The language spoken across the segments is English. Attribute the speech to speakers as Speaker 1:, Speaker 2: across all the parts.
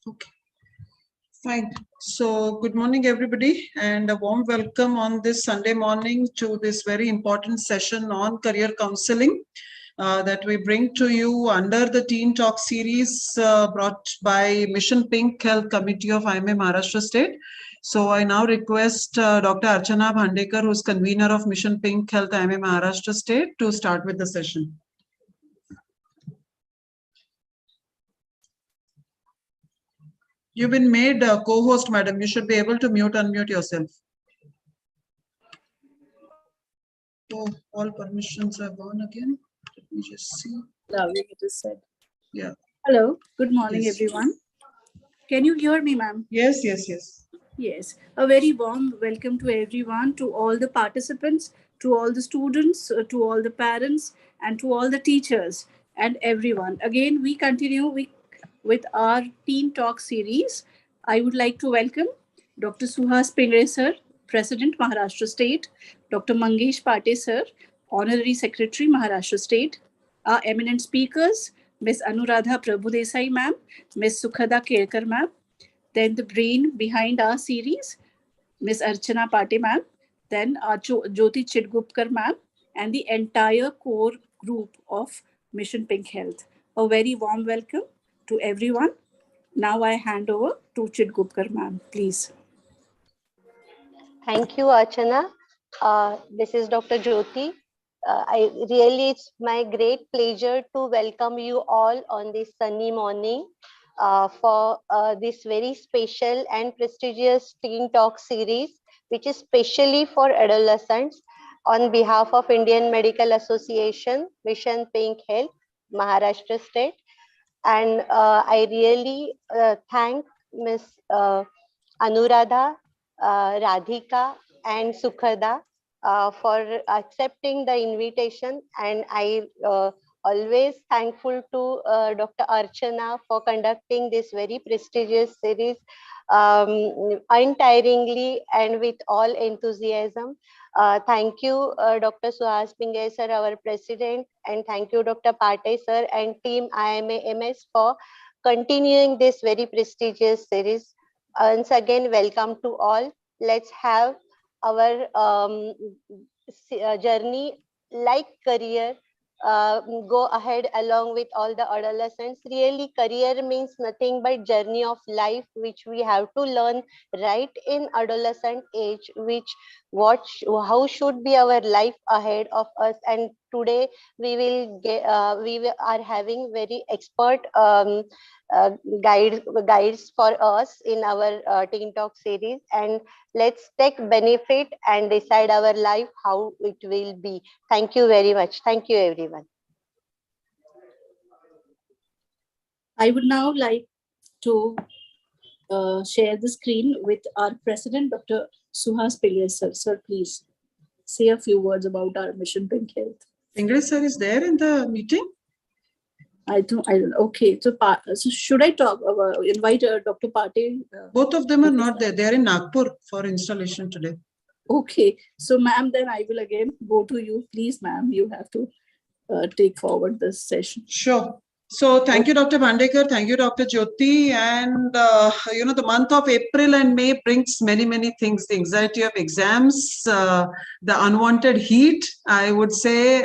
Speaker 1: Okay, fine. So, good morning, everybody, and a warm welcome on this Sunday morning to this very important session on career counseling that we bring to you under the Teen Talk series brought by Mission Pink Health Committee of IMA Maharashtra State. So, I now request Dr. Archana Bhandekar, who is convener of Mission Pink Health IMA Maharashtra State, to start with the session. You've been made co-host, madam. You should be able to unmute yourself. Oh, all permissions are gone again. Let me just see.
Speaker 2: Lovely, it is said.
Speaker 1: Yeah.
Speaker 2: Hello, good morning,
Speaker 1: Yes.
Speaker 2: everyone. Can you hear me, ma'am?
Speaker 1: Yes, yes, yes.
Speaker 2: Yes. A very warm welcome to everyone, to all the participants, to all the students, to all the parents, and to all the teachers and everyone. Again, we continue with our Teen Talk series. I would like to welcome Dr. Suhas Pingre sir, President, Maharashtra State, Dr. Mangesh Pate sir, Honorary Secretary, Maharashtra State, our eminent speakers, Ms. Anuradha Prabhudesai ma'am, Ms. Sukhada Kelkar ma'am, then the brain behind our series, Ms. Archana Pate ma'am, then our Jyoti Chidgupkar ma'am, and the entire core group of Mission Pink Health. A very warm welcome to everyone. Now I hand over to Chidgupkar ma'am, please.
Speaker 3: Thank you, Archana. This is Dr. Jyoti. It's my great pleasure to welcome you all on this sunny morning for this very special and prestigious Teen Talk series, which is specially for adolescents on behalf of Indian Medical Association, Mission Pink Health, Maharashtra State. And I really thank Ms. Anuradha, Radhika, and Sukhada for accepting the invitation, and I always thankful to Dr. Archana for conducting this very prestigious series untiringly and with all enthusiasm. Thank you, Dr. Suhas Pingre sir, our president, and thank you, Dr. Pate sir and team IMA-MS for continuing this very prestigious series. Once again, welcome to all. Let's have our journey like career go ahead along with all the adolescents. Really, career means nothing but journey of life, which we have to learn right in adolescent age, how should be our life ahead of us. And today we are having very expert guides for us in our Teen Talk series, and let's take benefit and decide our life how it will be. Thank you very much. Thank you, everyone.
Speaker 2: I would now like to share the screen with our president, Dr. Suhas Pingre sir. Sir, please say a few words about our Mission Pink Health.
Speaker 1: Pingre sir is there in the meeting?
Speaker 2: I don't. Okay, so should I invite Dr. Pate?
Speaker 1: Both of them are not there. They are in Nagpur for installation today.
Speaker 2: Okay, so ma'am, then I will again go to you. Please, ma'am, you have to take forward this session.
Speaker 1: Sure. So thank you, Dr. Bhandekar. Thank you, Dr. Jyoti. And, the month of April and May brings many, many things. The anxiety of exams, the unwanted heat, I would say,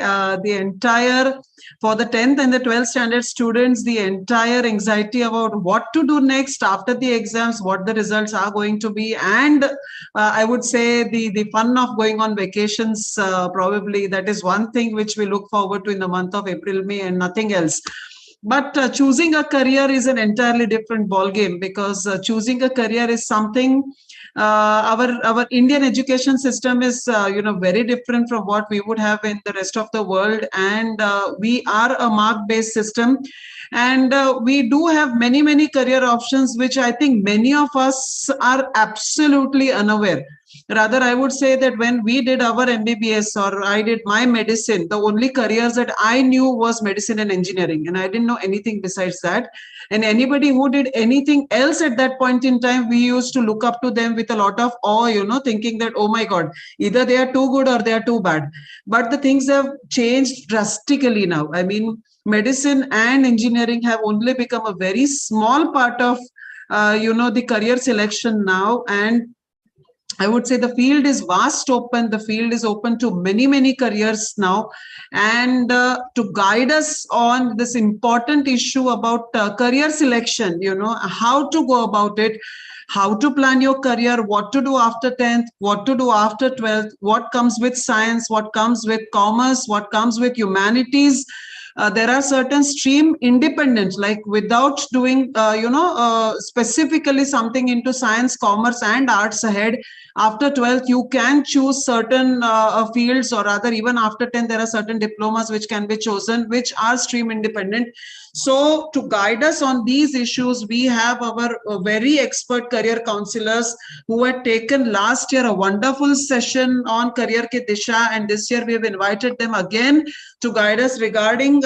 Speaker 1: for the 10th and the 12th standard students, the entire anxiety about what to do next after the exams, what the results are going to be. And I would say the fun of going on vacations, probably that is one thing which we look forward to in the month of April, May, and nothing else. But choosing a career is an entirely different ballgame, because choosing a career is something our Indian education system is very different from what we would have in the rest of the world, and we are a mark-based system, and we do have many career options, which I think many of us are absolutely unaware. Rather, I would say that when we did our MBBS or I did my medicine, the only careers that I knew was medicine and engineering, and I didn't know anything besides that. And anybody who did anything else at that point in time, we used to look up to them with a lot of awe, thinking that, oh my God, either they are too good or they are too bad. But the things have changed drastically now. I mean, medicine and engineering have only become a very small part of the career selection now, and I would say the field is vast open. The field is open to many, many careers now. And to guide us on this important issue about career selection, how to go about it, how to plan your career, what to do after 10th, what to do after 12th, what comes with science, what comes with commerce, what comes with humanities. There are certain stream independent, like without doing, specifically something into science, commerce, and arts ahead. After 12th, you can choose certain fields, or rather, even after 10th, there are certain diplomas which can be chosen, which are stream independent. So, to guide us on these issues, we have our very expert career counselors who had taken last year a wonderful session on Career Ki Disha, and this year we have invited them again to guide us regarding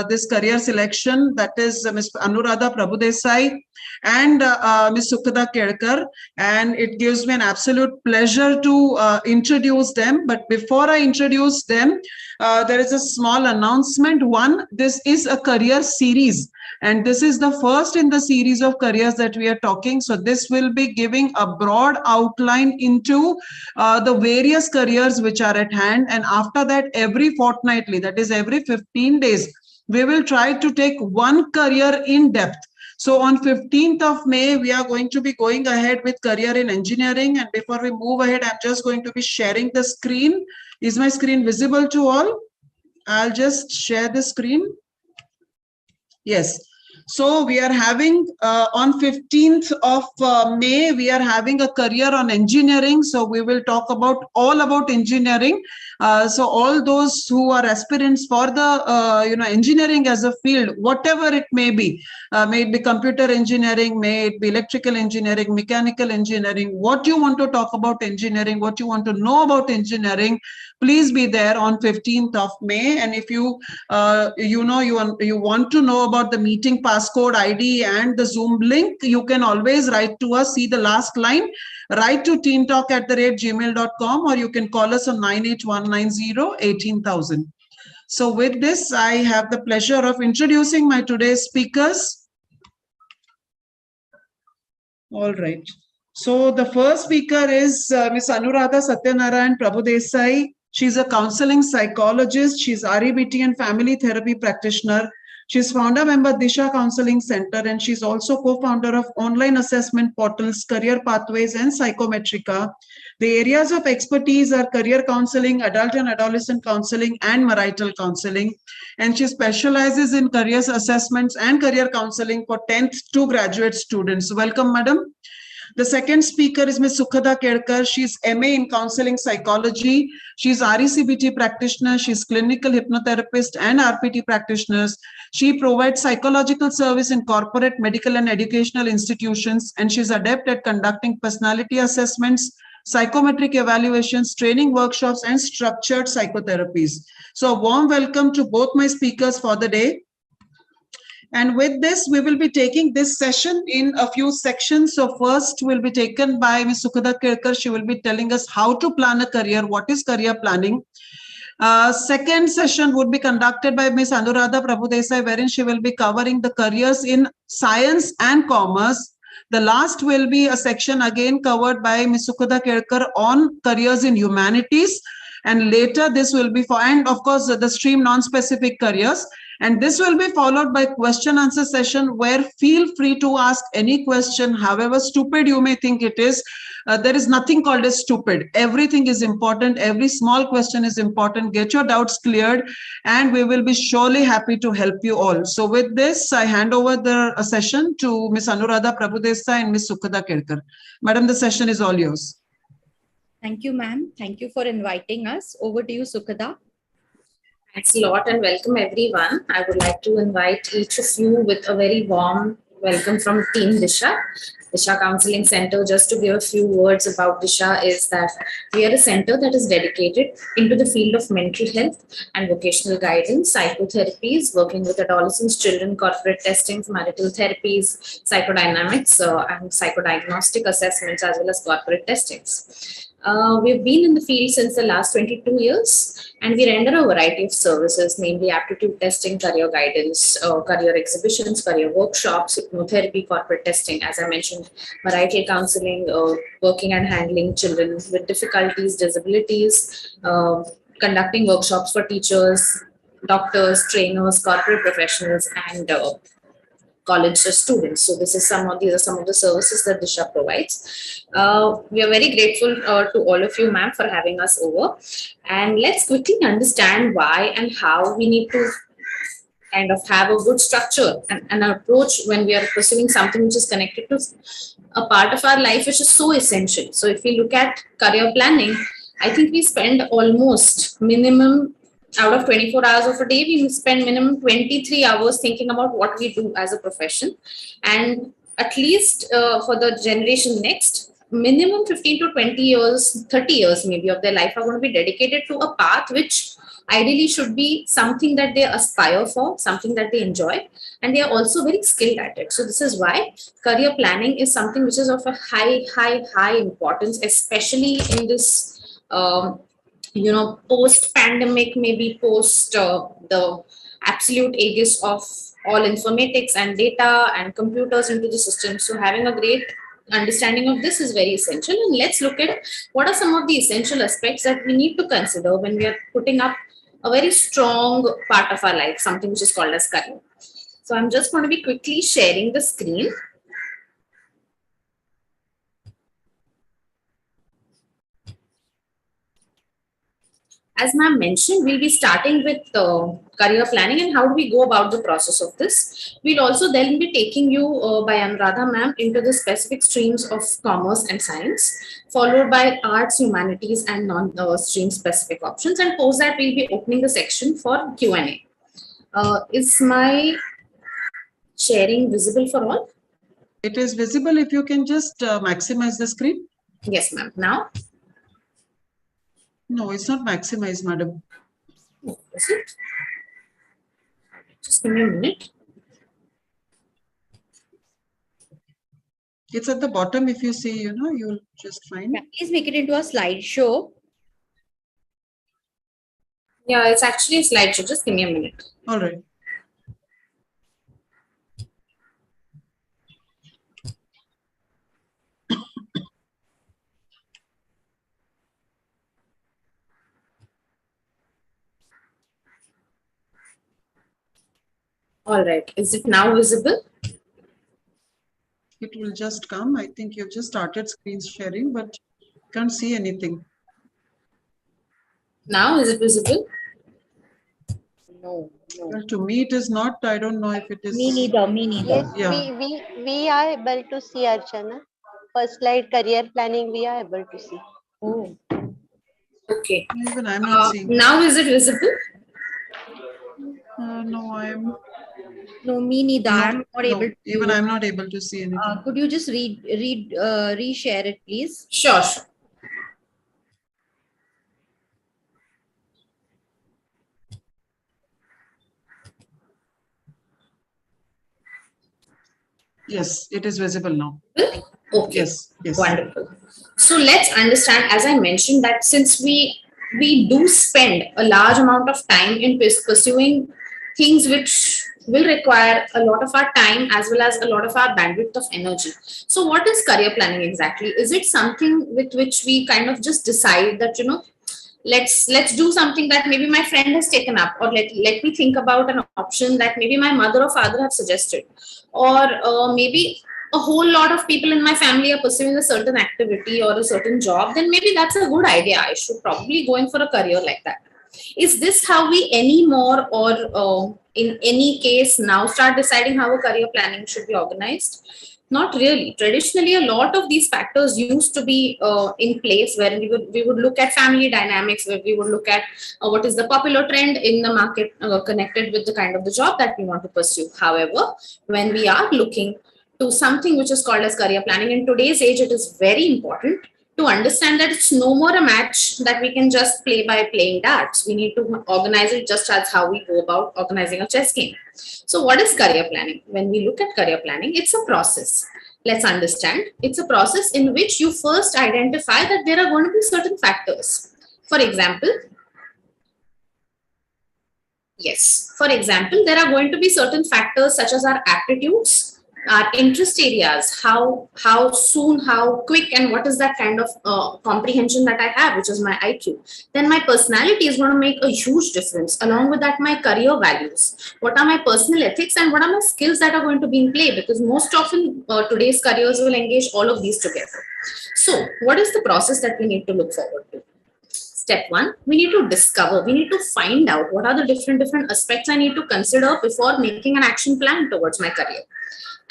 Speaker 1: this career selection. That is Ms. Anuradha Prabhudesai and Ms. Sukhada Kedkar, and it gives me an absolute pleasure to introduce them. But before I introduce them, there is a small announcement. One, this is a career series, and this is the first in the series of careers that we are talking. So this will be giving a broad outline into the various careers which are at hand. And after that, every fortnightly, that is every 15 days, we will try to take one career in depth. So on 15th of May, we are going to be going ahead with career in engineering. And before we move ahead, I'm just going to be sharing the screen. Is my screen visible to all? I'll just share the screen. Yes. So we are having on 15th of May, we are having a career on engineering. So we will talk about all about engineering. So all those who are aspirants for the engineering as a field, whatever it may be computer engineering, may it be electrical engineering, mechanical engineering, what you want to talk about engineering, what you want to know about engineering, please be there on 15th of May. And if you want to know about the meeting passcode ID and the Zoom link, you can always write to us. See the last line, write to teentalk@gmail.com, or you can call us on 98190 So with this, I have the pleasure of introducing my today's speakers. All right. So the first speaker is Ms. Anuradha Satyanarayan Prabhudesai. She's a counseling psychologist. She's REBT and family therapy practitioner. She's founder member Disha Counseling Center, and she's also co-founder of online assessment portals Career Pathways and Psychometrica. The areas of expertise are career counseling, adult and adolescent counseling, and marital counseling. And she specializes in career assessments and career counseling for 10th to graduate students. Welcome, madam. The second speaker is Ms. Sukhada Kedkar. She's MA in Counseling Psychology. She's RECBT practitioner. She's clinical hypnotherapist and RPT practitioner. She provides psychological service in corporate, medical, and educational institutions. And she's adept at conducting personality assessments, psychometric evaluations, training workshops, and structured psychotherapies. So a warm welcome to both my speakers for the day. And with this, we will be taking this session in a few sections. So first will be taken by Ms. Sukhada Kedkar. She will be telling us how to plan a career, what is career planning. Second session would be conducted by Ms. Anuradha Prabhudesai, wherein she will be covering the careers in science and commerce. The last will be a section again covered by Ms. Sukhada Kedkar on careers in humanities. And later this will be for, and of course, the stream non-specific careers. And this will be followed by question answer session, where feel free to ask any question, however stupid you may think it is. There is nothing called as stupid. Everything is important. Every small question is important. Get your doubts cleared, and we will be surely happy to help you all. So with this, I hand over the session to Ms. Anuradha Prabhudesai and Ms. Sukhada Kedkar. Madam, the session is all yours.
Speaker 4: Thank you, ma'am. Thank you for inviting us. Over to you, Sukhada.
Speaker 5: Thanks a lot and welcome everyone. I would like to invite each of you with a very warm welcome from Team Disha. Disha Counseling Center, just to give a few words about Disha, is that we are a center that is dedicated into the field of mental health and vocational guidance, psychotherapies, working with adolescents, children, corporate testings, marital therapies, psychodynamics, and psychodiagnostic assessments, as well as corporate testings. We've been in the field since the last 22 years, and we render a variety of services, namely aptitude testing, career guidance, career exhibitions, career workshops, hypnotherapy, corporate testing, as I mentioned, marital counseling, working and handling children with difficulties, disabilities, conducting workshops for teachers, doctors, trainers, corporate professionals, and college students. So these are some of the services that Disha provides. We are very grateful to all of you, ma'am, for having us over. And let's quickly understand why and how we need to kind of have a good structure and an approach when we are pursuing something which is connected to a part of our life which is so essential. So if we look at career planning, I think we spend almost minimum out of 24 hours of a day, we spend minimum 23 hours thinking about what we do as a profession. And at least for the generation next, minimum 15 to 20 years, 30 years maybe of their life are going to be dedicated to a path which ideally should be something that they aspire for, something that they enjoy, and they are also very skilled at it. So this is why career planning is something which is of a high importance, especially in this post pandemic, maybe post the absolute aegis of all informatics and data and computers into the system. So having a great understanding of this is very essential. And let's look at what are some of the essential aspects that we need to consider when we are putting up a very strong part of our life, something which is called as career. So I'm just going to be quickly sharing the screen. As ma'am mentioned, we'll be starting with career planning and how do we go about the process of this. We'll also then be taking you by Anuradha ma'am into the specific streams of commerce and science, followed by arts, humanities, and non-stream specific options. And post that, we'll be opening the section for Q&A. Is my sharing visible for all?
Speaker 1: It is visible. If you can just maximize the screen.
Speaker 5: Yes, ma'am. Now?
Speaker 1: No, it's not maximized, madam.
Speaker 5: Is it? Just give me a minute.
Speaker 1: It's at the bottom. If you see, you'll just find.
Speaker 4: Yeah, please make it into a slideshow.
Speaker 5: Yeah, it's actually a slideshow. Just give me a minute.
Speaker 1: All right.
Speaker 5: All right. Is it now visible?
Speaker 1: It will just come. I think you've just started screen sharing, but can't see anything.
Speaker 5: Now, is it visible?
Speaker 4: No.
Speaker 1: Well, to me, it is not. I don't know if it is.
Speaker 4: Me neither.
Speaker 3: Yes,
Speaker 1: Yeah.
Speaker 3: we are able to see, Archana. First slide, career planning, we are able to see.
Speaker 4: Oh.
Speaker 5: Okay.
Speaker 1: Even I'm not seeing.
Speaker 5: Now, is it visible?
Speaker 1: No, I'm.
Speaker 4: No, me neither. I'm not able to.
Speaker 1: Even I'm not able to see anything.
Speaker 4: Could you just reshare it, please?
Speaker 5: Sure.
Speaker 1: Yes, it is visible now.
Speaker 5: Okay.
Speaker 1: Yes.
Speaker 5: Wonderful. So let's understand, as I mentioned, that since we do spend a large amount of time in pursuing things which will require a lot of our time as well as a lot of our bandwidth of energy. So what is career planning exactly? Is it something with which we kind of just decide that, let's do something that maybe my friend has taken up, or let me think about an option that maybe my mother or father have suggested, or maybe a whole lot of people in my family are pursuing a certain activity or a certain job, then maybe that's a good idea. I should probably go in for a career like that. Is this how we anymore, or in any case now start deciding how a career planning should be organized? Not really. Traditionally, a lot of these factors used to be in place, where we would look at family dynamics, where we would look at what is the popular trend in the market connected with the kind of the job that we want to pursue. However, when we are looking to something which is called as career planning, in today's age, it is very important to understand that it's no more a match that we can just play by playing darts. We need to organize it just as how we go about organizing a chess game. So what is career planning? When we look at career planning, it's a process. Let's understand. It's a process in which you first identify that there are going to be certain factors. For example, there are going to be certain factors such as our aptitudes, our interest areas, how soon, how quick, and what is that kind of comprehension that I have, which is my IQ. Then my personality is going to make a huge difference. Along with that, my career values. What are my personal ethics and what are my skills that are going to be in play? Because most often today's careers will engage all of these together. So what is the process that we need to look forward to? Step one, we need to discover, we need to find out what are the different aspects I need to consider before making an action plan towards my career.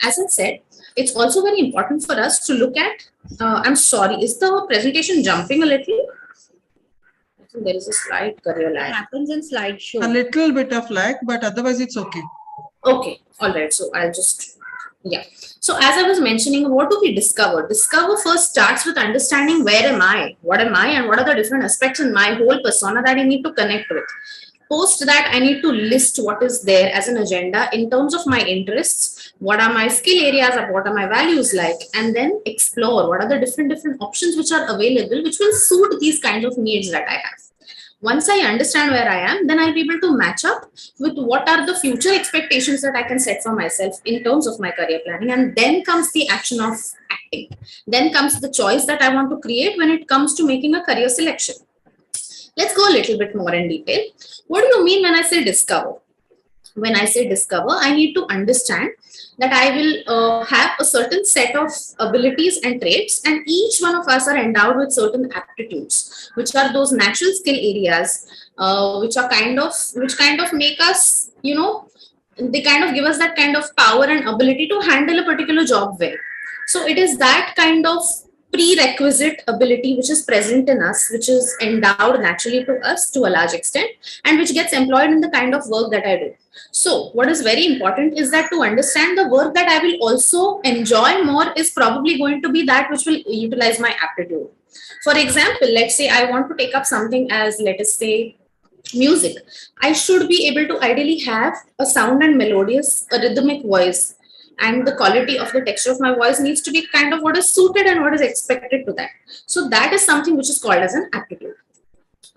Speaker 5: As I said, it's also very important for us to look at, I'm sorry, is the presentation jumping a little? I think there is a slight career lag.
Speaker 4: It happens in slideshow.
Speaker 1: A little bit of lag, but otherwise it's okay.
Speaker 5: Okay, all right. So I'll just, yeah. So as I was mentioning, what do we discover? Discover first starts with understanding where am I, and what are the different aspects in my whole persona that I need to connect with. Post that, I need to list what is there as an agenda in terms of my interests, what are my skill areas, or what are my values like, and then explore what are the different options which are available, which will suit these kinds of needs that I have. Once I understand where I am, then I'll be able to match up with what are the future expectations that I can set for myself in terms of my career planning. And then comes the action of acting. Then comes the choice that I want to create when it comes to making a career selection. Let's go a little bit more in detail. What do you mean when I say discover? When I say discover, I need to understand that I will have a certain set of abilities and traits, and each one of us are endowed with certain aptitudes, which are those natural skill areas, which kind of make us, they kind of give us that kind of power and ability to handle a particular job well. So it is that kind of prerequisite ability which is present in us, which is endowed naturally to us to a large extent, and which gets employed in the kind of work that I do. So what is very important is that to understand the work that I will also enjoy more is probably going to be that which will utilize my aptitude. For example, let's say I want to take up something as, let us say, music. I should be able to ideally have a sound and melodious, a rhythmic voice. And the quality of the texture of my voice needs to be kind of what is suited and what is expected to that. So that is something which is called as an aptitude.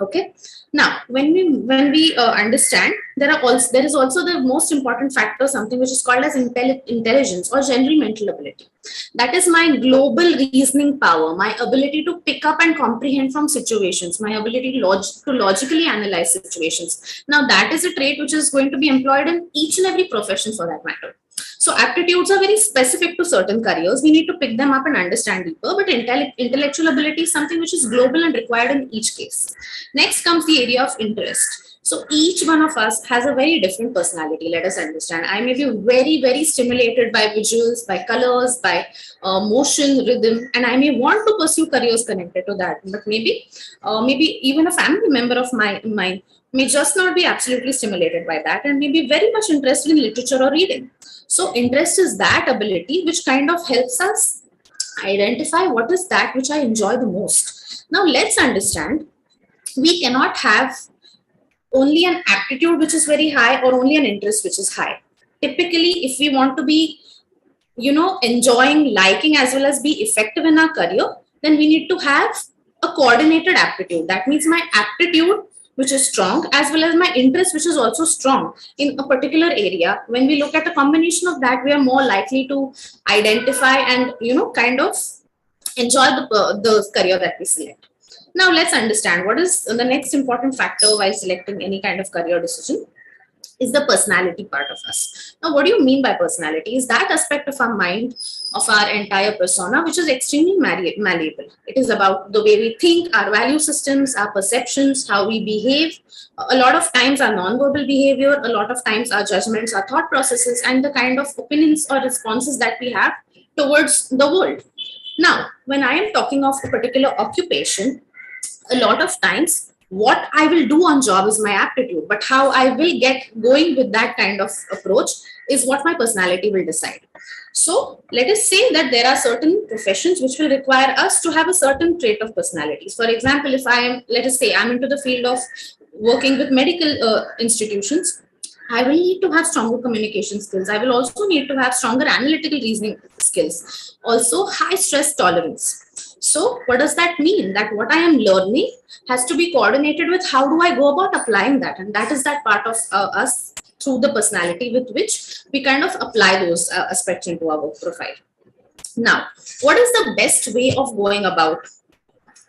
Speaker 5: Okay. Now, when we understand, there is also the most important factor, something which is called as intelligence or general mental ability. That is my global reasoning power, my ability to pick up and comprehend from situations, my ability to logically analyze situations. Now, that is a trait which is going to be employed in each and every profession for that matter. So aptitudes are very specific to certain careers. We need to pick them up and understand deeper, but intellectual ability is something which is global and required in each case. Next comes the area of interest. So each one of us has a very different personality. Let us understand. I may be very, very stimulated by visuals, by colors, by motion, rhythm, and I may want to pursue careers connected to that. But maybe even a family member of mine may just not be absolutely stimulated by that and may be very much interested in literature or reading. So interest is that ability which kind of helps us identify what is that which I enjoy the most. Now let's understand, we cannot have only an aptitude which is very high or only an interest which is high. Typically, if we want to be, enjoying, liking, as well as be effective in our career, then we need to have a coordinated aptitude. That means my aptitude, which is strong, as well as my interest, which is also strong in a particular area. When we look at a combination of that, we are more likely to identify and, kind of enjoy the career that we select. Now, let's understand what is the next important factor while selecting any kind of career decision is the personality part of us. Now, what do you mean by personality? Is that aspect of our mind, of our entire persona, which is extremely malleable. It is about the way we think, our value systems, our perceptions, how we behave. A lot of times our non-verbal behavior, a lot of times our judgments, our thought processes, and the kind of opinions or responses that we have towards the world. Now, when I am talking of a particular occupation, a lot of times What I will do on job is my aptitude, but how I will get going with that kind of approach is what my personality will decide. So let us say that there are certain professions which will require us to have a certain trait of personalities. For example, if I am, let us say I'm into the field of working with medical institutions, I will need to have stronger communication skills. I will also need to have stronger analytical reasoning skills. Also, high stress tolerance. So, what does that mean? That what I am learning has to be coordinated with how do I go about applying that. And that is that part of us through the personality with which we kind of apply those aspects into our work profile. Now, what is the best way of going about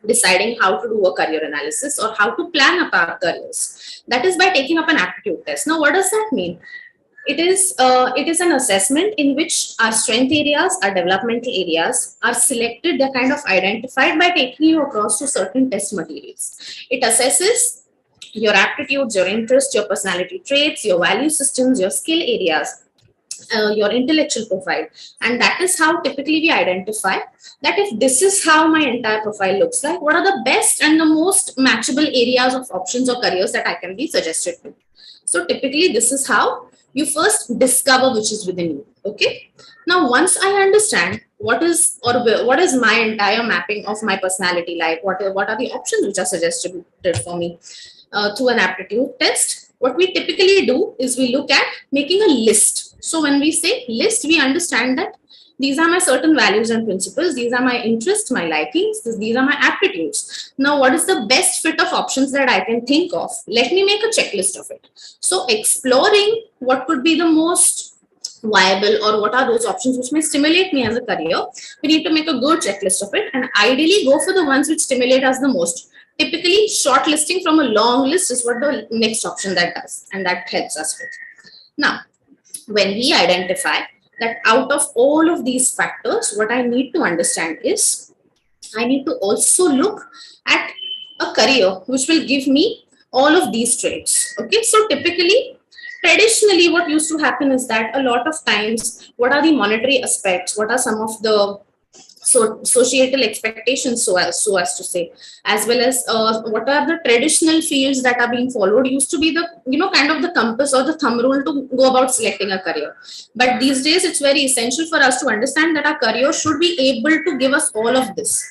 Speaker 5: deciding how to do a career analysis or how to plan up our careers? That is by taking up an aptitude test. Now, what does that mean? It is an assessment in which our strength areas, our developmental areas are selected, they're kind of identified by taking you across to certain test materials. It assesses your aptitudes, your interests, your personality traits, your value systems, your skill areas, your intellectual profile. And that is how typically we identify that if this is how my entire profile looks like, what are the best and the most matchable areas of options or careers that I can be suggested to. So typically this is how you first discover which is within you. Okay. Now, once I understand what is my entire mapping of my personality like, what are the options which are suggested for me through an aptitude test, what we typically do is we look at making a list. So when we say list, we understand that these are my certain values and principles. These are my interests, my likings. These are my aptitudes. Now, what is the best fit of options that I can think of? Let me make a checklist of it. So exploring what could be the most viable or what are those options which may stimulate me as a career, we need to make a good checklist of it and ideally go for the ones which stimulate us the most. Typically, shortlisting from a long list is what the next option that does, and that helps us with. Now, when we identify that out of all of these factors, what I need to understand is I need to also look at a career which will give me all of these traits. Okay, so typically, traditionally, what used to happen is that a lot of times, what are the monetary aspects? What are some of the societal expectations, so as to say, as well as what are the traditional fields that are being followed used to be the kind of the compass or the thumb rule to go about selecting a career. But these days it's very essential for us to understand that our career should be able to give us all of this.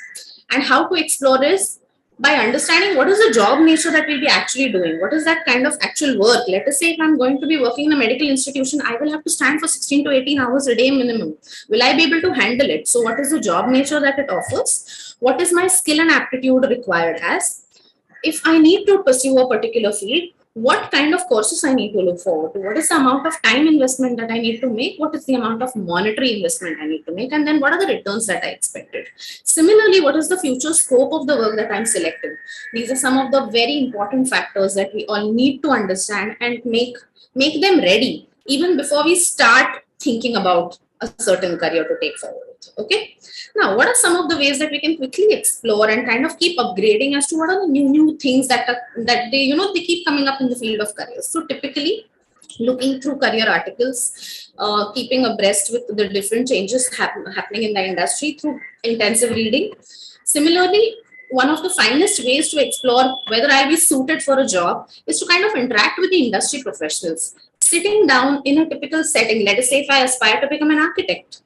Speaker 5: And how to explore is by understanding what is the job nature that we'll be actually doing. What is that kind of actual work? Let us say if I'm going to be working in a medical institution, I will have to stand for 16 to 18 hours a day minimum. Will I be able to handle it? So what is the job nature that it offers? What is my skill and aptitude required as? If I need to pursue a particular field, what kind of courses I need to look forward to? What is the amount of time investment that I need to make? What is the amount of monetary investment I need to make? And then what are the returns that I expected? Similarly, what is the future scope of the work that I'm selecting? These are some of the very important factors that we all need to understand and make them ready even before we start thinking about a certain career to take forward. Okay. Now, what are some of the ways that we can quickly explore and kind of keep upgrading as to what are the new things that they keep coming up in the field of careers? So typically, looking through career articles, keeping abreast with the different changes happening in the industry through intensive reading. Similarly, one of the finest ways to explore whether I'll be suited for a job is to kind of interact with the industry professionals. Sitting down in a typical setting, let us say if I aspire to become an architect,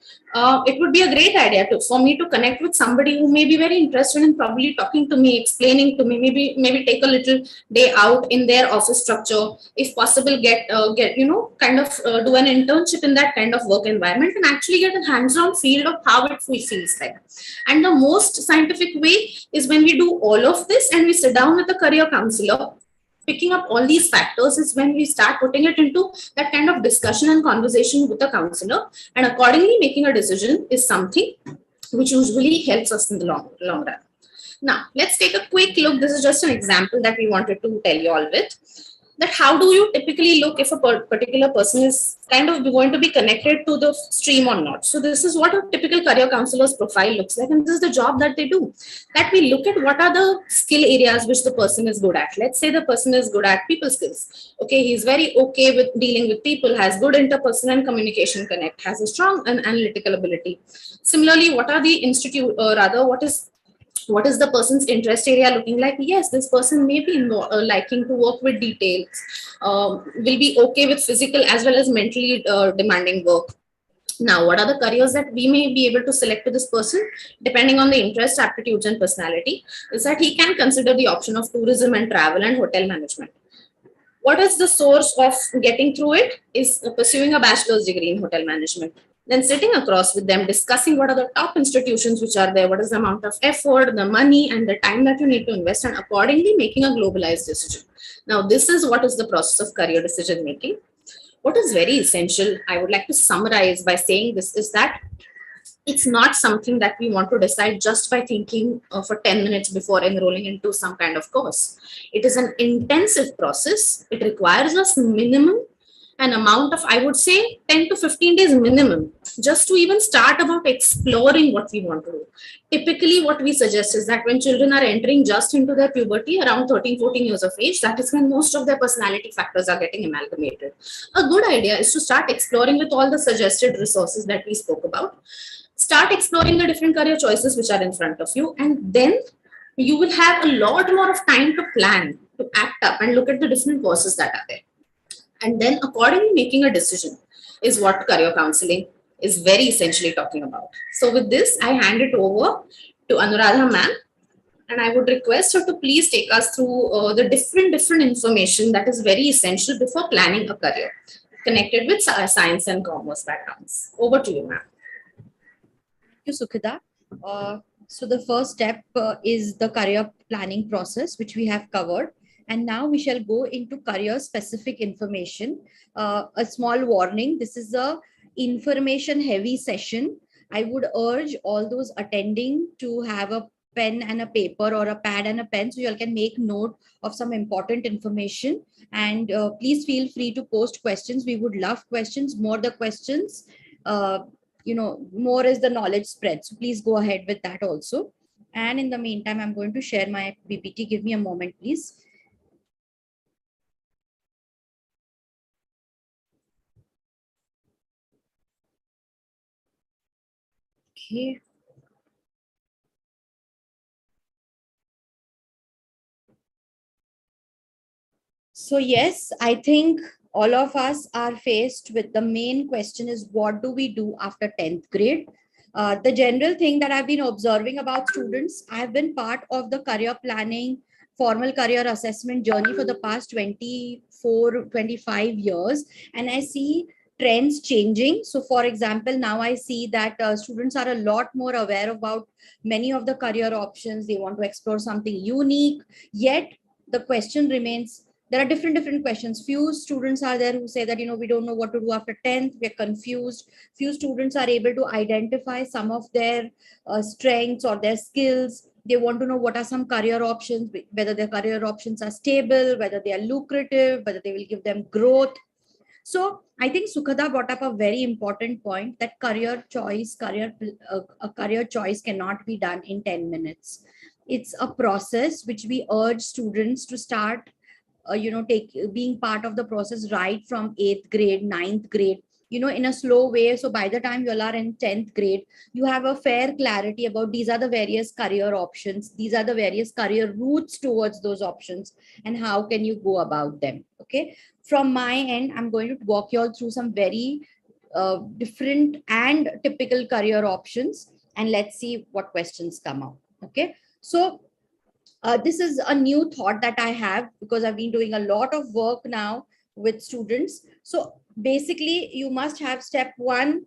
Speaker 5: it would be a great idea for me to connect with somebody who may be very interested in probably talking to me, explaining to me, maybe take a little day out in their office structure, if possible, get do an internship in that kind of work environment and actually get a hands-on feel of how it feels like. And the most scientific way is when we do all of this and we sit down with a career counselor. Picking up all these factors is when we start putting it into that kind of discussion and conversation with the counselor, and accordingly making a decision is something which usually helps us in the long run. Now, let's take a quick look. This is just an example that we wanted to tell you all with. That how do you typically look if a particular person is kind of going to be connected to the stream or not? So this is what a typical career counselor's profile looks like, and this is the job that they do. That we look at what are the skill areas which the person is good at. Let's say the person is good at people skills. Okay, he's very okay with dealing with people, has good interpersonal and communication connect, has a strong and analytical ability. Similarly, what are the What is the person's interest area looking like? Yes, this person may be liking to work with details, will be okay with physical as well as mentally demanding work. Now, what are the careers that we may be able to select to this person, depending on the interest, aptitudes, and personality, is that he can consider the option of tourism and travel and hotel management. What is the source of getting through it? Is pursuing a bachelor's degree in hotel management. Then sitting across with them, discussing what are the top institutions which are there, what is the amount of effort, the money, and the time that you need to invest, and accordingly making a globalized decision. Now, this is what is the process of career decision making. What is very essential, I would like to summarize by saying this, is that it's not something that we want to decide just by thinking for 10 minutes before enrolling into some kind of course. It is an intensive process. It requires us minimum an amount of, I would say, 10 to 15 days minimum, just to even start about exploring what we want to do. Typically, what we suggest is that when children are entering just into their puberty, around 13, 14 years of age, that is when most of their personality factors are getting amalgamated. A good idea is to start exploring with all the suggested resources that we spoke about. Start exploring the different career choices which are in front of you, and then you will have a lot more of time to plan, to act up and look at the different courses that are there. And then accordingly making a decision is what career counseling is very essentially talking about. So with this, I hand it over to Anuradha ma'am, and I would request her to please take us through the different information that is very essential before planning a career connected with science and commerce backgrounds. Over to you, ma'am.
Speaker 4: Thank you, Sukhida. So the first step is the career planning process, which we have covered. And now we shall go into career specific information. A small warning, this is a information heavy session. I would urge all those attending to have a pen and a paper or a pad and a pen so you all can make note of some important information. And please feel free to post questions. We would love questions. More the questions, more is the knowledge spread. So please go ahead with that also. And in the meantime, I'm going to share my PPT. Give me a moment, please. Okay. So yes, I think all of us are faced with the main question is what do we do after 10th grade? The general thing that I've been observing about students, I've been part of the career planning, formal career assessment journey for the past 24, 25 years. And I see trends changing. So for example, now I see that students are a lot more aware about many of the career options. They want to explore something unique, yet the question remains, there are different questions. Few students are there who say that, we don't know what to do after 10th, we're confused. Few students are able to identify some of their strengths or their skills. They want to know what are some career options, whether their career options are stable, whether they are lucrative, whether they will give them growth. So I think Sukhada brought up a very important point that career choice cannot be done in 10 minutes. It's a process which we urge students to start being part of the process right from 8th grade, 9th grade, in a slow way. So by the time you all are in 10th grade, you have a fair clarity about these are the various career options. These are the various career routes towards those options and how can you go about them. Okay. From my end, I'm going to walk you all through some very different and typical career options. And let's see what questions come out. Okay. So this is a new thought that I have because I've been doing a lot of work now with students. So basically, you must have step one.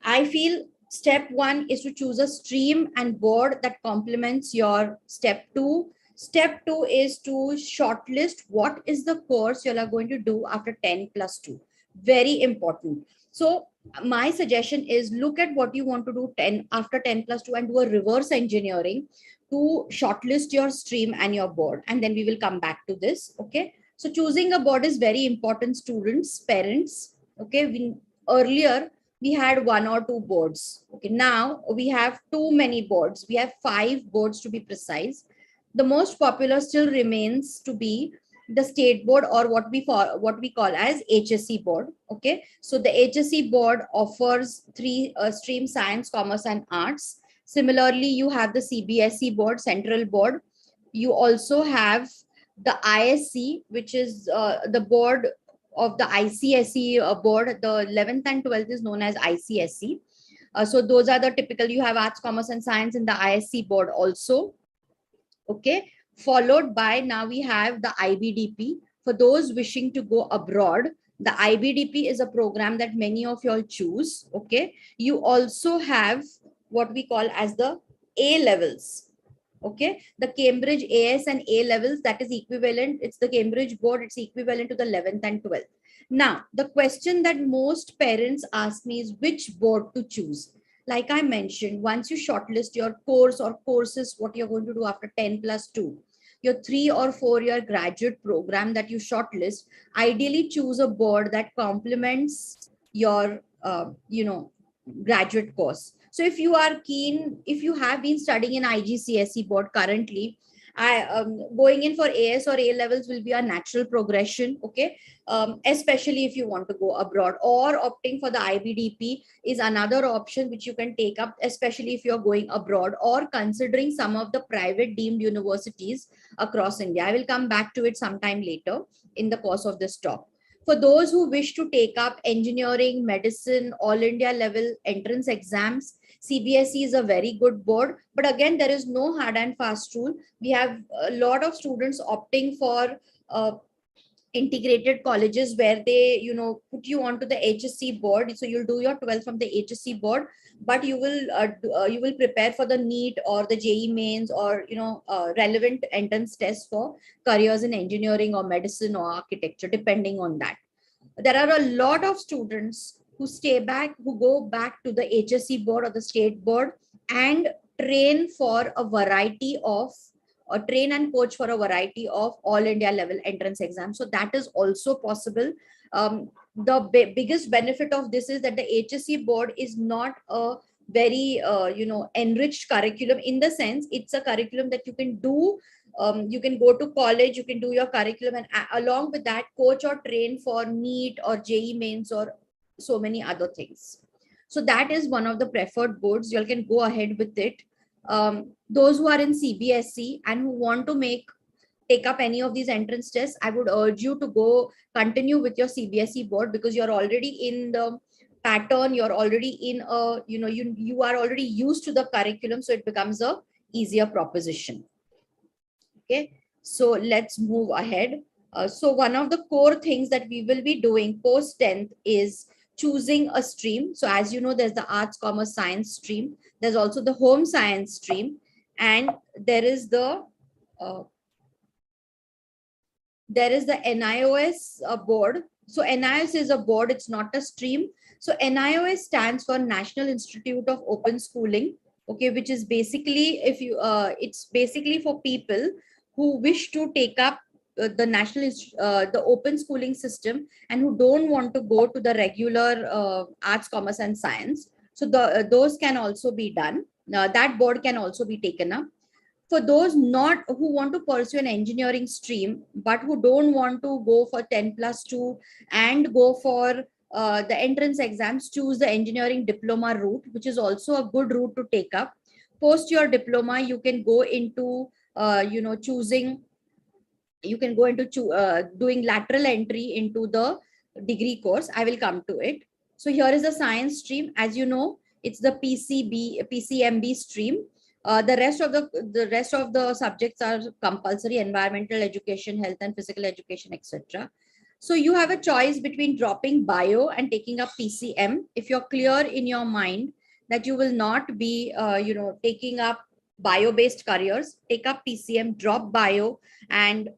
Speaker 4: I feel step one is to choose a stream and board that complements your step two. Step two is to shortlist what is the course you are going to do after 10 plus 2. Very important. So my suggestion is look at what you want to do after 10 plus 2 and do a reverse engineering to shortlist your stream and your board, and then we will come back to this. Okay, so choosing a board is very important, students, parents. Okay, earlier we had 1 or 2 boards. Okay, now we have too many boards. We have 5 boards to be precise. The most popular still remains to be the state board, or what we call as HSC board. Okay, so the HSC board offers 3 streams: science, commerce, and arts. Similarly, you have the CBSE board, central board. You also have the ISC, which is the board of the ICSE board. The 11th and 12th is known as ICSE. So those are the typical, you have arts, commerce and science in the ISC board also. Okay, followed by, now we have the IBDP. For those wishing to go abroad, the IBDP is a program that many of y'all choose. Okay, you also have what we call as the A levels. Okay, the Cambridge AS and A levels, that is equivalent. It's the Cambridge board, it's equivalent to the 11th and 12th. Now, the question that most parents ask me is which board to choose. Like I mentioned, once you shortlist your course or courses, what you're going to do after 10+2, your 3 or 4 year graduate program that you shortlist, ideally choose a board that complements your, graduate course. So if you are keen, if you have been studying in IGCSE board currently, going in for AS or A levels will be a natural progression. Okay, especially if you want to go abroad, or opting for the IBDP is another option which you can take up, especially if you're going abroad or considering some of the private deemed universities across India. I will come back to it sometime later in the course of this talk. For those who wish to take up engineering, medicine, all India level entrance exams, CBSE is a very good board, but again, there is no hard and fast rule. We have a lot of students opting for integrated colleges where they, put you onto the HSC board. So you'll do your 12th from the HSC board, but you will prepare for the NEET or the JEE mains or, relevant entrance tests for careers in engineering or medicine or architecture, depending on that. There are a lot of students who go back to the HSC board or the state board and train for a variety of, or train and coach for a variety of all India level entrance exams. So that is also possible. The biggest benefit of this is that the HSC board is not a very, enriched curriculum, in the sense it's a curriculum that you can do. You can go to college, you can do your curriculum, and along with that, coach or train for NEET or JEE mains or so many other things. So that is one of the preferred boards. You all can go ahead with it. Those who are in CBSE and who want to take up any of these entrance tests, I would urge you to continue with your CBSE board, because you're already in the pattern, you're already in a, you are already used to the curriculum, so it becomes a easier proposition. Okay, so let's move ahead. So one of the core things that we will be doing post 10th is choosing a stream. So as you know, there's the arts, commerce, science stream. There's also the home science stream, and there is the NIOS board. So NIOS is a board, it's not a stream. So NIOS stands for National Institute of Open Schooling. Okay, which is basically, it's basically for people who wish to take up the open schooling system and who don't want to go to the regular arts, commerce and science. So those can also be done. That board can also be taken up. For those who want to pursue an engineering stream, but who don't want to go for 10+2 and go for the entrance exams, choose the engineering diploma route, which is also a good route to take up. Post your diploma, you can go into, doing lateral entry into the degree course. I will come to it. So here is the science stream. As you know, it's the PCMB stream. The rest of the subjects are compulsory: environmental education, health and physical education, etc. So you have a choice between dropping bio and taking up PCM. If you're clear in your mind that you will not be, taking up bio-based careers, take up PCM, drop bio, and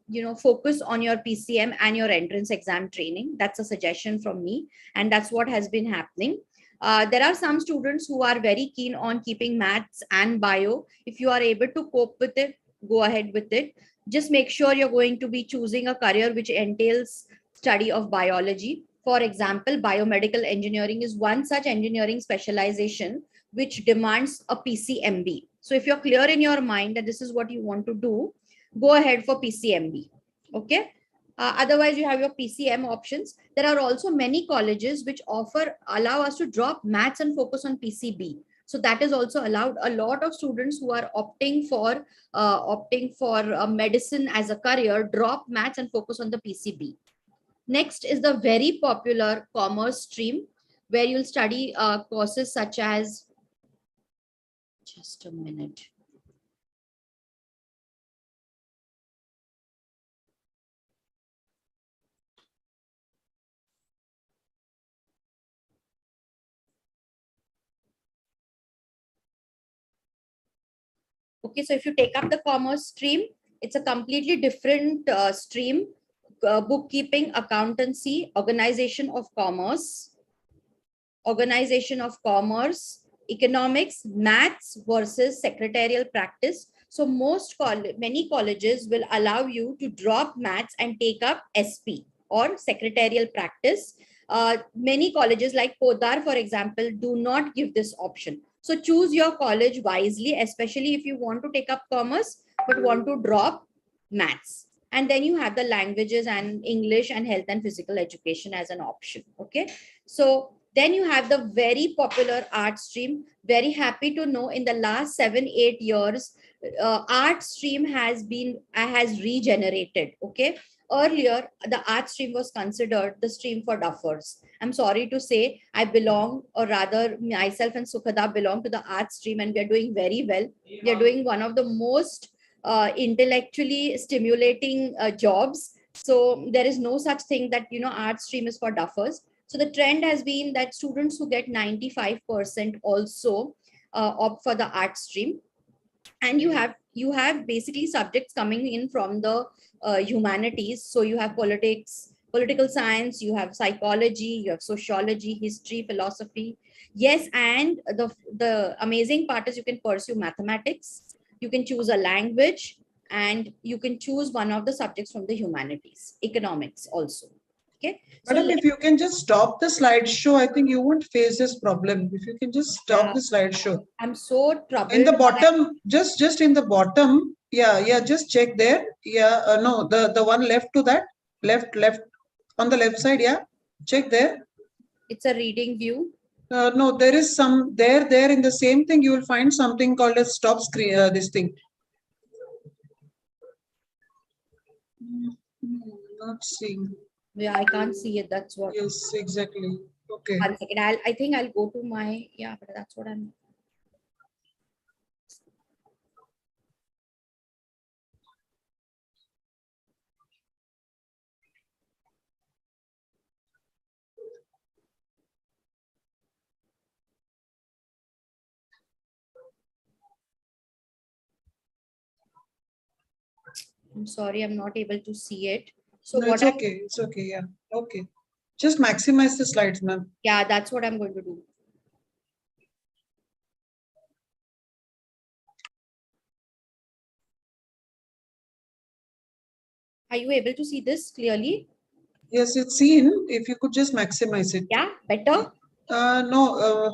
Speaker 4: focus on your PCM and your entrance exam training. That's a suggestion from me, and that's what has been happening. There are some students who are very keen on keeping maths and bio. If you are able to cope with it, go ahead with it. Just make sure you're going to be choosing a career which entails study of biology. For example, biomedical engineering is one such engineering specialization which demands a PCMB. So if you're clear in your mind that this is what you want to do, go ahead for PCMB. Okay. Otherwise, you have your PCM options. There are also many colleges which allow us to drop maths and focus on PCB. So that is also allowed. A lot of students who are opting for medicine as a career drop maths and focus on the PCB. Next is the very popular commerce stream, where you'll study courses such as, just a minute. Okay, so if you take up the commerce stream, it's a completely different stream. Bookkeeping, accountancy, organization of commerce, economics, maths versus secretarial practice. So many colleges will allow you to drop maths and take up SP or secretarial practice. Many colleges like Podar, for example, do not give this option. So choose your college wisely, especially if you want to take up commerce but want to drop maths. And then you have the languages and English and health and physical education as an option. Okay, so then you have the very popular art stream. Very happy to know in the last 7-8 years, art stream has regenerated. Okay, earlier the art stream was considered the stream for duffers. I'm sorry to say, I belong, or rather myself and Sukhada belong to the art stream, and we are doing very well. We are doing one of the most intellectually stimulating jobs. So there is no such thing that, art stream is for duffers. So the trend has been that students who get 95% also opt for the art stream. And you have basically subjects coming in from the humanities. So you have politics, political science, you have psychology, you have sociology, history, philosophy. Yes, and the amazing part is you can pursue mathematics, you can choose a language, and you can choose one of the subjects from the humanities, economics also. Okay.
Speaker 1: Madam, if you can just stop the slideshow, I think you won't face this problem. If you can just stop the slideshow.
Speaker 4: I'm so troubled.
Speaker 1: In the bottom, just in the bottom, yeah, just check there. Yeah, no, the one left to that, left, on the left side, yeah, check there.
Speaker 4: It's a reading view.
Speaker 1: No, there is some, there in the same thing, you will find something called a stop screen, this thing. Not seeing.
Speaker 4: Yeah, I can't see it. That's what.
Speaker 1: Yes, exactly. Okay.
Speaker 4: 1 second. I think I'll go to my, yeah, but that's what I'm. I'm sorry, I'm not able to see it. So
Speaker 1: no,
Speaker 4: what?
Speaker 1: It's okay. Yeah. Okay. Just maximize the slides, ma'am.
Speaker 4: Yeah, that's what I'm going to do. Are you able to see this clearly?
Speaker 1: Yes, it's seen. If you could just maximize it.
Speaker 4: Yeah, better?
Speaker 1: No,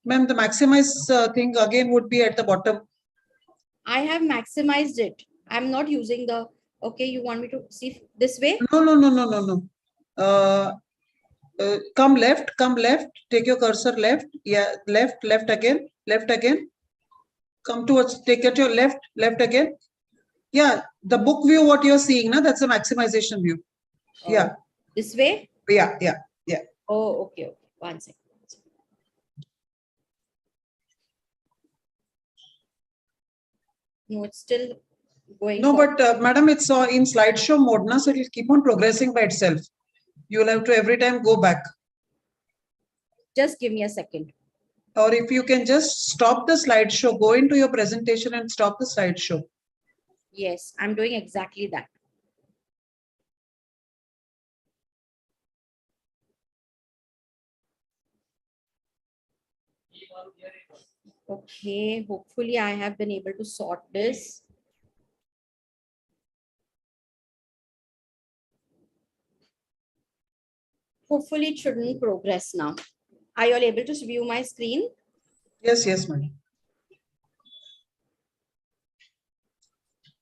Speaker 1: ma'am, the maximize thing again would be at the bottom.
Speaker 4: I have maximized it. I'm not using the, okay, you want me to see this way?
Speaker 1: No. Come left, take your cursor left. Yeah, left again. Come towards, take it your left again. Yeah, the book view, what you're seeing, na, that's a maximization view. Yeah.
Speaker 4: This way?
Speaker 1: Yeah.
Speaker 4: Oh, okay. 1 second. No, it's still going.
Speaker 1: No, but madam, it's in slideshow mode, na, so it will keep on progressing by itself. You will have to every time go back.
Speaker 4: Just give me a second.
Speaker 1: Or if you can just stop the slideshow, go into your presentation and stop the slideshow.
Speaker 4: Yes, I'm doing exactly that. Okay, hopefully I have been able to sort this. Hopefully it shouldn't progress now. Are you all able to view my screen?
Speaker 1: Yes, ma'am.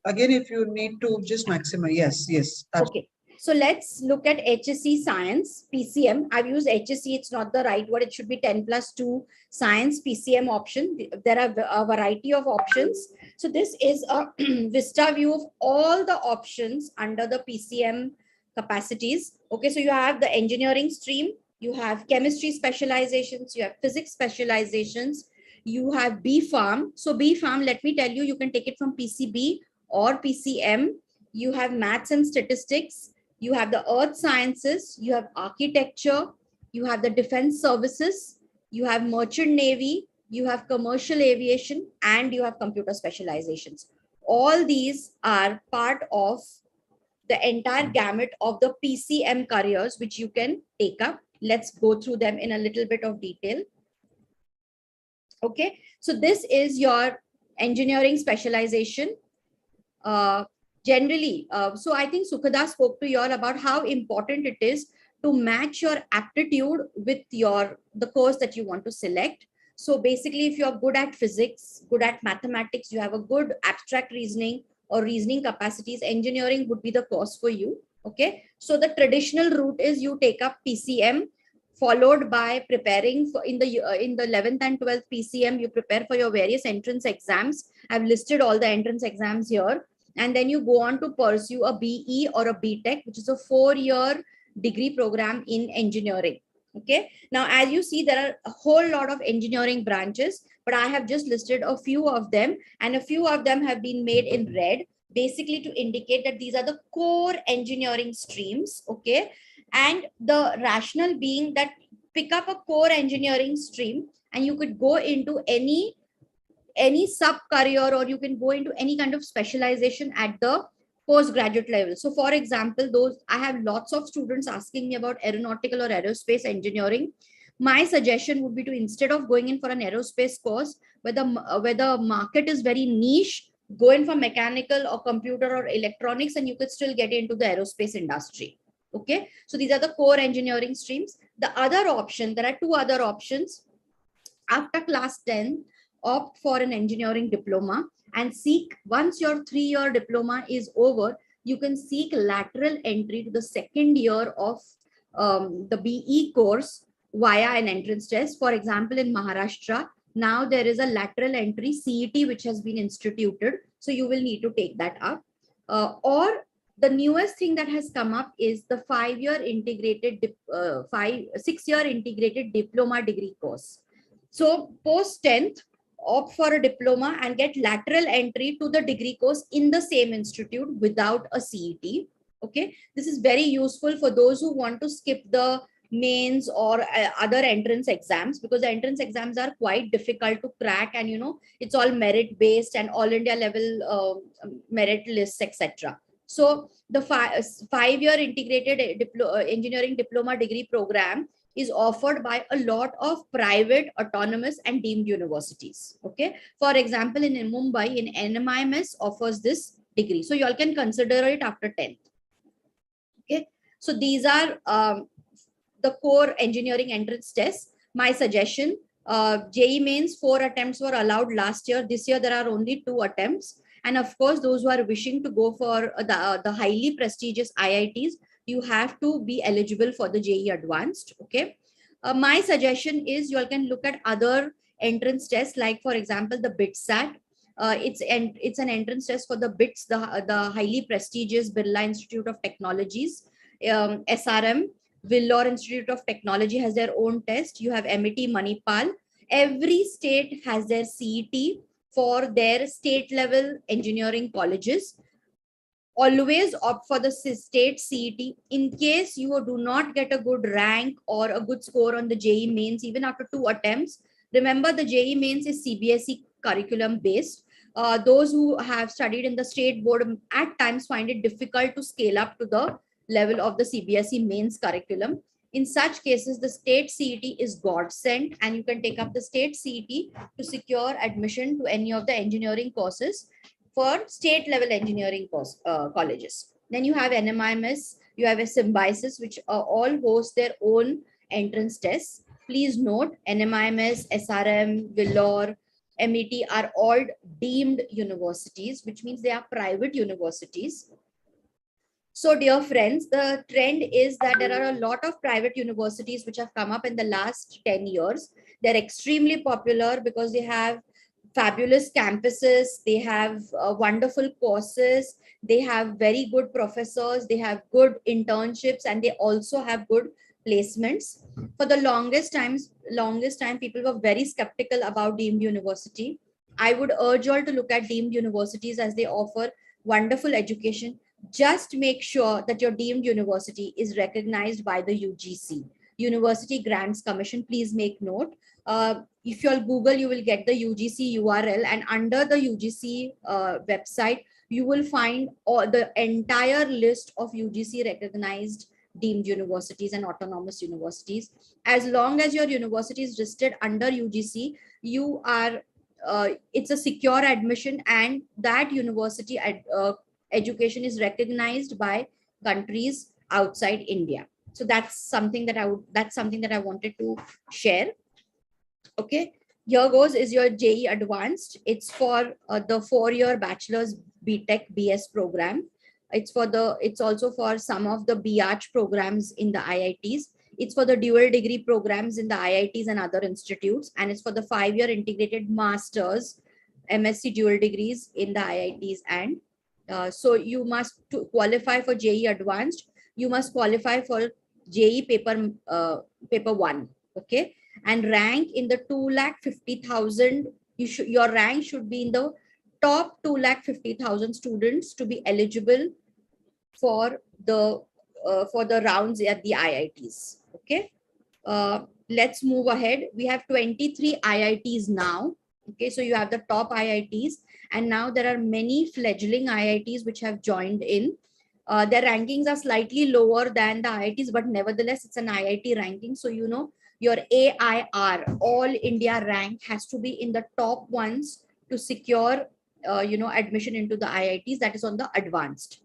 Speaker 1: Again, if you need to just maximize, yes.
Speaker 4: Okay. So let's look at HSC Science, PCM. I've used HSC, it's not the right word. It should be 10+2 Science PCM option. There are a variety of options. So this is a vista view of all the options under the PCM capacities. Okay, so you have the engineering stream, you have chemistry specializations, you have physics specializations, you have B Farm. So B Farm, let me tell you, you can take it from PCB or PCM. You have maths and statistics. You have the earth sciences, you have architecture, you have the defense services, you have merchant navy, you have commercial aviation, and you have computer specializations. All these are part of the entire gamut of the PCM careers which you can take up. Let's go through them in a little bit of detail. Okay, so this is your engineering specialization. Generally, so I think Sukhada spoke to you all about how important it is to match your aptitude with the course that you want to select. So basically, if you're good at physics, good at mathematics, you have a good abstract reasoning or reasoning capacities, engineering would be the course for you. Okay, so the traditional route is you take up PCM, followed by preparing for in the 11th and 12th PCM, you prepare for your various entrance exams. I've listed all the entrance exams here. And then you go on to pursue a BE or a BTech, which is a 4-year degree program in engineering. Okay. Now, as you see, there are a whole lot of engineering branches, but I have just listed a few of them, and a few of them have been made in red, basically to indicate that these are the core engineering streams. Okay. And the rationale being that pick up a core engineering stream and you could go into any sub career, or you can go into any kind of specialization at the postgraduate level. So for example, I have lots of students asking me about aeronautical or aerospace engineering. My suggestion would be to, instead of going in for an aerospace course where the market is very niche, go in for mechanical or computer or electronics, and you could still get into the aerospace industry. Okay, so these are the core engineering streams. The other option, there are two other options. After class 10, opt for an engineering diploma and seek, once your 3-year diploma is over, you can seek lateral entry to the second year of the BE course via an entrance test. For example, in Maharashtra, now there is a lateral entry CET which has been instituted. So you will need to take that up. Or the newest thing that has come up is the 6-year integrated diploma degree course. So post 10th, opt for a diploma and get lateral entry to the degree course in the same institute without a CET. Okay, this is very useful for those who want to skip the mains or other entrance exams, because the entrance exams are quite difficult to crack, and it's all merit based and all India level merit lists, etc. So the 5-year integrated engineering diploma degree program is offered by a lot of private, autonomous, and deemed universities. Okay, for example, in Mumbai, in NMIMS offers this degree, so you all can consider it after 10th. Okay, so these are the core engineering entrance tests. My suggestion: JEE mains 4 attempts were allowed last year. This year there are only 2 attempts. And of course, those who are wishing to go for the highly prestigious IITs, you have to be eligible for the JEE Advanced. Okay. My suggestion is you all can look at other entrance tests, like for example, the BITSAT. It's an entrance test for the BITS, the highly prestigious Birla Institute of Technologies. SRM, Vellore Institute of Technology, has their own test. You have MET Manipal. Every state has their CET for their state level engineering colleges. Always opt for the state CET. In case you do not get a good rank or a good score on the JEE mains, even after 2 attempts, remember the JEE mains is CBSE curriculum based. Those who have studied in the state board at times find it difficult to scale up to the level of the CBSE mains curriculum. In such cases, the state CET is godsend, and you can take up the state CET to secure admission to any of the engineering courses for state level engineering colleges. Then you have NMIMS, you have a Symbiosis, which all host their own entrance tests. Please note, NMIMS, SRM, Vellore, MET are all deemed universities, which means they are private universities. So, dear friends, the trend is that there are a lot of private universities which have come up in the last 10 years. They're extremely popular because they have fabulous campuses, they have wonderful courses, they have very good professors, they have good internships, and they also have good placements. For the longest time, people were very skeptical about deemed university. I would urge you all to look at deemed universities as they offer wonderful education. Just make sure that your deemed university is recognized by the UGC, University Grants Commission. Please make note. If you'll Google, you will get the UGC URL, and under the UGC website, you will find all the entire list of UGC recognized deemed universities and autonomous universities. As long as your university is listed under UGC, you are it's a secure admission, and that university education is recognized by countries outside India. So that's something that I wanted to share. Okay, here goes is your JE Advanced. It's for the 4-year bachelor's BTech BS program. It's also for some of the BArch programs in the IITs. It's for the dual degree programs in the IITs and other institutes, and it's for the 5-year integrated masters MSc dual degrees in the IITs. And so you must, to qualify for JE Advanced, you must qualify for JE paper 1. Okay, and rank in the 250,000. Your rank should be in the top 250,000 students to be eligible for the rounds at the IITs. Okay, let's move ahead. We have 23 IITs now. Okay, so you have the top IITs, and now there are many fledgling IITs which have joined in. Their rankings are slightly lower than the IITs, but nevertheless, it's an IIT ranking. So, you know, your AIR, All India rank, has to be in the top ones to secure, admission into the IITs. That is on the advanced.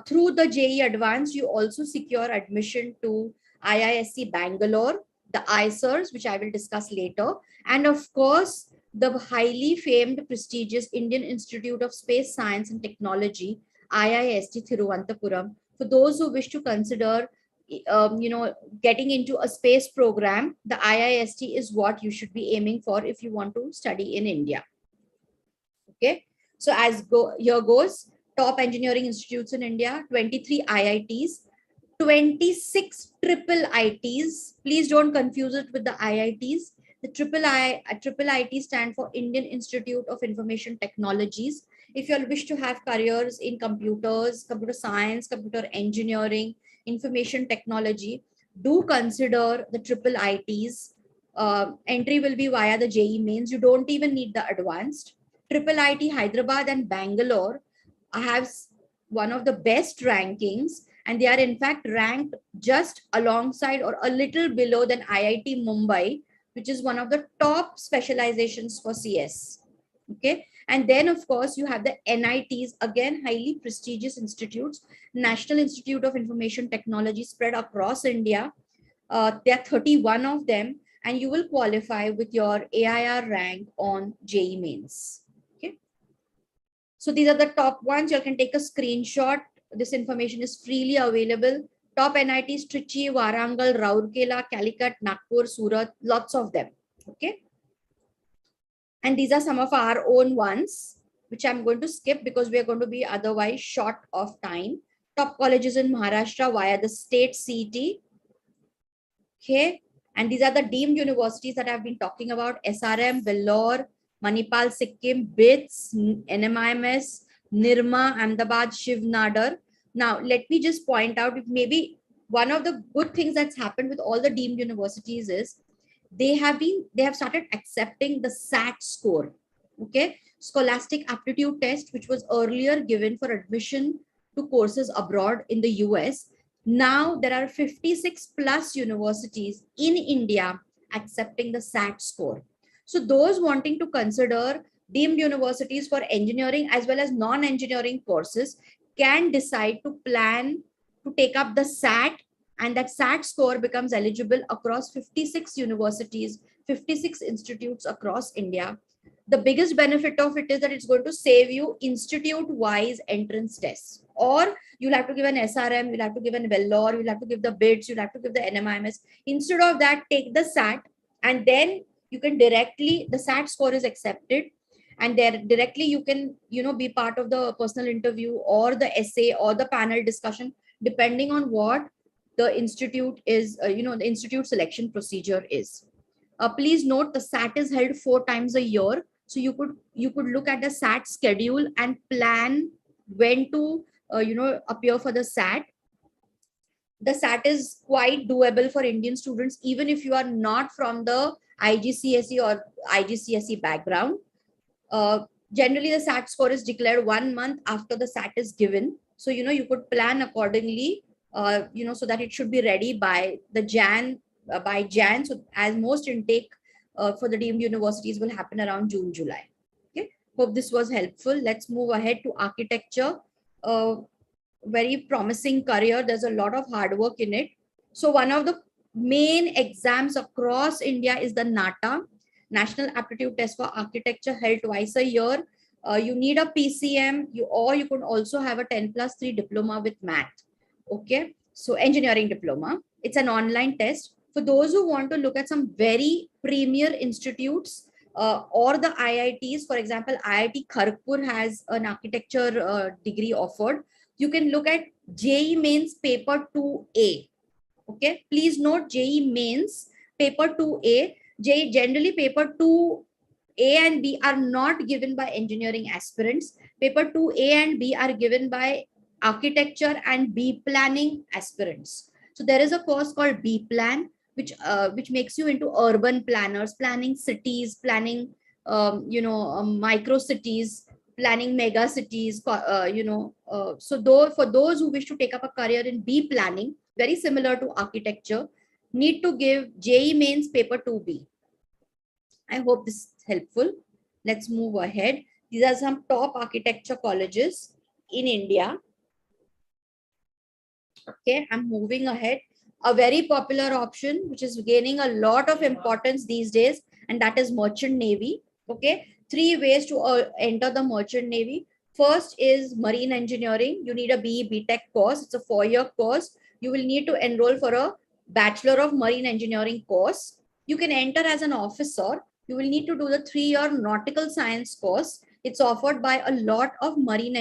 Speaker 4: Through the JE Advanced, you also secure admission to IISc Bangalore, the ICERs, which I will discuss later, and of course, the highly famed, prestigious Indian Institute of Space Science and Technology, IIST Thiruvananthapuram. For those who wish to consider, getting into a space program, the IIST is what you should be aiming for if you want to study in India. Okay, so here goes top engineering institutes in India: 23 IITs, 26 triple ITs. Please don't confuse it with the IITs. The triple IT stand for Indian Institute of Information Technologies. If you all wish to have careers in computers, computer science, computer engineering, information technology, do consider the triple ITs. Entry will be via the JE mains. You don't even need the advanced. Triple IT Hyderabad and Bangalore have one of the best rankings, and they are in fact ranked just alongside or a little below than IIT Mumbai, which is one of the top specializations for CS. Okay, and then of course you have the NITs, again highly prestigious institutes, National Institute of Information Technology, spread across India. There are 31 of them, and you will qualify with your AIR rank on JE mains. Okay, so these are the top ones. You can take a screenshot. This information is freely available. Top NITs: Trichy, Warangal, Rourkela, Calicut, Nagpur, Surat, lots of them. Okay. And these are some of our own ones, which I'm going to skip because we are going to be otherwise short of time. Top colleges in Maharashtra via the state CET. Okay. And these are the deemed universities that I've been talking about: SRM, Vellore, Manipal, Sikkim, BITS, NMIMS, Nirma, Ahmedabad, Shiv Nadar. Now, let me just point out, maybe one of the good things that's happened with all the deemed universities is they have started accepting the SAT score. Okay, Scholastic Aptitude Test, which was earlier given for admission to courses abroad in the US. Now there are 56 plus universities in India accepting the SAT score. So those wanting to consider deemed universities for engineering as well as non-engineering courses can decide to plan to take up the SAT, and that SAT score becomes eligible across 56 universities, 56 institutes across India. The biggest benefit of it is that it's going to save you institute-wise entrance tests. Or you'll have to give an SRM, you'll have to give an Vellore, you'll have to give the bids, you'll have to give the NMIMS. Instead of that, take the SAT, and then you can directly, the SAT score is accepted, and there directly you can, be part of the personal interview or the essay or the panel discussion, depending on what the institute is, the institute selection procedure is. Please note the SAT is held 4 times a year. So you could look at the SAT schedule and plan when to appear for the SAT. The SAT is quite doable for Indian students, even if you are not from the IGCSE or IGCSE background. Generally, the SAT score is declared 1 month after the SAT is given. So, you could plan accordingly, so that it should be ready by the Jan. So as most intake for the deemed universities will happen around June, July. Okay. Hope this was helpful. Let's move ahead to architecture. Very promising career. There's a lot of hard work in it. So one of the main exams across India is the NATA, National Aptitude Test for Architecture, held twice a year. You need a PCM, or you could also have a 10+3 diploma with math. Okay, so engineering diploma. It's an online test. For those who want to look at some very premier institutes or the IITs, for example, IIT Kharagpur has an architecture degree offered. You can look at JEE Mains Paper 2A. Okay, please note JEE Mains Paper 2A. Generally, Paper 2A and B are not given by engineering aspirants. Paper 2A and B are given by architecture and B planning aspirants. So there is a course called B Plan, which makes you into urban planners, planning cities, planning micro cities, planning mega cities. So for those who wish to take up a career in B planning, very similar to architecture, need to give JEE Mains Paper 2B. I hope this is helpful. Let's move ahead. These are some top architecture colleges in India. Okay, I'm moving ahead. A very popular option, which is gaining a lot of importance these days, and that is Merchant Navy. Okay, 3 ways to enter the Merchant Navy. First is marine engineering. You need a BE BTech course. It's a 4-year course. You will need to enroll for a Bachelor of Marine Engineering course. You can enter as an officer. You will need to do the 3-year nautical science course. It's offered by a lot of marine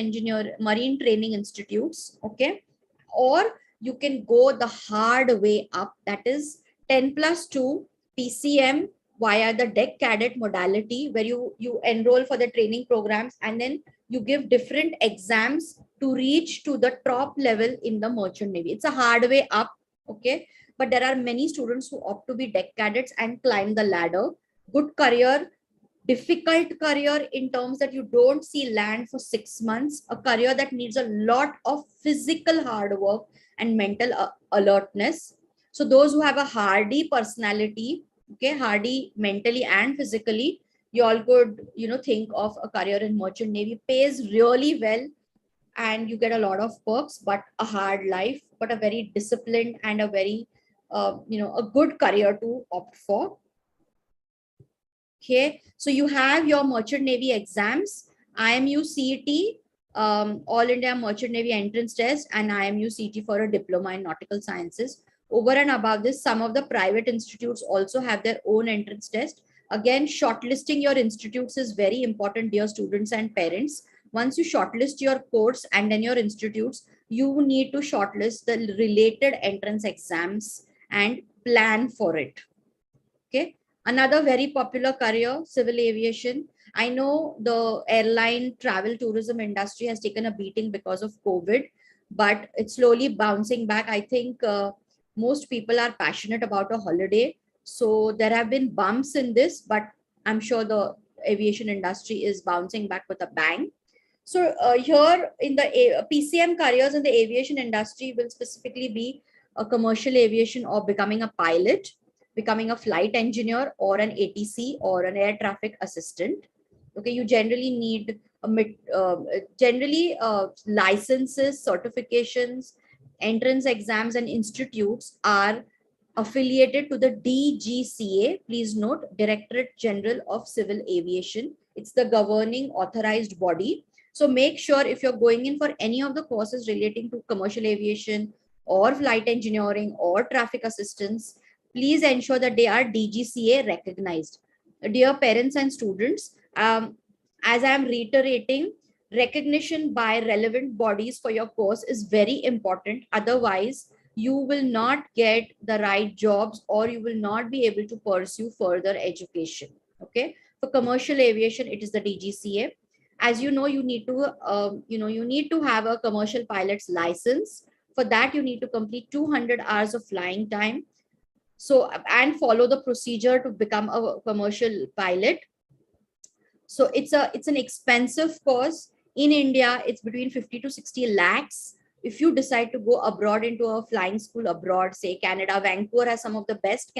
Speaker 4: training institutes. Okay, or you can go the hard way up, that is 10+2 PCM via the deck cadet modality, where you enroll for the training programs and then you give different exams to reach to the top level in the Merchant Navy. It's a hard way up. Okay, but there are many students who opt to be deck cadets and climb the ladder. Good career, difficult career in terms that you don't see land for 6 months, a career that needs a lot of physical hard work and mental alertness. So those who have a hardy personality, okay, hardy mentally and physically, you all could think of a career in Merchant Navy. Pays really well and you get a lot of perks, but a hard life, but a very disciplined and a very a good career to opt for. Okay, so you have your Merchant Navy exams, IMU CET, All India Merchant Navy Entrance Test, and IMU CET for a diploma in nautical sciences. Over and above this, some of the private institutes also have their own entrance test. Again, shortlisting your institutes is very important, dear students and parents. Once you shortlist your course and then your institutes, you need to shortlist the related entrance exams and plan for it. Okay. Another very popular career, civil aviation. I know the airline travel tourism industry has taken a beating because of COVID, but it's slowly bouncing back. I think most people are passionate about a holiday. So there have been bumps in this, but I'm sure the aviation industry is bouncing back with a bang. So here in the PCM careers in the aviation industry will specifically be a commercial aviation or becoming a pilot, becoming a flight engineer or an ATC or an air traffic assistant. Okay, you generally need licenses, certifications, entrance exams and institutes are affiliated to the DGCA. Please note, Directorate General of Civil Aviation. It's the governing authorized body. So make sure if you're going in for any of the courses relating to commercial aviation or flight engineering or traffic assistance, please ensure that they are DGCA recognized. Dear parents and students, as I'm reiterating, recognition by relevant bodies for your course is very important. Otherwise, you will not get the right jobs or you will not be able to pursue further education. Okay. For commercial aviation, it is the DGCA. As you know, you need to have a commercial pilot's license. For that, you need to complete 200 hours of flying time. So, and follow the procedure to become a commercial pilot. So it's an expensive course. In India, it's between 50 to 60 lakhs. If you decide to go abroad into a flying school abroad, say Canada, Vancouver has some of the best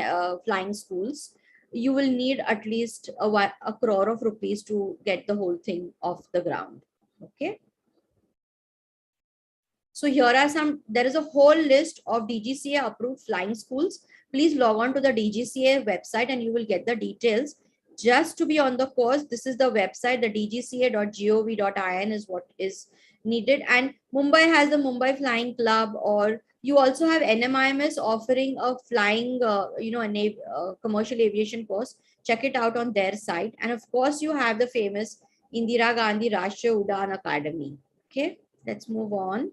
Speaker 4: flying schools, you will need at least a crore of rupees to get the whole thing off the ground. Okay. So here are there is a whole list of DGCA approved flying schools. Please log on to the DGCA website and you will get the details. Just to be on the course, this is the website, the dgca.gov.in is what is needed. And Mumbai has the Mumbai Flying Club, or you also have NMIMS offering a flying, commercial aviation course. Check it out on their site. And of course, you have the famous Indira Gandhi Rashtriya Udan Academy. Okay, let's move on.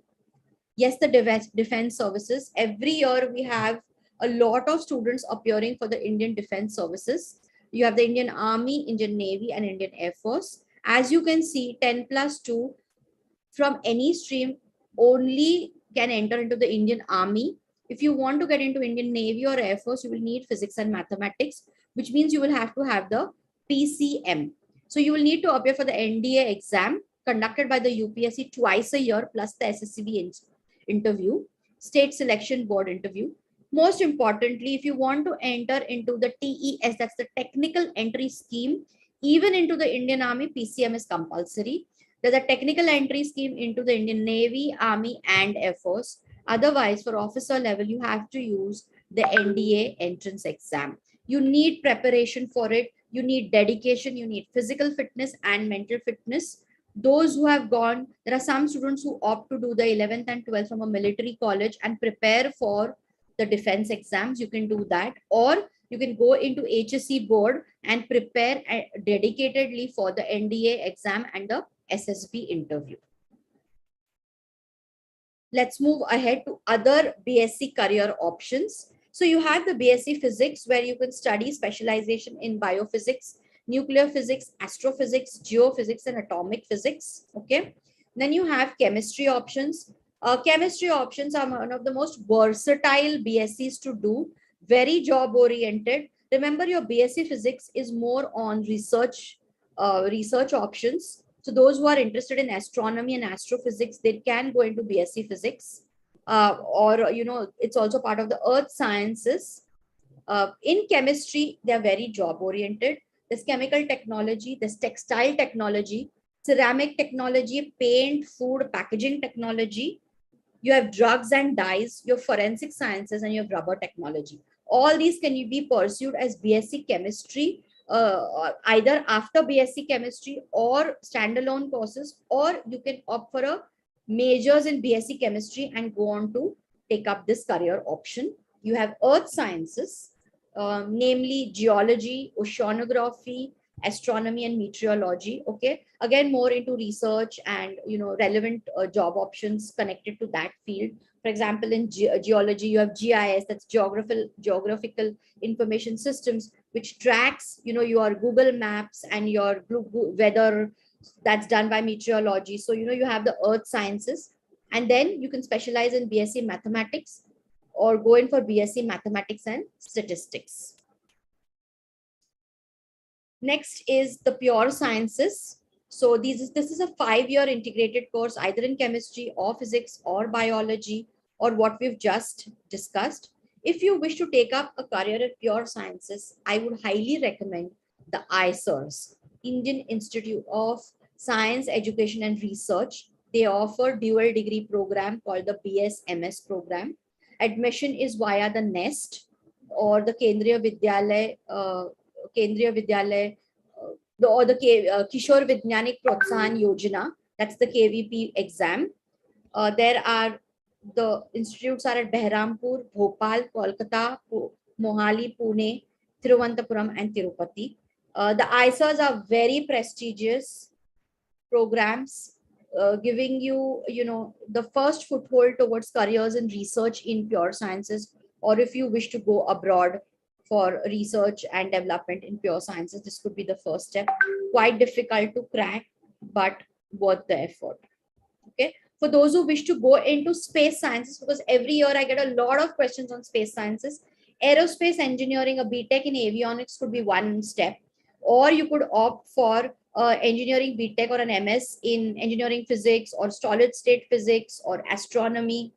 Speaker 4: Yes, the defense services. Every year we have a lot of students appearing for the Indian Defense Services. You have the Indian Army, Indian Navy, and Indian Air Force. As you can see, 10+2 from any stream only can enter into the Indian Army. If you want to get into Indian Navy or Air Force, you will need physics and mathematics, which means you will have to have the PCM. So you will need to appear for the NDA exam conducted by the UPSC twice a year, plus the SSCB interview, state selection board interview. Most importantly, if you want to enter into the TES, that's the technical entry scheme, even into the Indian Army, PCM is compulsory. There's a technical entry scheme into the Indian Navy, Army, and Air Force. Otherwise, for officer level, you have to use the NDA entrance exam. You need preparation for it. You need dedication. You need physical fitness and mental fitness. Those who have gone, there are some students who opt to do the 11th and 12th from a military college and prepare for the defense exams. You can do that, or you can go into HSC board and prepare dedicatedly for the NDA exam and the SSB interview. Let's move ahead to other BSc career options. So you have the BSc Physics, where you can study specialization in biophysics, nuclear physics, astrophysics, geophysics, and atomic physics. Okay. Then you have chemistry options. Chemistry options are one of the most versatile BScs to do, very job oriented. Remember, your BSc Physics is more on research options. So those who are interested in astronomy and astrophysics, they can go into BSc Physics. Or, it's also part of the earth sciences. In chemistry, they are very job oriented. There's chemical technology, there's textile technology, ceramic technology, paint, food, packaging technology. You have drugs and dyes, you have forensic sciences, and you have rubber technology. All these can be pursued as BSc Chemistry, either after BSc Chemistry or standalone courses, or you can opt for a majors in BSc Chemistry and go on to take up this career option. You have earth sciences, namely geology, oceanography, astronomy, and meteorology. Okay, again, more into research and relevant job options connected to that field. For example, in geology, you have GIS, that's geographical information systems, which tracks your Google Maps and your weather. That's done by meteorology. So you have the earth sciences, and then you can specialize in BSc Mathematics or go in for BSc Mathematics and Statistics. Next is the pure sciences. So this is a 5-year integrated course, either in chemistry or physics or biology, or what we've just discussed. If you wish to take up a career in pure sciences, I would highly recommend the ISERS, Indian Institute of Science, Education and Research. They offer dual degree program called the BSMS program. Admission is via the NEST or the Kendriya Vidyalaya, or the Kishore Vidyanik Protsahan Yojana, That's the KVP exam. There are the institutes are at Behrampur, Bhopal, Kolkata, Mohali, Pune, Thiruvananthapuram, and Tirupati. The ISAs are very prestigious programs, giving you, the first foothold towards careers in research in pure sciences, or if you wish to go abroad for research and development in pure sciences, this could be the first step. Quite difficult to crack, but worth the effort. Okay. For those who wish to go into space sciences, because every year I get a lot of questions on space sciences, aerospace engineering, a BTech in avionics could be one step, or you could opt for engineering BTech or an MS in engineering physics or solid state physics or astronomy,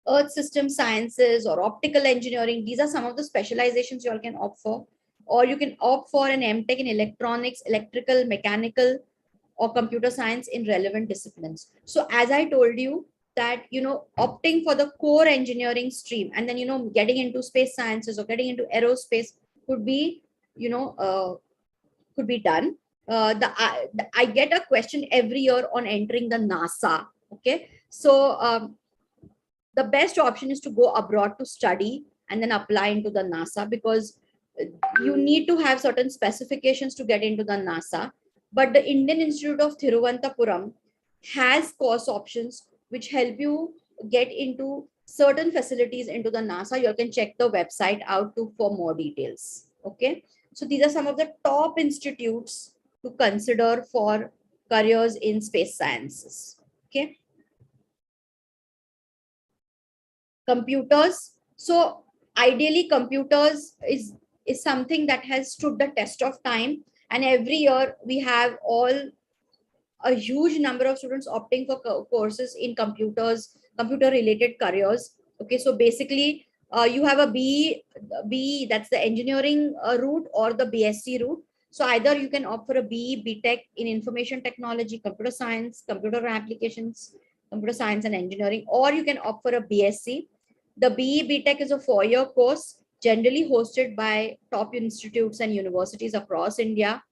Speaker 4: earth system sciences or optical engineering. These are some of the specializations you all can opt for. Or you can opt for an MTech in electronics, electrical, mechanical, or computer science in relevant disciplines. So as I told you that, opting for the core engineering stream and then, getting into space sciences or getting into aerospace could be, could be done. I get a question every year on entering the NASA. Okay. So the best option is to go abroad to study and then apply into the NASA, because you need to have certain specifications to get into the NASA. But the Indian Institute of Thiruvananthapuram has course options which help you get into certain facilities into the NASA. You can check the website out for more details. Okay. So these are some of the top institutes to consider for careers in space sciences. Okay. Computers. So ideally computers is something that has stood the test of time, and every year we have a huge number of students opting for courses in computer related careers. Okay, so basically you have a BE, that's the engineering route, or the BSc route. So either you can opt for a BE BTech in information technology, computer science, computer applications, computer science and engineering, or you can opt for a BSc. The BE BTech is a 4-year course generally hosted by top institutes and universities across India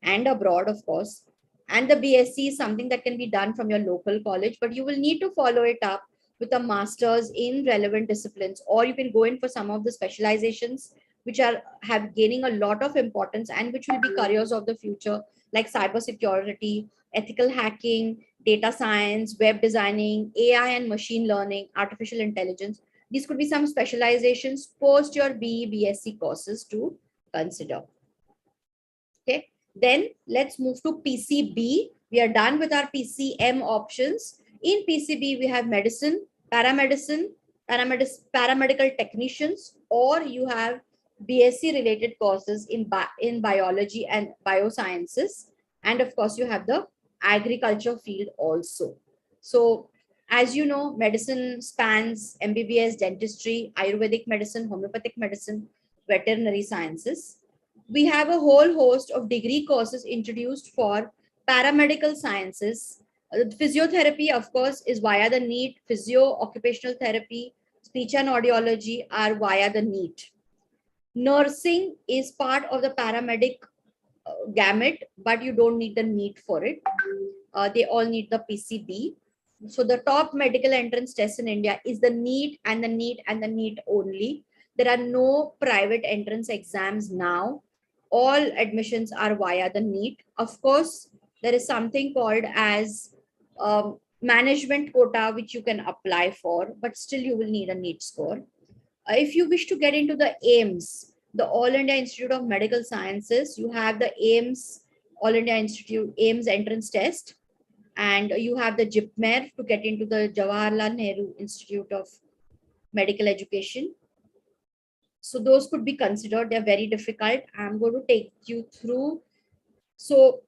Speaker 4: and abroad, of course. And the BSc is something that can be done from your local college, but you will need to follow it up with a master's in relevant disciplines, or you can go in for some of the specializations which have gaining a lot of importance and which will be careers of the future, like cybersecurity, ethical hacking, data science, web designing, AI and machine learning, artificial intelligence. These could be some specializations post your BE BSc courses to consider. Okay, then let's move to PCB. We are done with our PCM options. In PCB, we have medicine, paramedicine, paramedical technicians, or you have BSc related courses in biology and biosciences. And of course, you have the agriculture field also. So as you know, medicine spans MBBS, dentistry, Ayurvedic medicine, homeopathic medicine, veterinary sciences. We have a whole host of degree courses introduced for paramedical sciences. Physiotherapy, of course, is via the NEET. Physio, occupational therapy, speech and audiology are via the NEET. Nursing is part of the paramedic gamut, but you don't need the NEET for it. They all need the PCB. So the top medical entrance test in India is the NEET and the NEET and the NEET only. There are no private entrance exams now. All admissions are via the NEET. Of course, there is something called as management quota, which you can apply for, but still you will need a NEET score. If you wish to get into the AIMS, the All India Institute of Medical Sciences, you have the AIMS, All India Institute AIMS entrance test. And you have the JIPMER to get into the Jawaharlal Nehru Institute of Medical Education. So those could be considered. They're very difficult. I'm going to take you through. So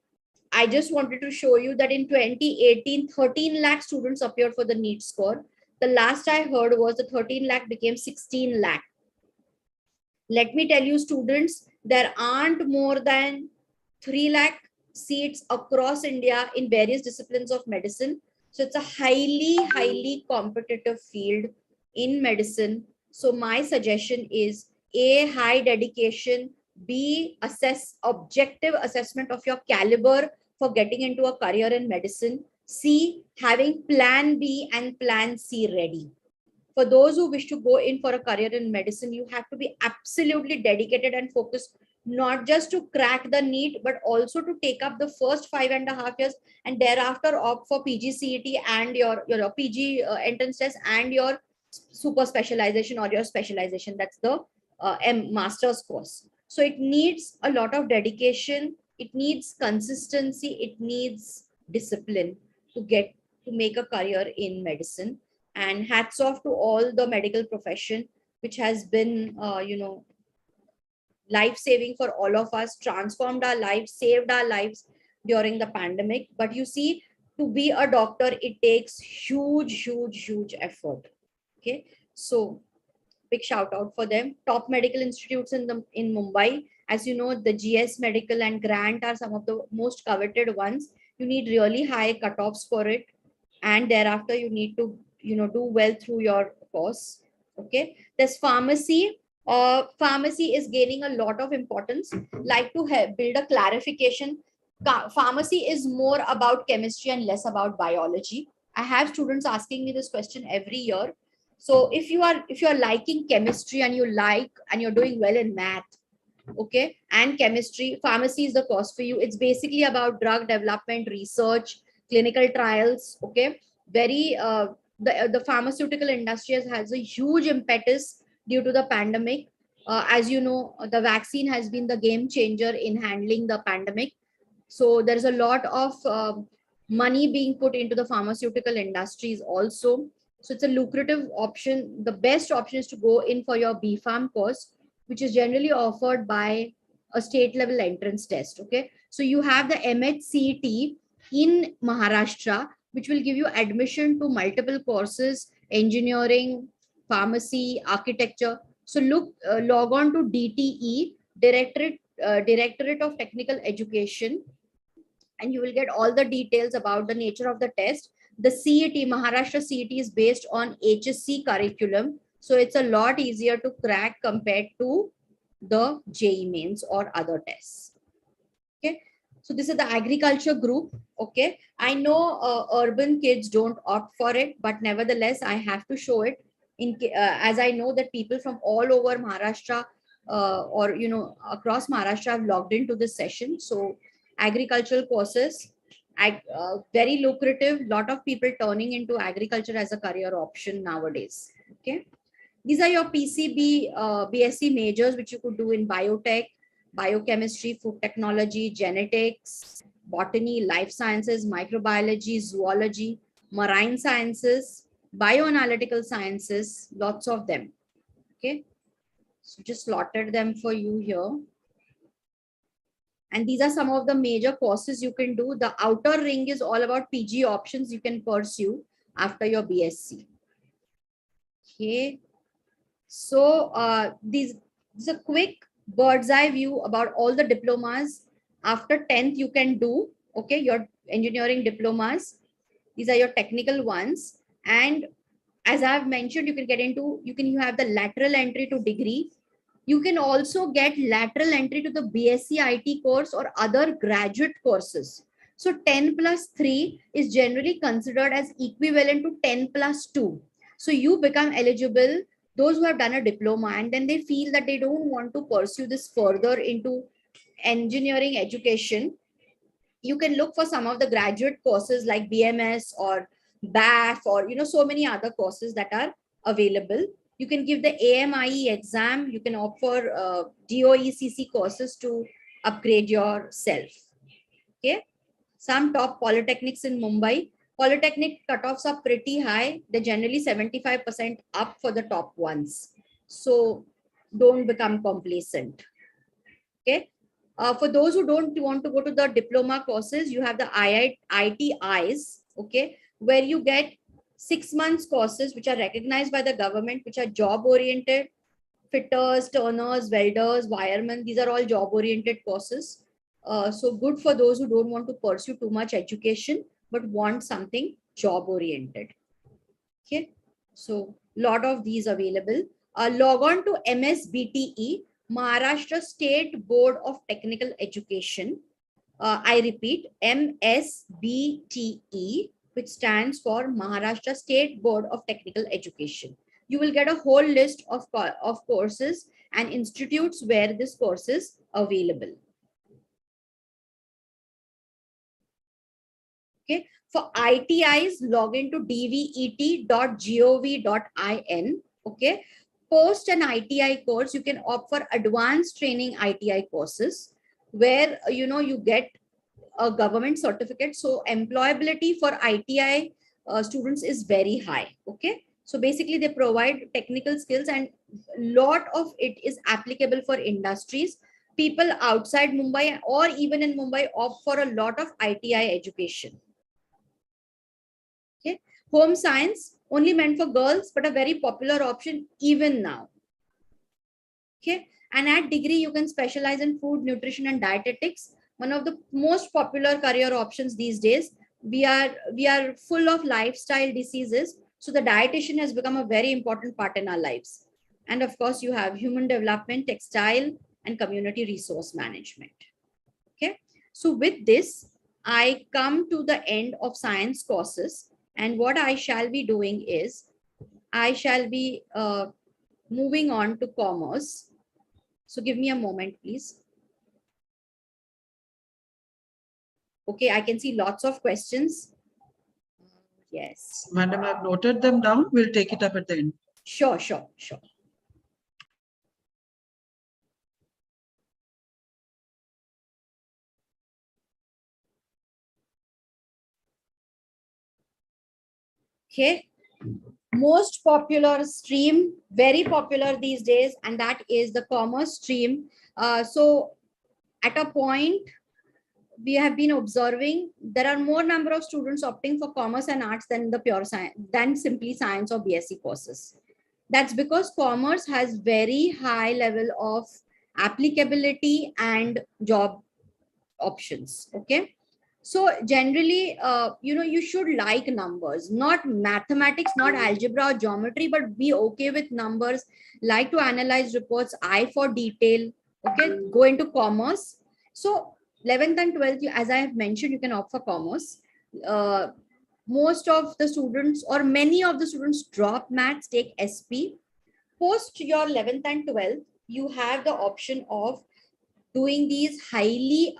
Speaker 4: I just wanted to show you that in 2018, 13 lakh students appeared for the NEET score. The last I heard was the 13 lakh became 16 lakh. Let me tell you, students, there aren't more than 3 lakh seats across India in various disciplines of medicine. So it's a highly competitive field in medicine. So my suggestion is A, high dedication, B, objective assessment of your caliber for getting into a career in medicine. C, having plan B and plan C ready. For those who wish to go in for a career in medicine, you have to be absolutely dedicated and focused, not just to crack the NEET, but also to take up the first 5.5 years and thereafter opt for PGCET and your PG entrance test and your super specialization or your specialization. That's the master's course. So it needs a lot of dedication. It needs consistency. It needs discipline to make a career in medicine. And hats off to all the medical profession, which has been life saving for all of us, transformed our lives, saved our lives during the pandemic. But you see, to be a doctor, it takes huge effort. Okay, so big shout out for them. Top medical institutes in Mumbai, as you know, the GS Medical and Grant are some of the most coveted ones. You need really high cutoffs for it, and thereafter you need to do well through your course. Okay, there's pharmacy. Pharmacy is gaining a lot of importance. Like to build a clarification, pharmacy is more about chemistry and less about biology. I have students asking me this question every year. So if you are liking chemistry and you're doing well in math, okay, and chemistry, pharmacy is the course for you. It's basically about drug development, research, clinical trials. Okay, very the pharmaceutical industry has a huge impetus due to the pandemic. As you know, the vaccine has been the game changer in handling the pandemic. So there's a lot of money being put into the pharmaceutical industries also. So it's a lucrative option. The best option is to go in for your BPharm course, which is generally offered by a state level entrance test. Okay, so you have the MHCT in Maharashtra, which will give you admission to multiple courses: engineering, pharmacy, architecture. So log on to DTE, Directorate of Technical Education, and you will get all the details about the nature of the test. The CET, Maharashtra CET, is based on HSC curriculum. So it's a lot easier to crack compared to the JEE mains or other tests. Okay. So this is the agriculture group. Okay. I know urban kids don't opt for it, but nevertheless, I have to show it as I know that people from all over Maharashtra or across Maharashtra have logged into this session. So agricultural courses, very lucrative. Lot of people turning into agriculture as a career option nowadays. Okay, these are your PCB BSc majors, which you could do in biotech, biochemistry, food technology, genetics, botany, life sciences, microbiology, zoology, marine sciences, bioanalytical sciences, lots of them. Okay, so just slotted them for you here. And these are some of the major courses you can do. The outer ring is all about PG options you can pursue after your BSc. Okay. So this is a quick bird's eye view about all the diplomas. After 10th, you can do, okay, your engineering diplomas. These are your technical ones. And as I've mentioned, you can have the lateral entry to degree. You can also get lateral entry to the BSc IT course or other graduate courses. So 10 plus 3 is generally considered as equivalent to 10 plus 2. So you become eligible, those who have done a diploma and then they feel that they don't want to pursue this further into engineering education. You can look for some of the graduate courses like BMS or BAF or so many other courses that are available. You can give the AMIE exam. You can opt for DOECC courses to upgrade yourself. Okay. Some top polytechnics in Mumbai. Polytechnic cutoffs are pretty high. They're generally 75% up for the top ones. So don't become complacent. Okay. For those who don't want to go to the diploma courses, you have the ITIs, okay, where you get 6 months courses which are recognized by the government, which are job oriented. Fitters, turners, welders, wiremen, these are all job oriented courses. So good for those who don't want to pursue too much education but want something job oriented. Okay, so lot of these available. Log on to MSBTE, Maharashtra State Board of Technical Education. I repeat, MSBTE, which stands for Maharashtra State Board of Technical Education. You will get a whole list of courses and institutes where this course is available. Okay. For ITIs, log into dvet.gov.in. Okay. Post an ITI course, you can opt for advanced training ITI courses where you get a government certificate. So employability for ITI students is very high. Okay. So basically they provide technical skills and lot of it is applicable for industries. People outside Mumbai or even in Mumbai opt for a lot of ITI education. Okay. Home science only meant for girls, but a very popular option even now. Okay. And at degree, you can specialize in food, nutrition, and dietetics. One of the most popular career options these days. We are full of lifestyle diseases. So the dietitian has become a very important part in our lives. And of course, you have human development, textile, and community resource management. Okay. So with this, I come to the end of science courses. And what I shall be doing is, I shall be moving on to commerce. So give me a moment, please. Okay, I can see lots of questions. Yes.
Speaker 1: Madam, I've noted them down. We'll take it up at the end.
Speaker 4: Sure. Okay. Most popular stream, very popular these days, and that is the commerce stream. So at a point, we have been observing there are more number of students opting for commerce and arts than the pure science, than simply science or BSc courses. That's because commerce has very high level of applicability and job options. Okay. So generally, you should like numbers, not mathematics, not algebra or geometry, but be okay with numbers, like to analyze reports, eye for detail. Okay. Go into commerce. So 11th and 12th, as I have mentioned, you can opt for commerce. Most of the students or many of the students drop maths, take SP. Post your 11th and 12th, you have the option of doing these highly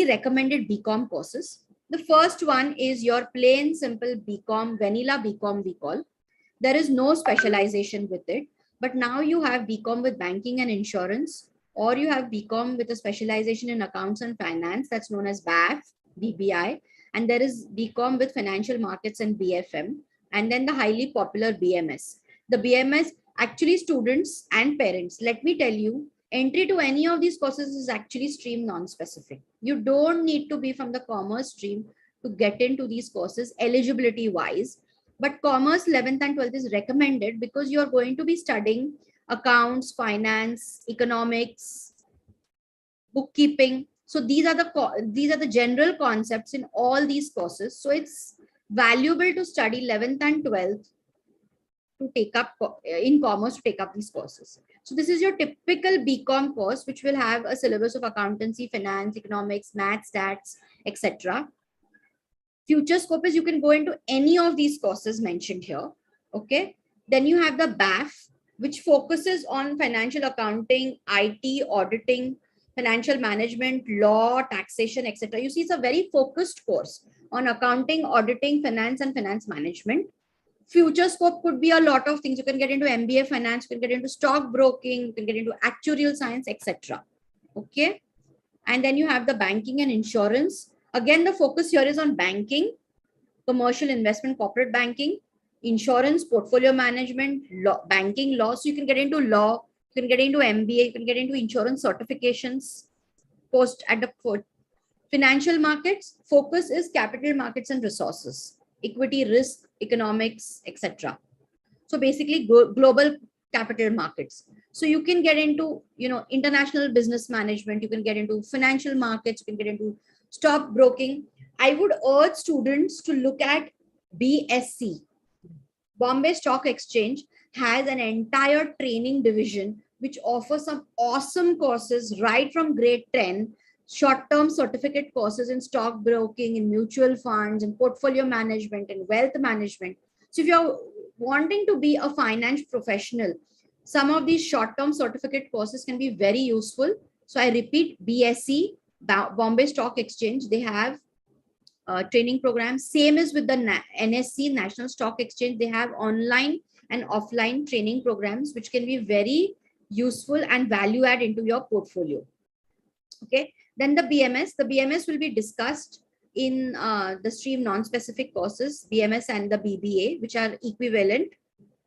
Speaker 4: recommended BCom courses. The first one is your plain simple BCom, vanilla BCom we call. There is no specialization with it, but now you have BCom with banking and insurance, or you have BCom with a specialization in accounts and finance, that's known as BAF, BBI, and there is BCom with financial markets and BFM, and then the highly popular BMS. The BMS, actually students and parents, let me tell you, entry to any of these courses is actually stream non-specific. You don't need to be from the commerce stream to get into these courses eligibility wise. But commerce 11th and 12th is recommended because you are going to be studying accounts, finance, economics, bookkeeping. So these are the general concepts in all these courses. So it's valuable to study 11th and 12th to take up in commerce, to take up these courses. So this is your typical BCom course, which will have a syllabus of accountancy, finance, economics, maths, stats, etc. Future scope is you can go into any of these courses mentioned here. Okay. Then you have the BAF, which focuses on financial accounting, IT, auditing, financial management, law, taxation, etc. You see, it's a very focused course on accounting, auditing, finance, and finance management. Future scope could be a lot of things. You can get into MBA finance, you can get into stock broking, you can get into actuarial science, etc. Okay. And then you have the banking and insurance. Again, the focus here is on banking, commercial investment, corporate banking, insurance, portfolio management, law, banking, law. So you can get into law, you can get into MBA, you can get into insurance certifications. Post at the financial markets, focus is capital markets and resources, equity, risk, economics, etc. So basically global capital markets. So you can get into, international business management, you can get into financial markets, you can get into stock broking. I would urge students to look at BSc. Bombay Stock Exchange has an entire training division which offers some awesome courses right from grade 10 short-term certificate courses in stock broking, in mutual funds, in portfolio management, and wealth management. So if you're wanting to be a finance professional, some of these short-term certificate courses can be very useful. So I repeat, BSE, Bombay Stock Exchange, they have training programs. Same is with the NSC, National Stock Exchange. They have online and offline training programs, which can be very useful and value add into your portfolio. Okay. Then the BMS will be discussed in the stream non-specific courses, BMS and the BBA, which are equivalent.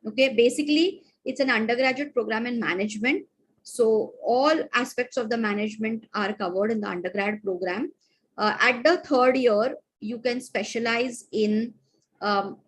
Speaker 4: Okay. Basically, it's an undergraduate program in management. So all aspects of the management are covered in the undergrad program. At the third year, you can specialize in marketing,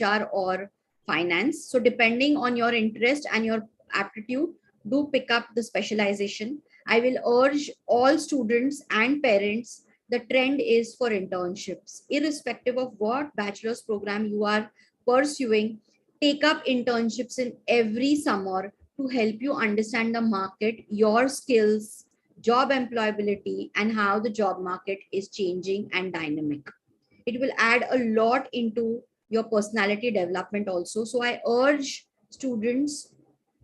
Speaker 4: HR, or finance. So depending on your interest and your aptitude, do pick up the specialization. I will urge all students and parents, the trend is for internships. Irrespective of what bachelor's program you are pursuing, take up internships in every summer to help you understand the market, your skills, job employability, and how the job market is changing and dynamic. It will add a lot into your personality development also. So I urge students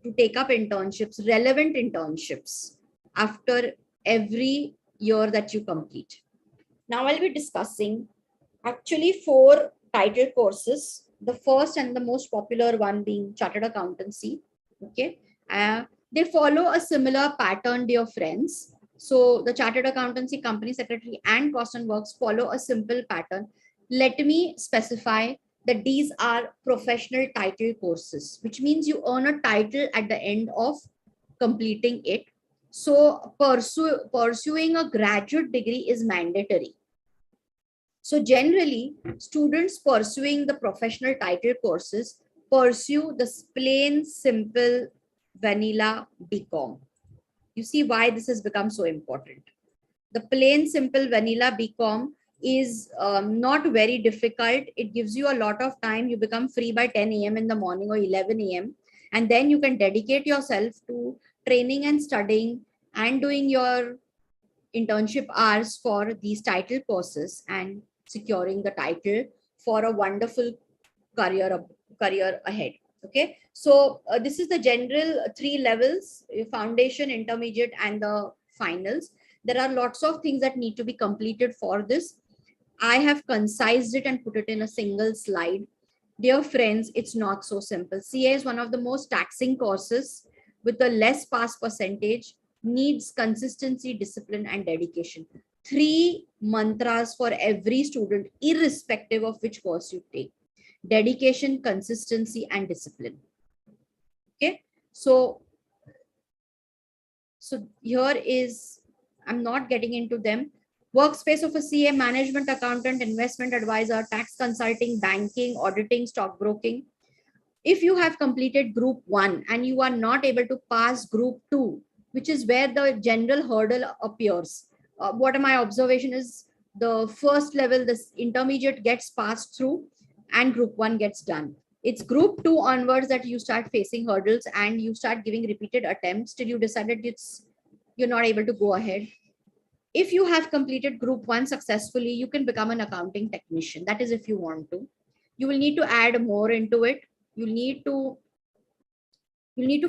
Speaker 4: to take up internships, relevant internships, after every year that you complete. Now I'll be discussing actually 4 title courses. The first and the most popular one being Chartered Accountancy. Okay. They follow a similar pattern, dear friends. So the Chartered Accountancy, Company Secretary, and Cost and Works follow a simple pattern. Let me specify that these are professional title courses, which means you earn a title at the end of completing it. So pursuing a graduate degree is mandatory. So generally, students pursuing the professional title courses pursue the plain, simple, vanilla BCom. You see why this has become so important. The plain, simple, vanilla BCom is not very difficult. It gives you a lot of time. You become free by 10 a.m. in the morning or 11 a.m. And then you can dedicate yourself to training and studying and doing your internship hours for these title courses and securing the title for a wonderful career ahead. Okay, so this is the general 3 levels: foundation, intermediate, and the finals. There are lots of things that need to be completed for this. I have concised it and put it in a single slide. Dear friends, it's not so simple. CA is one of the most taxing courses with a less pass percentage, needs consistency, discipline, and dedication. 3 mantras for every student, irrespective of which course you take: dedication, consistency, and discipline. Okay, so here is, I'm not getting into them. Workspace of a CA: management, accountant, investment advisor, tax consulting, banking, auditing, stockbroking. If you have completed group 1 and you are not able to pass group 2, which is where the general hurdle appears, what my observation is, the first level, this intermediate, gets passed through and group 1 gets done. It's group 2 onwards that you start facing hurdles and you start giving repeated attempts till you decided you're not able to go ahead. If you have completed group 1 successfully, you can become an accounting technician. That is if you want to. You will need to add more into it. You'll need to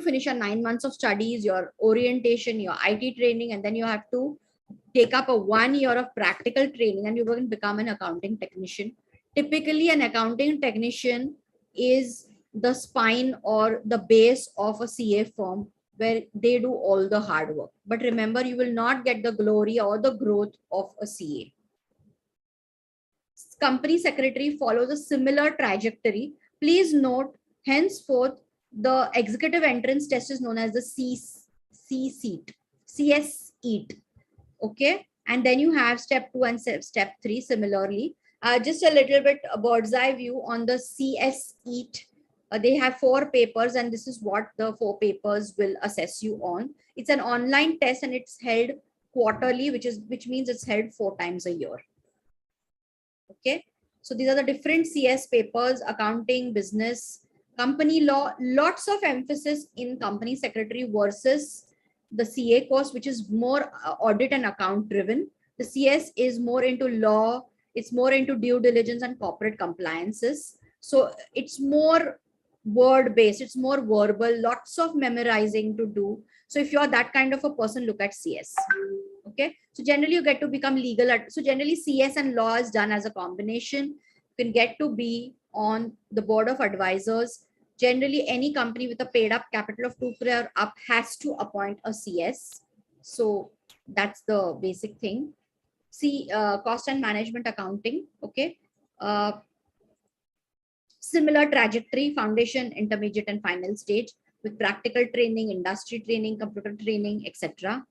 Speaker 4: finish your 9 months of studies, your orientation, your IT training, and then you have to take up a 1 year of practical training and you can become an accounting technician. Typically, an accounting technician is the spine or the base of a CA firm, where they do all the hard work. But remember, you will not get the glory or the growth of a CA. Company secretary follows a similar trajectory. Please note, henceforth, the executive entrance test is known as the CS EAT. Okay, and then you have step 2 and step 3 similarly. Just a little bit a bird's eye view on the CS EAT. They have 4 papers, and this is what the 4 papers will assess you on. It's an online test and it's held quarterly, which means it's held 4 times a year. Okay, so these are the different CS papers: accounting, business, company law. Lots of emphasis in company secretary versus the CA course, which is more audit and account driven. The CS is more into law, it's more into due diligence and corporate compliances. So it's more word based, it's more verbal, lots of memorizing to do. So if you're that kind of a person, look at CS. Okay, so generally you get to become legal. So generally CS and law is done as a combination. You can get to be on the board of advisors. Generally, any company with a paid up capital of 2 crore up has to appoint a CS. So that's the basic thing. See, cost and management accounting. Okay. Similar trajectory, foundation, intermediate, and final stage with practical training, industry training, computer training, etc.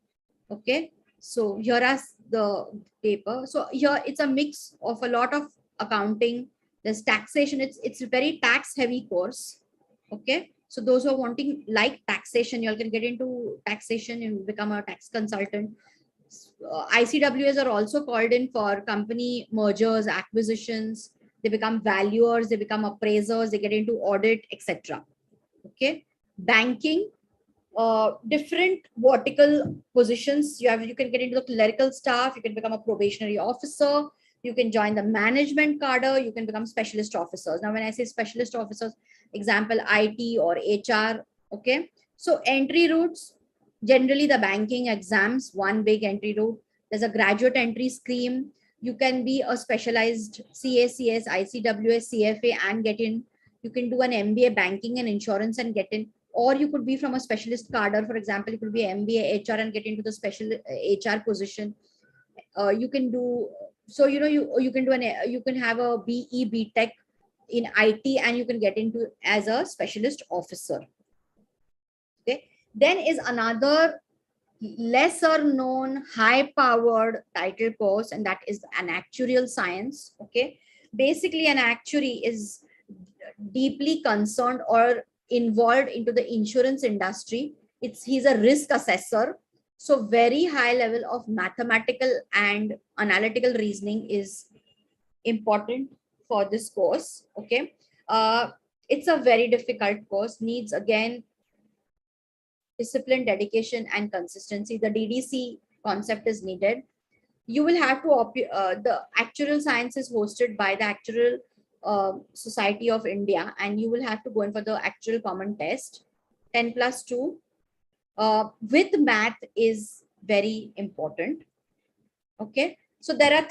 Speaker 4: Okay. So here is the paper. So here it's a mix of a lot of accounting. There's taxation. It's a very tax heavy course. Okay. So those who are wanting like taxation, you all can get into taxation and become a tax consultant. ICWs are also called in for company mergers, acquisitions. They become valuers, they become appraisers, they get into audit, etc. Okay. Banking, different vertical positions. You can get into the clerical staff, you can become a probationary officer, you can join the management cadre, you can become specialist officers. Now when I say specialist officers, example IT or HR. Okay, so entry routes, generally the banking exams, one big entry route. There's a graduate entry scheme. You can be a specialized CACS, ICWS, CFA and get in. You can do an MBA banking and insurance and get in, or you could be from a specialist cadre. For example, you could be MBA HR and get into the special HR position. You can do, so you can do you can have a BE Tech in IT and you can get into as a specialist officer. Okay, then is another lesser known high powered title course, and that is an actuarial science. Okay, basically an actuary is deeply concerned or involved into the insurance industry. He's a risk assessor, so very high level of mathematical and analytical reasoning is important for this course. Okay, it's a very difficult course, needs again discipline, dedication and consistency. The DDC concept is needed. You will have to the actuarial science is hosted by the Actuarial Society of India, and you will have to go in for the actual common test 10+2 with math is very important. Okay, so there are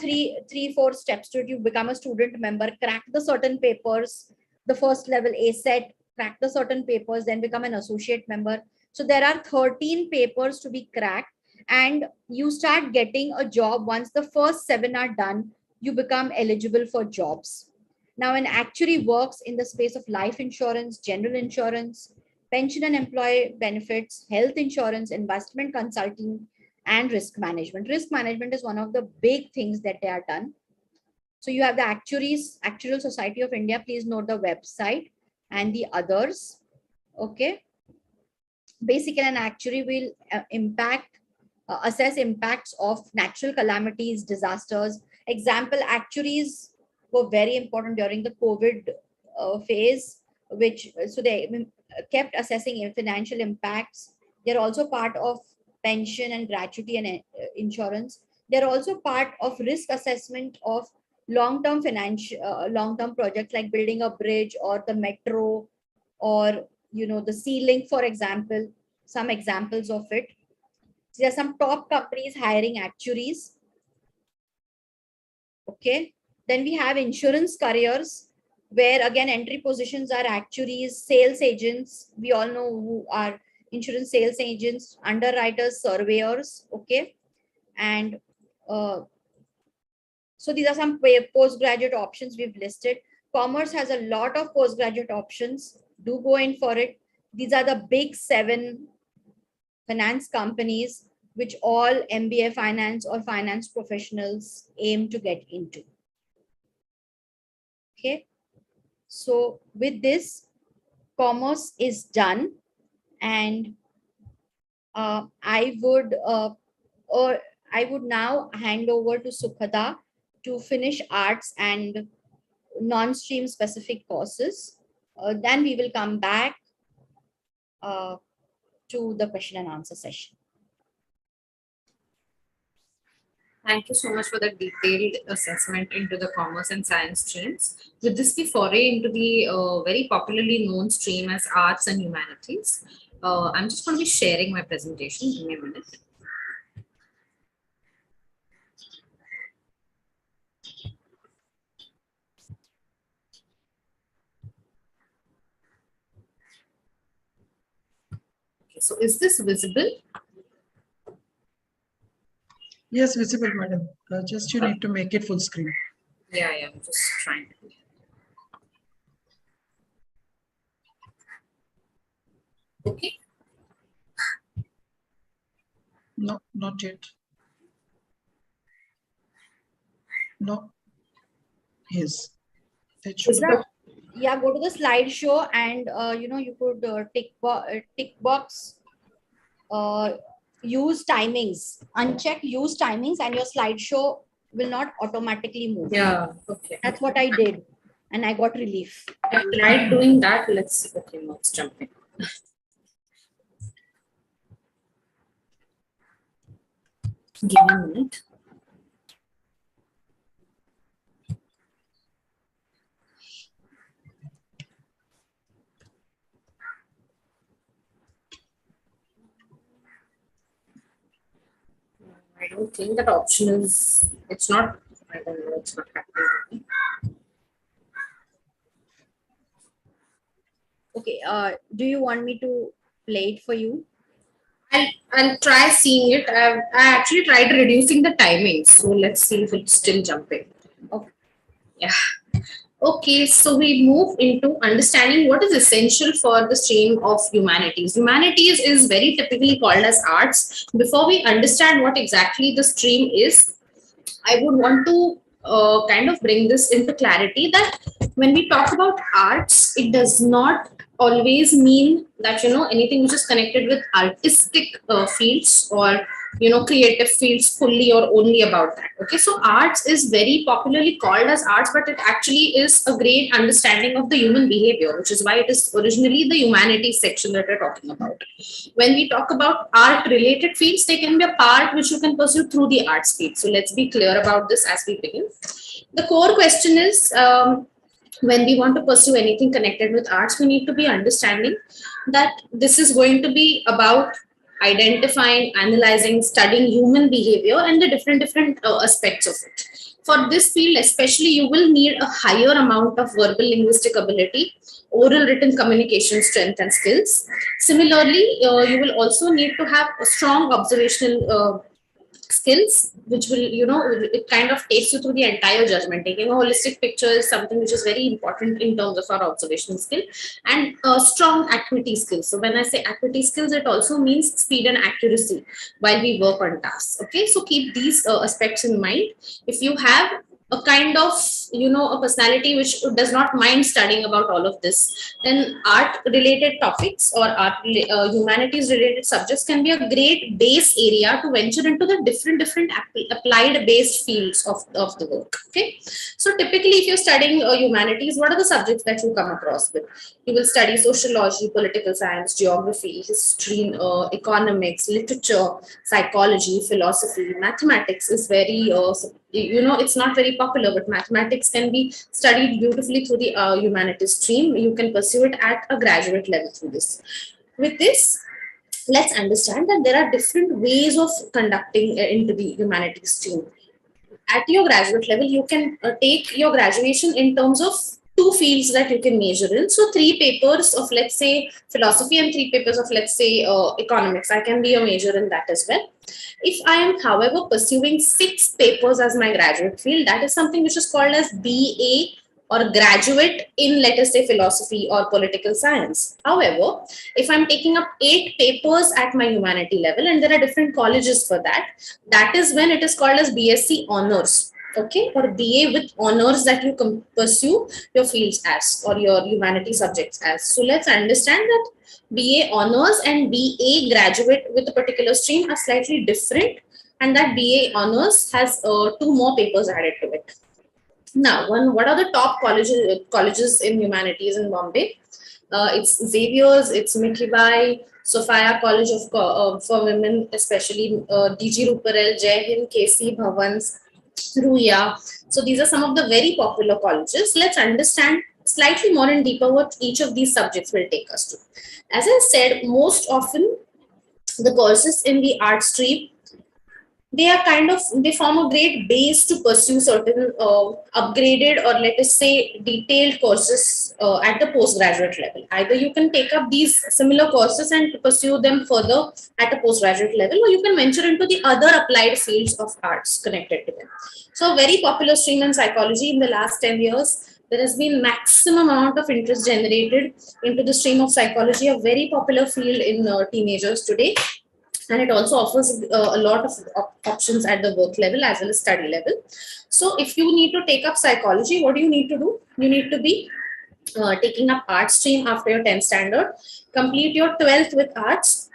Speaker 4: four steps to it. You become a student member, crack the certain papers, the first level A set, crack the certain papers, then become an associate member. So there are 13 papers to be cracked, and you start getting a job once the first 7 are done. You become eligible for jobs. Now an actuary works in the space of life insurance, general insurance, pension and employee benefits, health insurance, investment consulting, and risk management. Risk management is one of the big things that they are done. So you have the Actuarial Society of India. Please note the website and the others. Okay. Basically, an actuary will assess impacts of natural calamities, disasters. Example, actuaries were very important during the COVID phase, so they kept assessing financial impacts. They're also part of pension and gratuity and insurance. They're also part of risk assessment of long-term projects like building a bridge or the metro, or the sea link, for example. Some examples of it. There are some top companies hiring actuaries. Okay, then we have insurance careers, where again entry positions are actuaries, sales agents. We all know who are insurance sales agents, underwriters, surveyors. Okay, and so these are some postgraduate options we've listed. Commerce has a lot of postgraduate options. Do go in for it. These are the big 7 finance companies which all MBA finance or finance professionals aim to get into. Okay, so with this, commerce is done, and I would now hand over to Sukhada to finish arts and non-stream specific courses. Then we will come back to the question and answer session.
Speaker 5: Thank you so much for the detailed assessment into the commerce and science streams. With this, we foray into the very popularly known stream as arts and humanities. I'm just going to be sharing my presentation. Give me a minute. Okay, so is this visible?
Speaker 1: Yes, visible, madam. Just you need to make it full screen.
Speaker 5: Yeah, I'm just trying to. Okay.
Speaker 1: No, not yet. No. Yes. It should.
Speaker 4: Yeah, go to the slideshow and you could tick box use timings, uncheck use timings, and your slideshow will not automatically move.
Speaker 5: Yeah, okay.
Speaker 4: That's what I did, and I got relief.
Speaker 5: I tried doing that. Let's see. Okay, no, it's jumping. Give me a minute. I don't think that option is, it's not, I don't know, it's not happening.
Speaker 4: Okay, do you want me to play it for you?
Speaker 5: I'll try seeing it. I actually tried reducing the timing, so let's see if it's still jumping.
Speaker 4: Okay.
Speaker 5: Yeah. Okay, so we move into understanding what is essential for the stream of humanities. Humanities is very typically called as arts. Before we understand what exactly the stream is, I would want to kind of bring this into clarity that when we talk about arts, it does not always mean that, you know, anything which is connected with artistic fields or, you know, creative fields fully or only about that. Okay, so arts is very popularly called as arts, but it actually is a great understanding of the human behavior, which is why it is originally the humanities section that we're talking about. When we talk about art related fields, they can be a part which you can pursue through the arts field. So let's be clear about this as we begin. The core question is, when we want to pursue anything connected with arts, we need to be understanding that this is going to be about identifying, analyzing, studying human behavior and the different aspects of it. For this field especially, you will need a higher amount of verbal linguistic ability, oral written communication strength and skills. Similarly, you will also need to have a strong observational skills, which will, you know, it kind of takes you through the entire judgment. Taking a holistic picture is something which is very important in terms of our observational skill, and strong acuity skills. So when I say acuity skills, it also means speed and accuracy while we work on tasks. Okay, so keep these aspects in mind. If you have a kind of, you know, a personality which does not mind studying about all of this, then art related topics or art humanities related subjects can be a great base area to venture into the different applied based fields of the work. Okay, so typically if you're studying humanities, what are the subjects that you come across with? You will study sociology, political science, geography, history, economics, literature, psychology, philosophy. Mathematics is very you know, it's not very popular, but mathematics can be studied beautifully through the humanities stream. You can pursue it at a graduate level through this. With this, let's understand that there are different ways of conducting into the humanities stream. At your graduate level, you can take your graduation in terms of two fields that you can major in. So 3 papers of, let's say, philosophy and 3 papers of, let's say, economics. I can be a major in that as well. If I am, however, pursuing 6 papers as my graduate field, that is something which is called as BA or graduate in, let us say, philosophy or political science. However, if I'm taking up 8 papers at my humanity level, and there are different colleges for that, that is when it is called as BSc honors. Okay, or BA with honors that you can pursue your fields as, or your humanity subjects as. So let's understand that BA honors and BA graduate with a particular stream are slightly different, and that BA honors has 2 more papers added to it. Now, what are the top colleges in humanities in Bombay? It's Xavier's, it's Mithibai, Sophia College of for Women, especially DG Ruparel, Jai Hind, KC Bhavans, Ruya. So these are some of the very popular colleges. Let's understand slightly more and deeper what each of these subjects will take us to. As I said, most often the courses in the art stream, they form a great base to pursue certain upgraded, or let us say detailed courses at the postgraduate level. Either you can take up these similar courses and pursue them further at a postgraduate level, or you can venture into the other applied fields of arts connected to them. So a very popular stream in psychology in the last 10 years, there has been maximum amount of interest generated into the stream of psychology, a very popular field in teenagers today. And it also offers a lot of options at the work level as well as study level. So if you need to take up psychology, what do you need to do? You need to be taking up art stream after your 10th standard, complete your 12th with arts.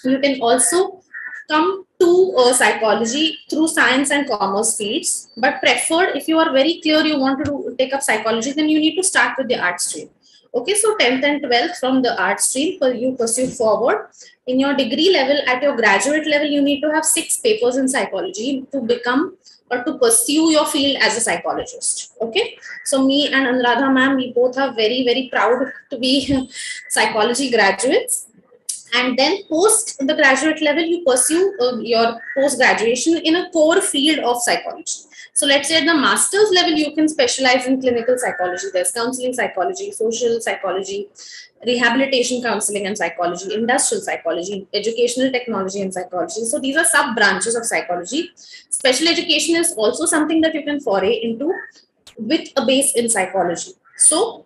Speaker 5: You can also come to psychology through science and commerce fields, but preferred, if you are very clear you want to take up psychology, then you need to start with the art stream. Okay, so 10th and 12th from the art stream, you pursue forward. In your degree level, at your graduate level, you need to have 6 papers in psychology to become or to pursue your field as a psychologist. Okay, so me and Anuradha ma'am, we both are very, very proud to be psychology graduates. And then post the graduate level, you pursue your post graduation in a core field of psychology. So let's say at the master's level, you can specialize in clinical psychology. There's counseling psychology, social psychology, rehabilitation counseling and psychology, industrial psychology, educational technology and psychology. So these are sub branches of psychology. Special education is also something that you can foray into with a base in psychology. So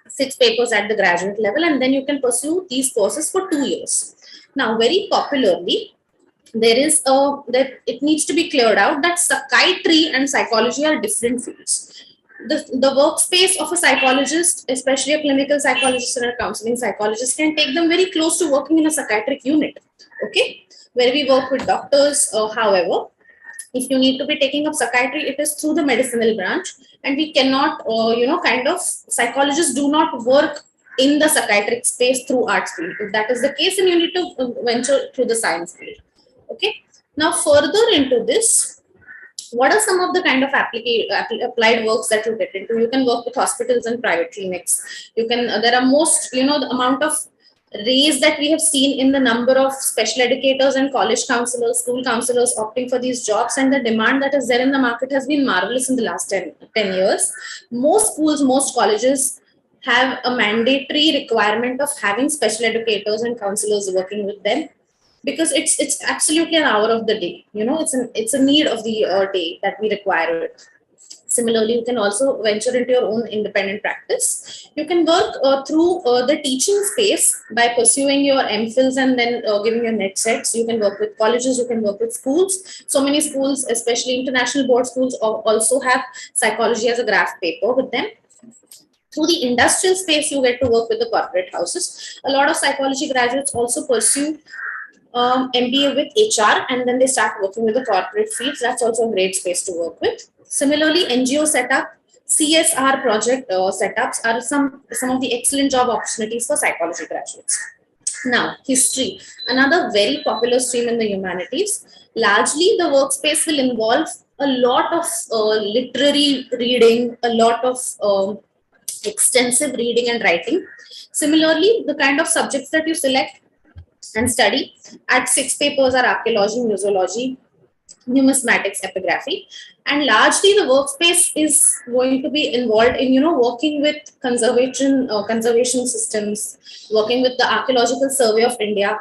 Speaker 5: 6 papers at the graduate level, and then you can pursue these courses for 2 years. Now, very popularly, there is that it needs to be cleared out that psychiatry and psychology are different fields. The workspace of a psychologist, especially a clinical psychologist and a counseling psychologist, can take them very close to working in a psychiatric unit, okay, where we work with doctors. However, if you need to be taking up psychiatry, it is through the medicinal branch, and we cannot, psychologists do not work in the psychiatric space through arts field. If that is the case, then you need to venture through the science field. Okay. Now, further into this, what are some of the kind of applied works that you get into? You can work with hospitals and private clinics. You can, there are most, the amount of raise that we have seen in the number of special educators and college counselors, school counselors opting for these jobs, and the demand that is there in the market has been marvelous in the last 10 years. Most schools, most colleges have a mandatory requirement of having special educators and counselors working with them, because it's absolutely an hour of the day. It's a need of the day that we require it. Similarly, you can also venture into your own independent practice. You can work through the teaching space by pursuing your MPhils and then giving your net sets. You can work with colleges, you can work with schools. So many schools, especially international board schools, also have psychology as a graph paper with them. Through the industrial space, you get to work with the corporate houses. A lot of psychology graduates also pursue MBA with HR, and then they start working with the corporate fields. That's also a great space to work with. Similarly, NGO setup, CSR project setups are some of the excellent job opportunities for psychology graduates. Now, history, another very popular stream in the humanities. Largely, the workspace will involve a lot of literary reading, a lot of extensive reading and writing. Similarly, the kind of subjects that you select and study at 6 papers are archaeology, museology, numismatics, epigraphy, and largely the workspace is going to be involved in working with conservation systems, working with the Archaeological Survey of India.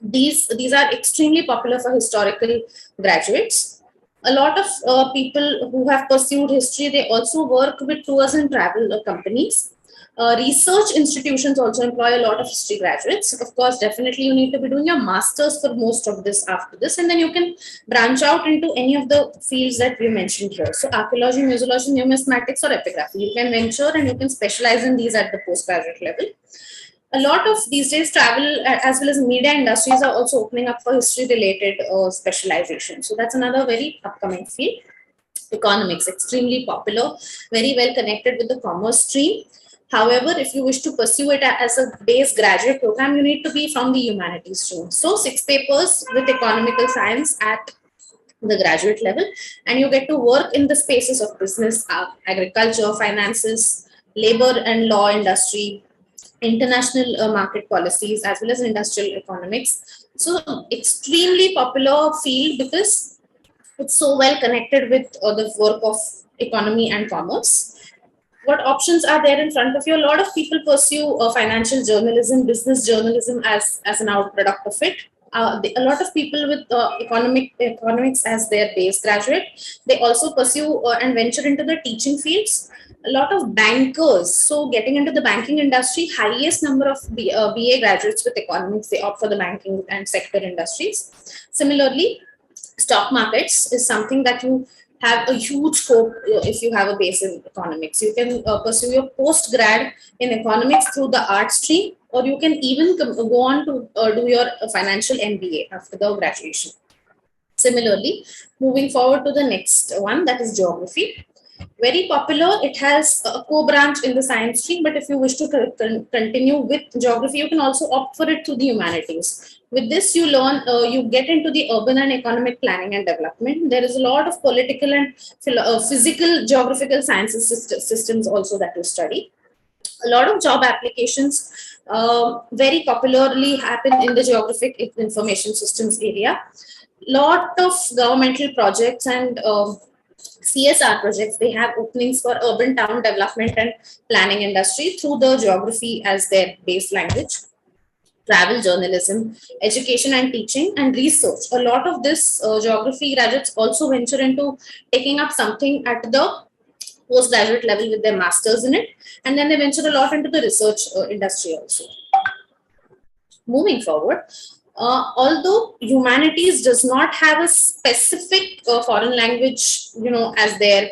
Speaker 5: These are extremely popular for historical graduates. A lot of people who have pursued history, they also work with tours and travel companies. Research institutions also employ a lot of history graduates. Of course, definitely you need to be doing your master's for most of this after this, and then you can branch out into any of the fields that we mentioned here. So archaeology, museology, numismatics, or epigraphy. You can venture and you can specialize in these at the postgraduate level. A lot of these days travel as well as media industries are also opening up for history related specialization. So that's another very upcoming field. Economics, extremely popular, very well connected with the commerce stream. However, if you wish to pursue it as a base graduate program, you need to be from the humanities stream. So 6 papers with economical science at the graduate level, and you get to work in the spaces of business, agriculture, finances, labor and law industry, international market policies, as well as industrial economics. So extremely popular field because it's so well connected with the work of economy and commerce. What options are there in front of you? A lot of people pursue financial journalism, business journalism as an outproduct of it. A lot of people with economics as their base graduate, they also pursue and venture into the teaching fields. A lot of bankers, so getting into the banking industry, highest number of BA graduates with economics, they opt for the banking and sector industries. Similarly, stock markets is something that you have a huge scope if you have a base in economics. You can pursue your post grad in economics through the art stream, or you can even go on to do your financial MBA after the graduation. Similarly, moving forward to the next one, that is geography. Very popular. It has a co-branch in the science stream, but if you wish to continue with geography, you can also opt for it through the humanities. With this, you learn, you get into the urban and economic planning and development. There is a lot of political and physical geographical sciences systems also that you study. A lot of job applications very popularly happen in the geographic information systems area. Lot of governmental projects and CSR projects, they have openings for urban town development and planning industry through the geography as their base language. Travel journalism, education and teaching, and research. A lot of this geography graduates also venture into taking up something at the postgraduate level with their masters in it, and then they venture a lot into the research industry also. Moving forward, although humanities does not have a specific foreign language, as their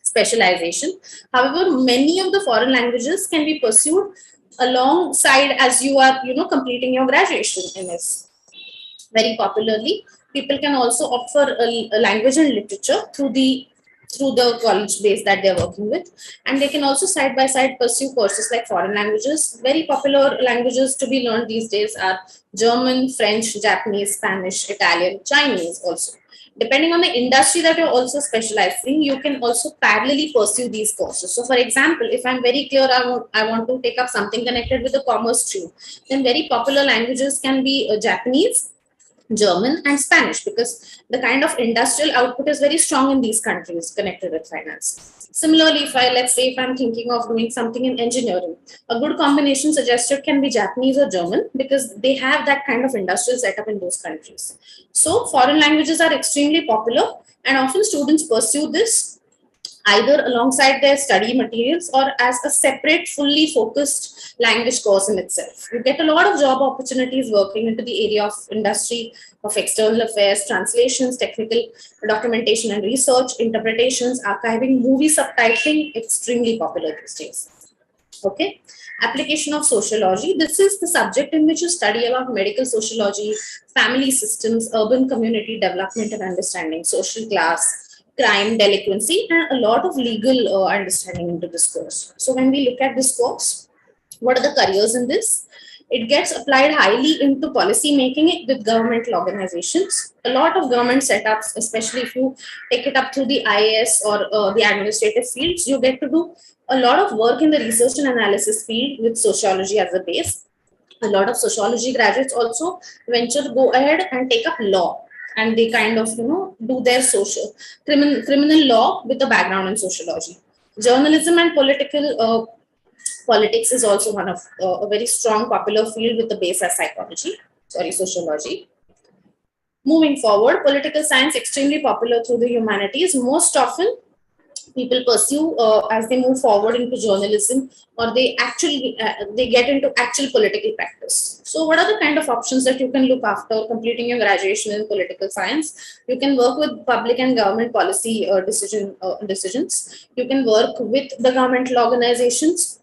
Speaker 5: specialization, however, many of the foreign languages can be pursued alongside as you are, completing your graduation in this. Very popularly, people can also opt for a language and literature through the college base that they're working with, and they can also side by side pursue courses like foreign languages. Very popular languages to be learned these days are German, French, Japanese, Spanish, Italian, Chinese also. Depending on the industry that you're also specializing, you can also parallelly pursue these courses. So for example, if I'm very clear, I want to take up something connected with the commerce stream, then very popular languages can be Japanese, German, and Spanish, because the kind of industrial output is very strong in these countries connected with finance. Similarly, let's say if I'm thinking of doing something in engineering, a good combination suggested can be Japanese or German, because they have that kind of industrial setup in those countries. So foreign languages are extremely popular, and often students pursue this either alongside their study materials or as a separate, fully focused language course in itself. You get a lot of job opportunities working into the area of industry, of external affairs, translations, technical documentation and research, interpretations, archiving, movie subtitling, extremely popular these days. Okay. Application of sociology. This is the subject in which you study about medical sociology, family systems, urban community development and understanding, social class, crime, delinquency, and a lot of legal understanding into this course. So when we look at this course, what are the careers in this? It gets applied highly into policy making with governmental organizations. A lot of government setups, especially if you take it up through the IAS or the administrative fields, you get to do a lot of work in the research and analysis field with sociology as a base. A lot of sociology graduates also go ahead and take up law, and they kind of do their criminal law with a background in sociology. Journalism and politics is also one of a very strong popular field with the base as sociology. Moving forward, political science extremely popular through the humanities. Most often people pursue as they move forward into journalism, or they get into actual political practice. So what are the kind of options that you can look after completing your graduation in political science? You can work with public and government policy decisions. You can work with the governmental organizations.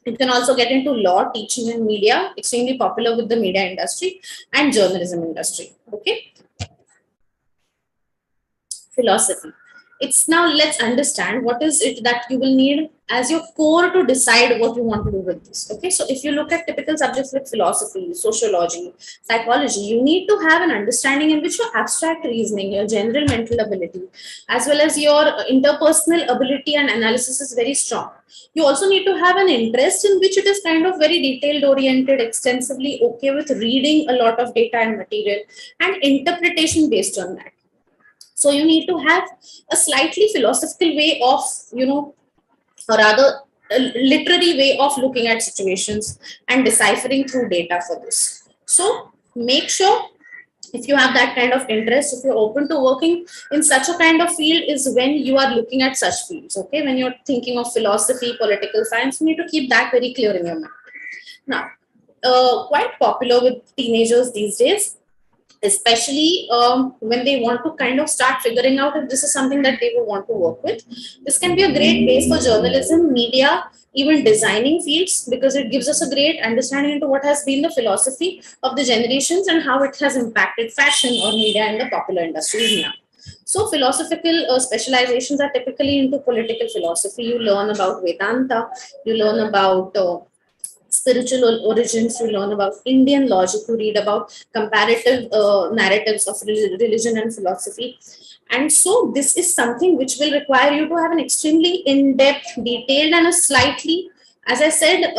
Speaker 5: You can also get into law, teaching and media, extremely popular with the media industry and journalism industry. Okay. Philosophy. It's now, let's understand what is it that you will need as your core to decide what you want to do with this. Okay, so if you look at typical subjects like philosophy, sociology, psychology, you need to have an understanding in which your abstract reasoning, your general mental ability, as well as your interpersonal ability and analysis is very strong. You also need to have an interest in which it is kind of very detailed oriented, extensively okay with reading a lot of data and material, and interpretation based on that. So you need to have a slightly philosophical way of, or rather a literary way of looking at situations and deciphering through data for this. So make sure, if you have that kind of interest, if you're open to working in such a kind of field, is when you are looking at such fields. Okay, when you're thinking of philosophy, political science, you need to keep that very clear in your mind. Now, quite popular with teenagers these days, especially when they want to kind of start figuring out if this is something that they will want to work with. This can be a great base for journalism, media, even designing fields, because it gives us a great understanding into what has been the philosophy of the generations and how it has impacted fashion or media in the popular industries now. So philosophical specializations are typically into political philosophy. You learn about Vedanta, you learn about spiritual origins, you learn about Indian logic, you read about comparative narratives of religion and philosophy. And so this is something which will require you to have an extremely in-depth, detailed, and a slightly, as I said,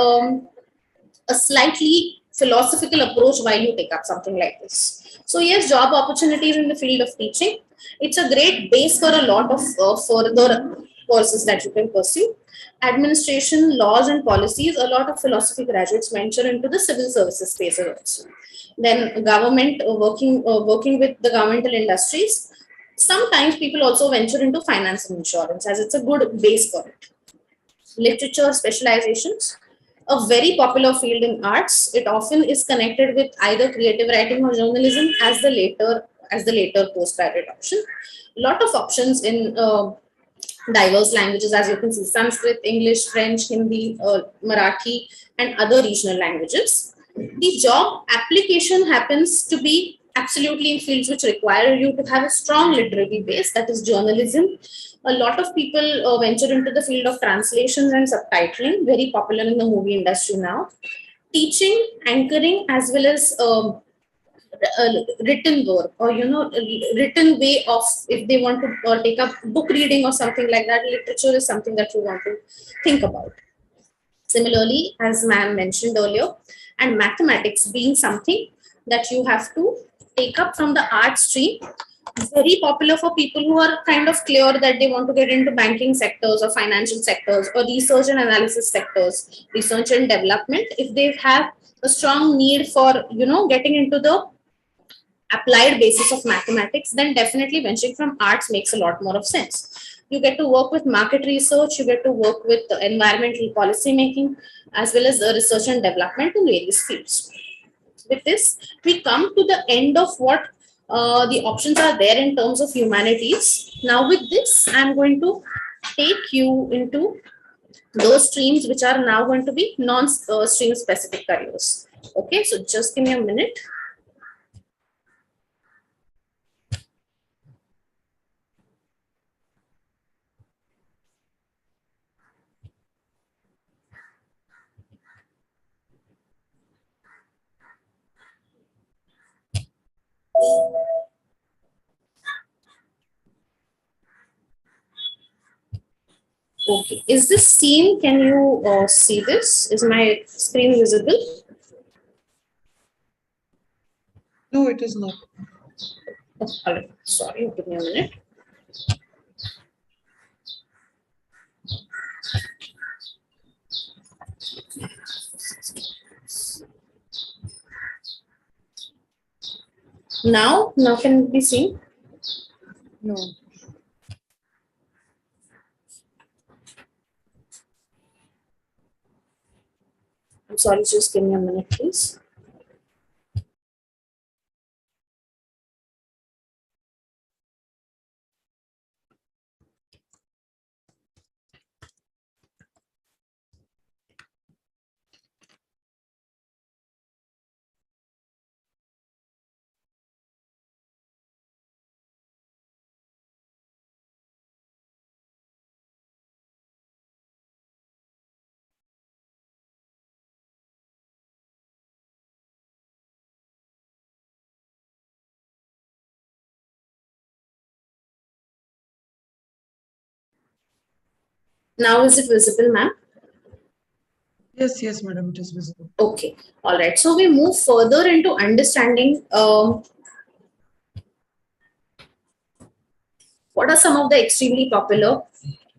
Speaker 5: a slightly philosophical approach while you take up something like this. So yes, job opportunities in the field of teaching, it's a great base for a lot of further courses that you can pursue. Administration, laws and policies, a lot of philosophy graduates venture into the civil services space also. Then government, working with the governmental industries. Sometimes people also venture into finance and insurance, as it's a good base for it. Literature specializations, a very popular field in arts. It often is connected with either creative writing or journalism as the later postgraduate option. A lot of options in diverse languages, as you can see: Sanskrit, English, French, Hindi, Marathi, and other regional languages. The job application happens to be absolutely in fields which require you to have a strong literary base, that is journalism. A lot of people venture into the field of translations and subtitling, very popular in the movie industry now. Teaching, anchoring, as well as written work, or written way of, if they want to take up book reading or something like that, literature is something that you want to think about. Similarly, as ma'am mentioned earlier, and mathematics being something that you have to take up from the art stream, very popular for people who are kind of clear that they want to get into banking sectors or financial sectors or research and analysis sectors, research and development. If they have a strong need for getting into the applied basis of mathematics, then definitely venturing from arts makes a lot more of sense. You get to work with market research, you get to work with environmental policy making, as well as the research and development in various fields. With this, we come to the end of what the options are there in terms of humanities. Now with this, I'm going to take you into those streams which are now going to be non-stream specific careers. Okay, so just give me a minute. Okay, is this seen? Can you see this? Is my screen visible?
Speaker 1: No, it is not.
Speaker 5: Oh, all right. Sorry, give me a minute. Now can it be seen?
Speaker 4: No.
Speaker 5: I'm sorry, just give me a minute, please. Now is it visible, ma'am?
Speaker 1: Yes, yes, madam, it is visible.
Speaker 5: Okay, all right. So we move further into understanding what are some of the extremely popular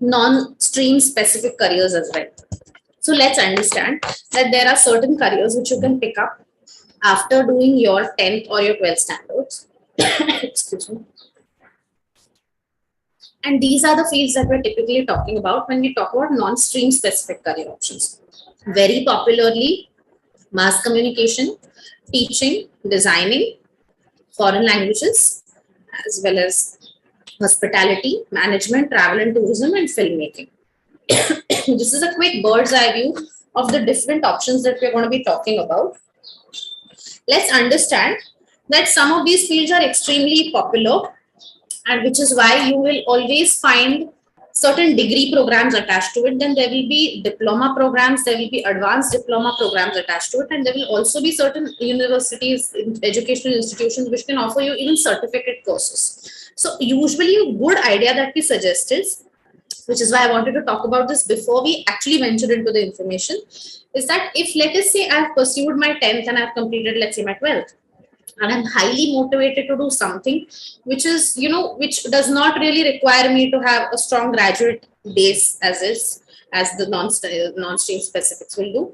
Speaker 5: non-stream specific careers as well. So let's understand that there are certain careers which you can pick up after doing your 10th or your 12th standards. Excuse me. And these are the fields that we're typically talking about when we talk about non-stream specific career options. Very popularly, mass communication, teaching, designing, foreign languages, as well as hospitality, management, travel and tourism, and filmmaking. This is a quick bird's eye view of the different options that we're going to be talking about. Let's understand that some of these fields are extremely popular, and which is why you will always find certain degree programs attached to it. Then there will be diploma programs, there will be advanced diploma programs attached to it, and there will also be certain universities, educational institutions which can offer you even certificate courses. So usually a good idea that we suggest is, which is why I wanted to talk about this before we actually venture into the information, is that if, let us say, I've pursued my 10th and I've completed, let's say, my 12th, and I'm highly motivated to do something which is, which does not really require me to have a strong graduate base as the non-stream specifics will do.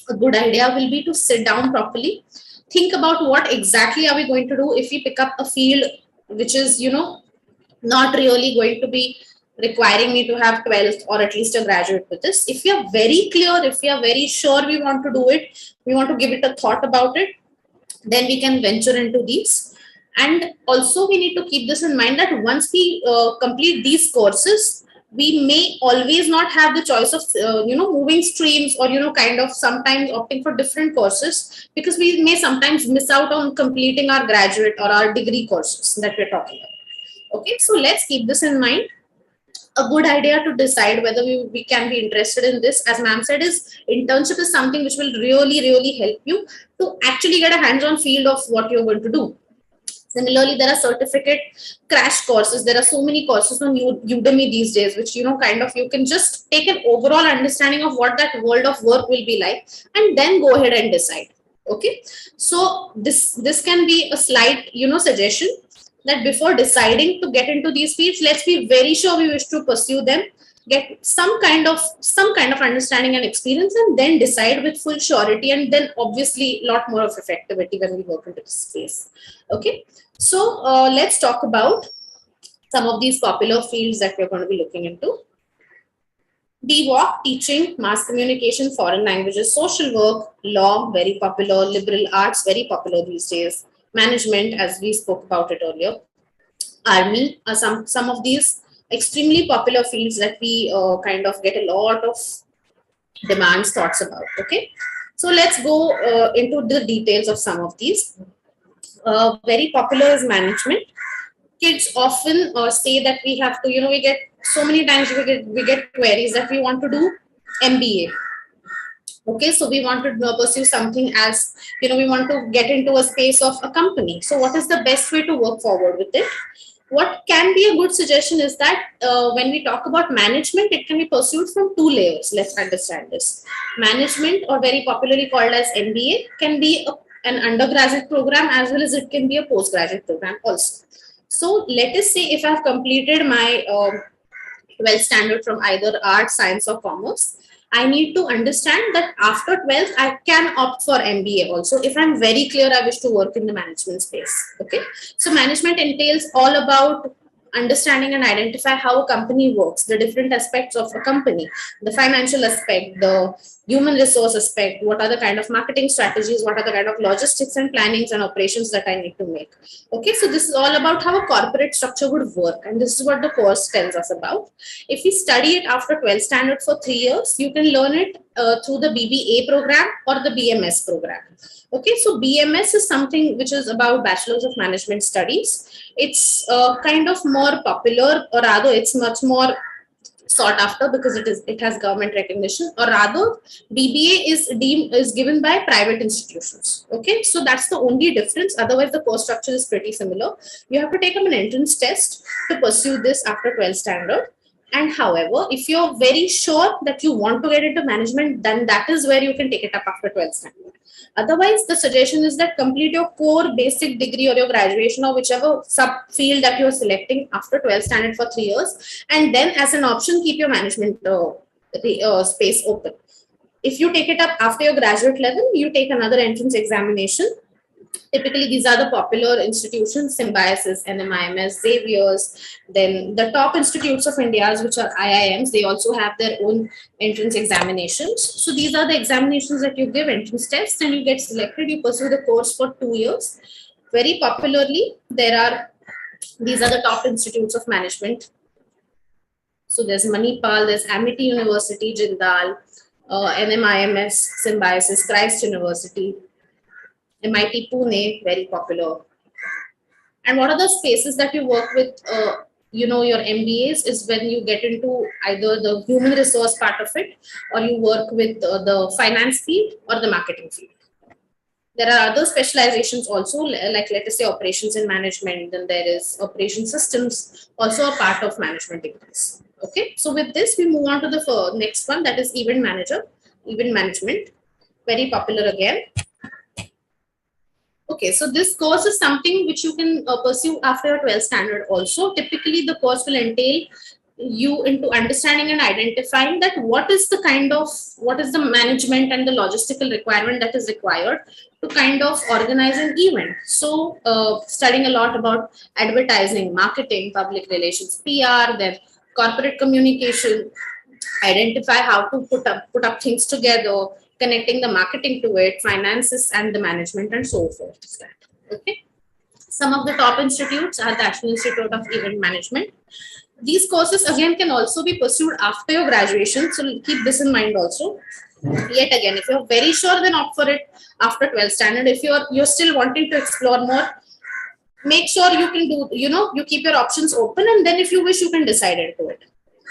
Speaker 5: A good idea will be to sit down properly, think about what exactly are we going to do if we pick up a field which is, not really going to be requiring me to have 12th or at least a graduate with this. If we are very clear, if we are very sure we want to do it, we want to give it a thought about it, then we can venture into these. And also we need to keep this in mind that once we complete these courses, we may always not have the choice of moving streams, or kind of sometimes opting for different courses, because we may sometimes miss out on completing our graduate or our degree courses that we're talking about. Okay, so let's keep this in mind. A good idea to decide whether we can be interested in this, as ma'am said, is internship is something which will really help you to actually get a hands-on field of what you're going to do. Similarly, there are certificate crash courses. There are so many courses on Udemy these days, which, kind of you can just take an overall understanding of what that world of work will be like, and then go ahead and decide. Okay, so this can be a slight, suggestion, that before deciding to get into these fields, let's be very sure we wish to pursue them, get some kind of understanding and experience, and then decide with full surety, and then obviously a lot more of effectivity when we work into this space. Okay, so let's talk about some of these popular fields that we're going to be looking into. DWOC, teaching, mass communication, foreign languages, social work, law, very popular, liberal arts, very popular these days, management, as we spoke about it earlier, army are some of these extremely popular fields that we kind of get a lot of demands, thoughts about. Okay, so let's go into the details of some of these. Very popular is management. Kids often say that we have to, we get so many times we get queries that we want to do MBA. Okay, so we want to pursue something as, we want to get into a space of a company. So what is the best way to work forward with it? What can be a good suggestion is that when we talk about management, it can be pursued from two layers. Let's understand this. Management, or very popularly called as MBA, can be an undergraduate program, as well as it can be a postgraduate program also. So let us say if I've completed my 12th standard from either arts, science or commerce, I need to understand that after 12th, I can opt for MBA also, if I'm very clear I wish to work in the management space. Okay, so management entails all about understanding and identify how a company works, the different aspects of a company, the financial aspect, the human resource aspect, what are the kind of marketing strategies, what are the kind of logistics and plannings and operations that I need to make. Okay, so this is all about how a corporate structure would work, and this is what the course tells us about. If we study it after 12th standard for 3 years, you can learn it through the BBA program or the BMS program. Okay, so BMS is something which is about Bachelor's of Management Studies. It's kind of more popular, or rather it's much more sought after because it has government recognition, or rather BBA is given by private institutions. Okay, so that's the only difference. Otherwise the course structure is pretty similar. You have to take up an entrance test to pursue this after 12th standard. And however, if you're very sure that you want to get into management, then that is where you can take it up after 12th standard. Otherwise, the suggestion is that complete your core basic degree or your graduation or whichever sub field that you're selecting after 12th standard for 3 years. And then as an option, keep your management space open. If you take it up after your graduate level, you take another entrance examination. Typically, these are the popular institutions: Symbiosis, NMIMS, Xavier's. Then the top institutes of India's, which are IIMs, they also have their own entrance examinations. So these are the examinations that you give, entrance tests, and you get selected. You pursue the course for 2 years. Very popularly, these are the top institutes of management. So there's Manipal, there's Amity University, Jindal, NMIMS, Symbiosis, Christ University, MIT Pune, very popular. And what are the spaces that you work with, your MBAs is when you get into either the human resource part of it, or you work with the finance field or the marketing field. There are other specializations also, like let us say operations and management, then there is operation systems, also a part of management degrees. Okay, so with this, we move on to the next one, that is event management, very popular again. Okay, so this course is something which you can pursue after your 12th standard also. Typically, the course will entail you into understanding and identifying that what is the management and the logistical requirement that is required to kind of organize an event. So studying a lot about advertising, marketing, public relations, PR, then corporate communication, identify how to put up things together, connecting the marketing to it, finances and the management, and so forth. Okay. Some of the top institutes are the National Institute of Event Management. These courses again can also be pursued after your graduation, so keep this in mind also. Yet again, if you're very sure, then opt for it after 12th standard. If you're still wanting to explore more, make sure you can do, you keep your options open, and then if you wish, you can decide into it.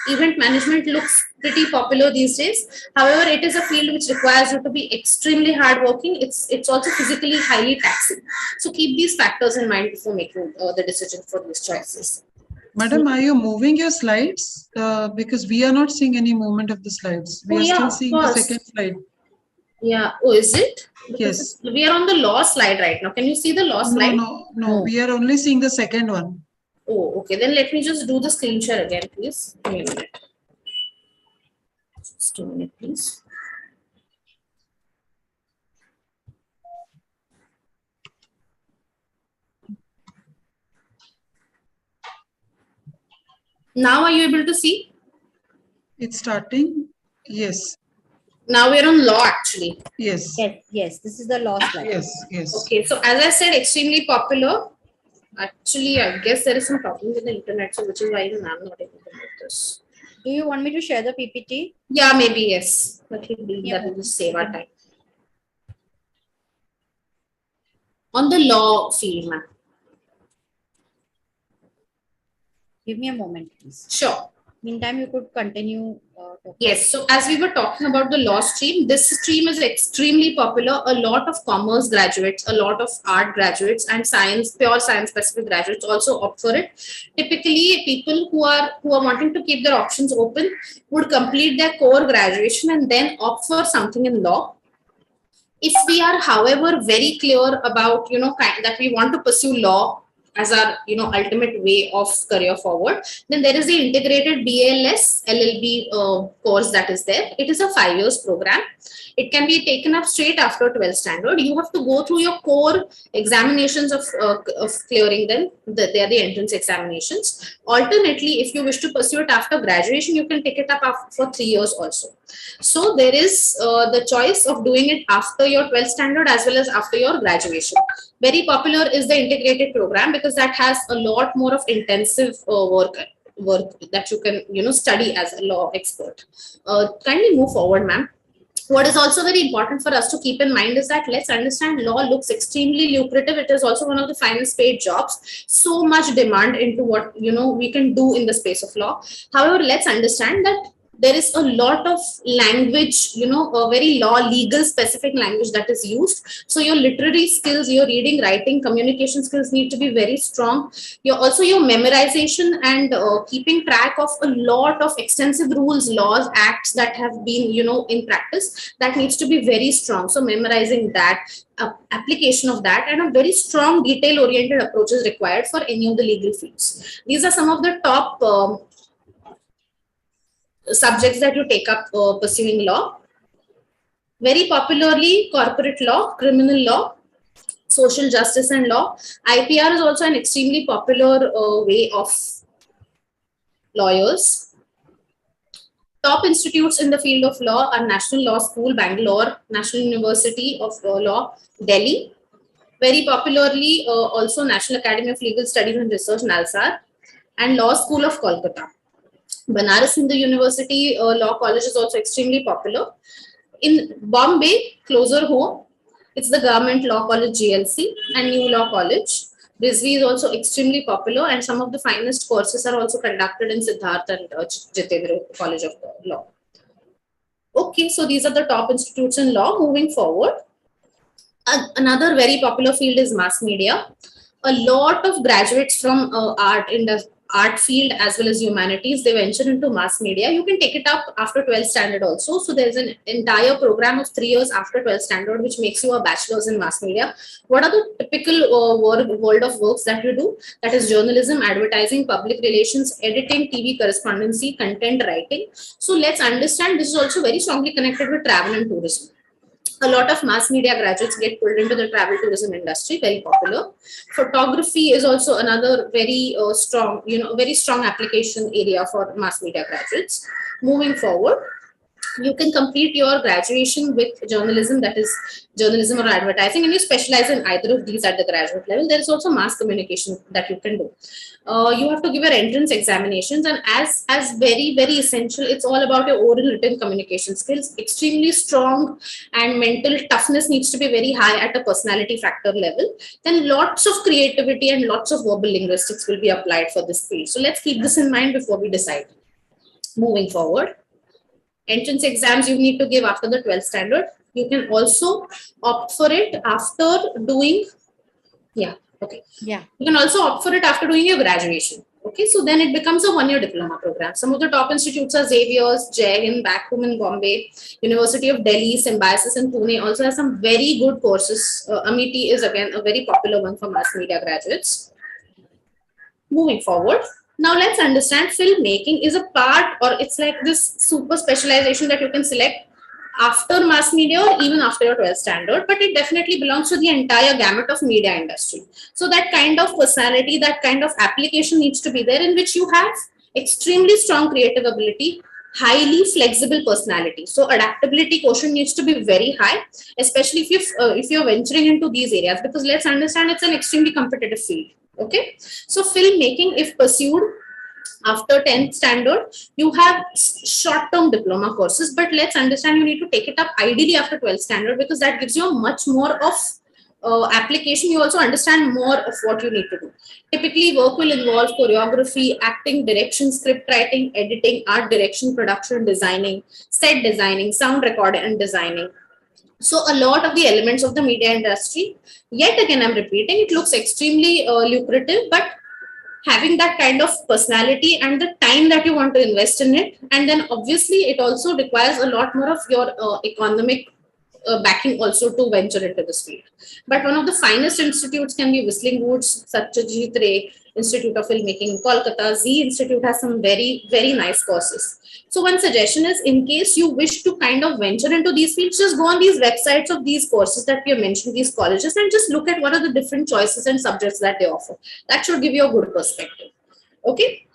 Speaker 5: Event management looks pretty popular these days. However, it is a field which requires you to be extremely hardworking. It's also physically highly taxing. So keep these factors in mind before making the decision for these choices.
Speaker 1: Madam, are you moving your slides? Because we are not seeing any movement of the slides. We are still seeing the second slide.
Speaker 5: Yeah. Oh, is it?
Speaker 1: Yes.
Speaker 5: We are on the law slide right now. Can you see the law slide?
Speaker 1: No. We are only seeing the second one.
Speaker 5: Oh, okay. Then let me just do the screen share again, please. Give me a minute. Just a minute, please. Now, are you able to see?
Speaker 1: It's starting. Yes.
Speaker 5: Now we're on law, actually.
Speaker 1: Yes.
Speaker 4: Yes. This is the law slide.
Speaker 1: Yes.
Speaker 5: Okay. So as I said, extremely popular. Actually, I guess there is some problem with the internet, so which is why I'm not able to make this.
Speaker 4: Do you want me to share the PPT?
Speaker 5: Yeah, maybe yes. That will just save our time. On the law field, ma'am.
Speaker 4: Give me a moment, please.
Speaker 5: Sure.
Speaker 4: Meantime, you could continue.
Speaker 5: Yes. So as we were talking about the law stream, this stream is extremely popular. A lot of commerce graduates, a lot of art graduates, and pure science specific graduates also opt for it. Typically, people who are wanting to keep their options open would complete their core graduation and then opt for something in law. If we are, however, very clear about that we want to pursue law as our ultimate way of career forward, then there is the integrated BALS LLB course that is there. It is a 5 years program. It can be taken up straight after 12th standard. You have to go through your core examinations of clearing them. They are the entrance examinations. Alternately, if you wish to pursue it after graduation, you can take it up for 3 years also. So there is the choice of doing it after your 12th standard as well as after your graduation. Very popular is the integrated program because that has a lot more of intensive work that you can study as a law expert. Kindly move forward, ma'am. What is also very important for us to keep in mind is that let's understand law looks extremely lucrative. It is also one of the finest paid jobs. So much demand into what we can do in the space of law. However, let's understand that there is a lot of language, a very legal specific language that is used. So your literary skills, your reading, writing, communication skills need to be very strong. Your memorization and keeping track of a lot of extensive rules, laws, acts that have been, in practice, that needs to be very strong. So memorizing that, application of that, and a very strong detail oriented approach is required for any of the legal fields. These are some of the top subjects that you take up pursuing law. Very popularly, corporate law, criminal law, social justice and law. IPR is also an extremely popular way of lawyers. Top institutes in the field of law are National Law School, Bangalore, National University of Law, Delhi. Very popularly, also National Academy of Legal Studies and Research, NALSAR, and Law School of Kolkata. Banaras Hindu University Law College is also extremely popular. In Bombay, closer home, it's the Government Law College GLC and New Law College. Rizvi is also extremely popular, and some of the finest courses are also conducted in Siddharth and Jitendra College of Law. Okay, so these are the top institutes in law. Moving forward, another very popular field is mass media. A lot of graduates from art field as well as humanities, they venture into mass media. You can take it up after 12th standard also. So there's an entire program of 3 years after 12th standard, which makes you a bachelor's in mass media. What are the typical world of works that you do? That is journalism, advertising, public relations, editing, TV correspondency, content writing. So let's understand, this is also very strongly connected with travel and tourism. A lot of mass media graduates get pulled into the travel tourism industry, very popular. Photography is also another very strong, very strong application area for mass media graduates. Moving forward, you can complete your graduation with journalism, that is journalism or advertising, and you specialize in either of these at the graduate level. There is also mass communication that you can do. You have to give your entrance examinations, and as very, very essential, it's all about your oral written communication skills. Extremely strong, and mental toughness needs to be very high at a personality factor level. Then lots of creativity and lots of verbal linguistics will be applied for this field. So let's keep this in mind before we decide. Moving forward, entrance exams you need to give after the 12th standard. You can also opt for it after doing, you can also opt for it after doing your graduation. Okay, so then it becomes a 1-year diploma program. Some of the top institutes are Xavier's, Jai Hind, back home in Bombay, University of Delhi, Symbiosis in Pune also has some very good courses. Amity is again a very popular one for mass media graduates. Moving forward, now let's understand filmmaking is a part, or it's like this super specialization that you can select after mass media or even after your 12th standard, but it definitely belongs to the entire gamut of media industry. So that kind of personality, that kind of application needs to be there, in which you have extremely strong creative ability, highly flexible personality. So adaptability quotient needs to be very high, especially if you're venturing into these areas, because let's understand it's an extremely competitive field. Okay, so filmmaking, if pursued after 10th standard, you have short-term diploma courses, but let's understand you need to take it up ideally after 12th standard, because that gives you much more of application. You also understand more of what you need to do. Typically, work will involve choreography, acting, direction, script writing, editing, art direction, production, designing, set designing, sound recording and designing. So a lot of the elements of the media industry, yet again, I'm repeating, it looks extremely lucrative, but having that kind of personality and the time that you want to invest in it, and then obviously it also requires a lot more of your economic backing also to venture into this field. But one of the finest institutes can be Whistling Woods, Satyajit Ray Institute of Filmmaking in Kolkata. Z Institute has some very, very nice courses. So one suggestion is, in case you wish to kind of venture into these fields, just go on these websites of these courses that we have mentioned, these colleges, and just look at what are the different choices and subjects that they offer. That should give you a good perspective. Okay.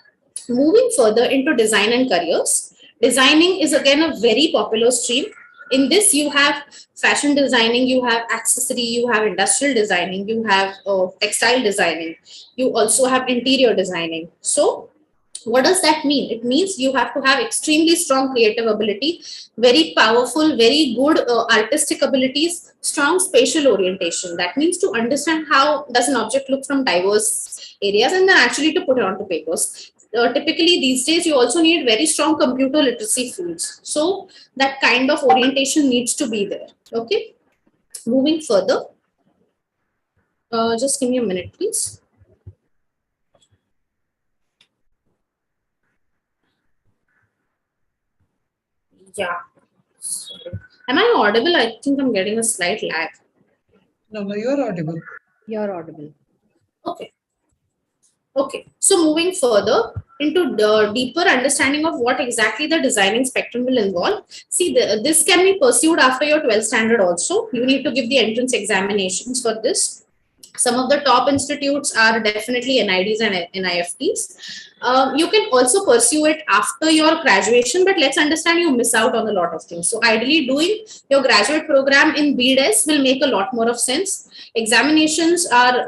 Speaker 5: Moving further into design and careers. Designing is again a very popular stream. In this, you have fashion designing, you have accessory, you have industrial designing, you have textile designing, you also have interior designing. So what does that mean? It means you have to have extremely strong creative ability, very powerful, very good artistic abilities, strong spatial orientation. That means to understand how does an object look from diverse areas, and then actually to put it onto papers. typically these days you also need very strong computer literacy fields. So that kind of orientation needs to be there. Okay. Moving further, just give me a minute, please. Yeah. Sorry. Am I audible? I think I'm getting a slight lag.
Speaker 1: No, you're audible.
Speaker 4: You're audible.
Speaker 5: Okay. Okay. So moving further into the deeper understanding of what exactly the designing spectrum will involve. See, this can be pursued after your 12th standard also. You need to give the entrance examinations for this. Some of the top institutes are definitely NIDs and NIFTs. You can also pursue it after your graduation, but let's understand you miss out on a lot of things. So ideally doing your graduate program in BDES will make a lot more of sense. Examinations are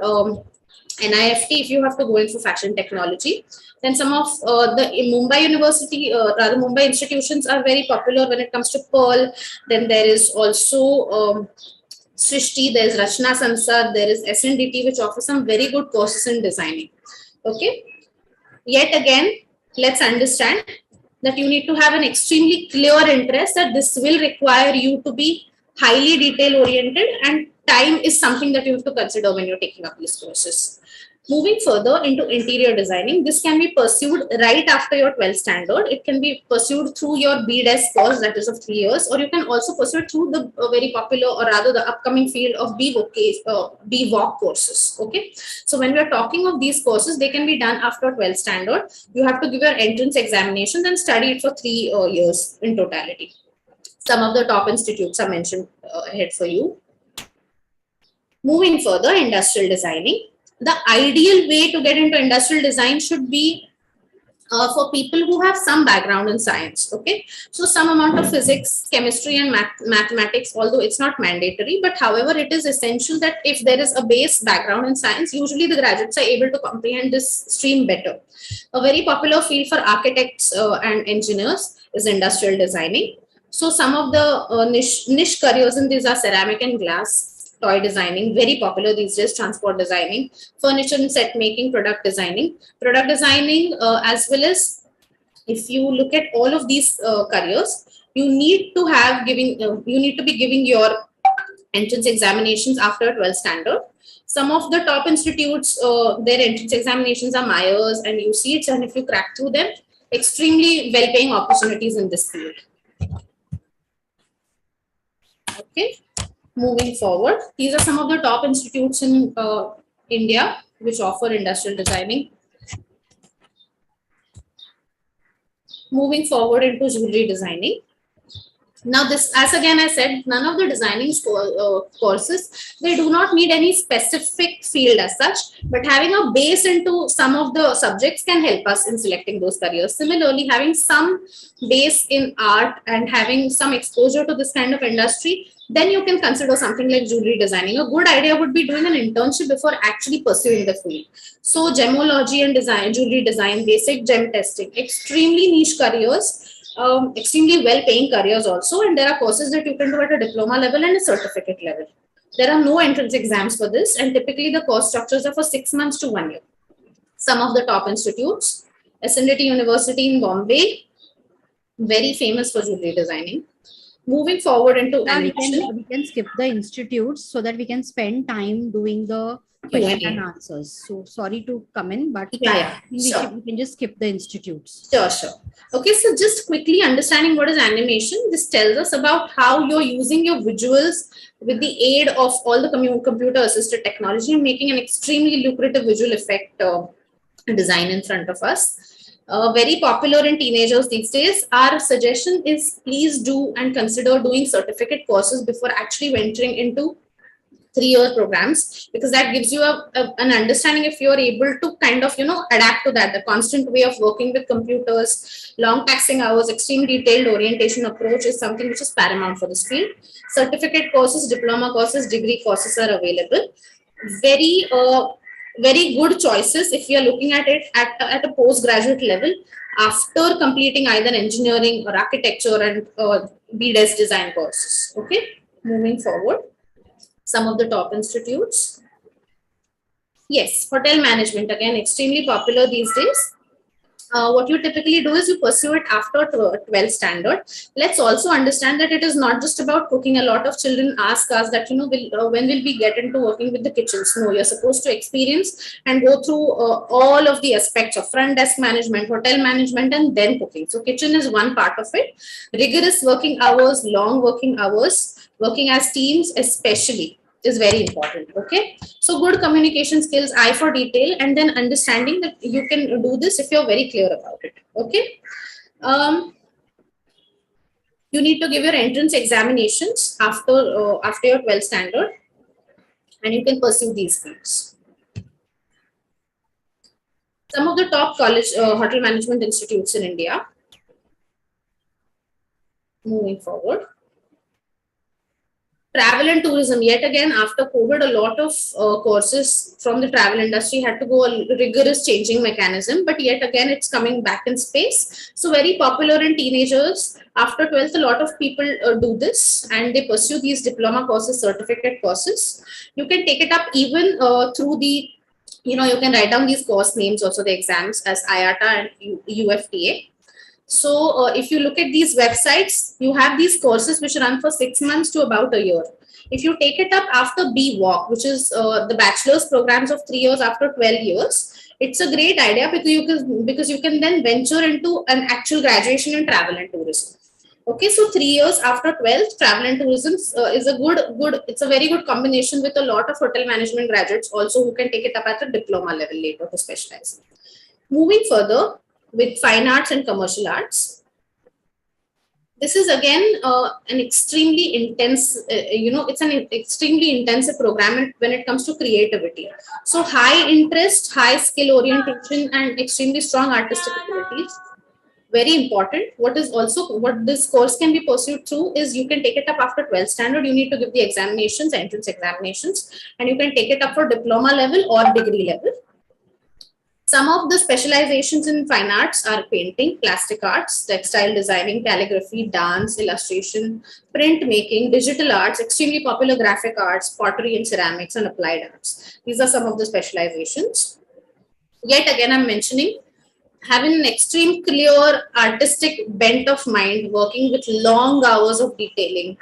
Speaker 5: NIFT if you have to go in for fashion technology. Then some of the Mumbai University, rather Mumbai institutions are very popular when it comes to Pearl. Then there is also Srishti, there is Rachna Sansar, there is SNDT, which offers some very good courses in designing. Okay. Yet again, let's understand that you need to have an extremely clear interest that this will require you to be highly detail oriented, and time is something that you have to consider when you're taking up these courses. Moving further into interior designing, this can be pursued right after your 12th standard. It can be pursued through your BDES course, that is of 3 years, or you can also pursue it through the very popular, or rather the upcoming field of BVOC courses. Okay, so when we are talking of these courses, they can be done after 12th standard. You have to give your entrance examinations and study it for 3 years in totality. Some of the top institutes are mentioned ahead for you. Moving further, industrial designing. The ideal way to get into industrial design should be for people who have some background in science. Okay, so some amount of physics, chemistry, and mathematics, although it's not mandatory, but however, it is essential that if there is a base background in science, usually the graduates are able to comprehend this stream better. A very popular field for architects and engineers is industrial designing. So some of the niche careers in these are ceramic and glass, toy designing, very popular these days, transport designing, furniture and set making, product designing, as well as if you look at all of these careers, you need to have you need to be giving your entrance examinations after 12th standard. Some of the top institutes, their entrance examinations are Myers and UCH, and if you crack through them, extremely well-paying opportunities in this field. Okay. Moving forward, these are some of the top institutes in India which offer industrial designing. Moving forward into jewelry designing. Now this, as again I said, none of the designing courses, they do not need any specific field as such, but having a base into some of the subjects can help us in selecting those careers. Similarly, having some base in art and having some exposure to this kind of industry, then you can consider something like jewelry designing. A good idea would be doing an internship before actually pursuing the field. So gemology and design, jewelry design, basic gem testing, extremely niche careers. Extremely well-paying careers also, and there are courses that you can do at a diploma level and a certificate level. There are no entrance exams for this, and typically the course structures are for 6 months to 1 year. Some of the top institutes, SNDT University in Bombay, very famous for jewelry designing. Moving forward into animation,
Speaker 4: we can skip the institutes so that we can spend time doing the question and answers. So sorry to come in, but
Speaker 5: yeah, sure.
Speaker 4: We can just skip the institutes.
Speaker 5: Sure. Okay, so just quickly understanding what is animation. This tells us about how you're using your visuals with the aid of all the computer assisted technology and making an extremely lucrative visual effect design in front of us. Very popular in teenagers these days. Our suggestion is please do and consider doing certificate courses before actually venturing into 3-year programs, because that gives you an understanding if you're able to kind of, adapt to that. The constant way of working with computers, long taxing hours, extreme detailed orientation approach is something which is paramount for this field. Certificate courses, diploma courses, degree courses are available. Very good choices if you're looking at it at a postgraduate level after completing either engineering or architecture and BDES design courses. Okay, moving forward. Some of the top institutes. Yes, hotel management, again, extremely popular these days. what you typically do is you pursue it after 12th standard. Let's also understand that it is not just about cooking. A lot of children ask us that, when will we get into working with the kitchens? No, you're supposed to experience and go through all of the aspects of front desk management, hotel management, and then cooking. So kitchen is one part of it. Rigorous working hours, long working hours, working as teams especially is very important. Okay, so good communication skills, eye for detail, and then understanding that you can do this if you're very clear about it. Okay, you need to give your entrance examinations after your 12th standard, and you can pursue these fields. Some of the top college hotel management institutes in India. Moving forward. Travel and tourism, yet again, after COVID, a lot of courses from the travel industry had to go a rigorous changing mechanism, but yet again, it's coming back in space. So very popular in teenagers. After 12th, a lot of people do this and they pursue these diploma courses, certificate courses. You can take it up even through the, you can write down these course names, also the exams as IATA and UFTA. So if you look at these websites, you have these courses which run for 6 months to about a year. If you take it up after BWalk, which is the bachelor's programs of 3 years after 12 years, it's a great idea because you can then venture into an actual graduation in travel and tourism. Okay, so 3 years after 12th, travel and tourism is it's a very good combination with a lot of hotel management graduates also who can take it up at the diploma level later to specialize. Moving further, with fine arts and commercial arts. This is again an extremely intense, it's an extremely intensive program when it comes to creativity. So high interest, high skill orientation, and extremely strong artistic abilities. Very important. What this course can be pursued through is you can take it up after 12th standard. You need to give the examinations, entrance examinations, and you can take it up for diploma level or degree level. Some of the specializations in fine arts are painting, plastic arts, textile designing, calligraphy, dance, illustration, printmaking, digital arts, extremely popular graphic arts, pottery and ceramics, and applied arts. These are some of the specializations. Yet again, I'm mentioning having an extreme clear artistic bent of mind, working with long hours of detailing,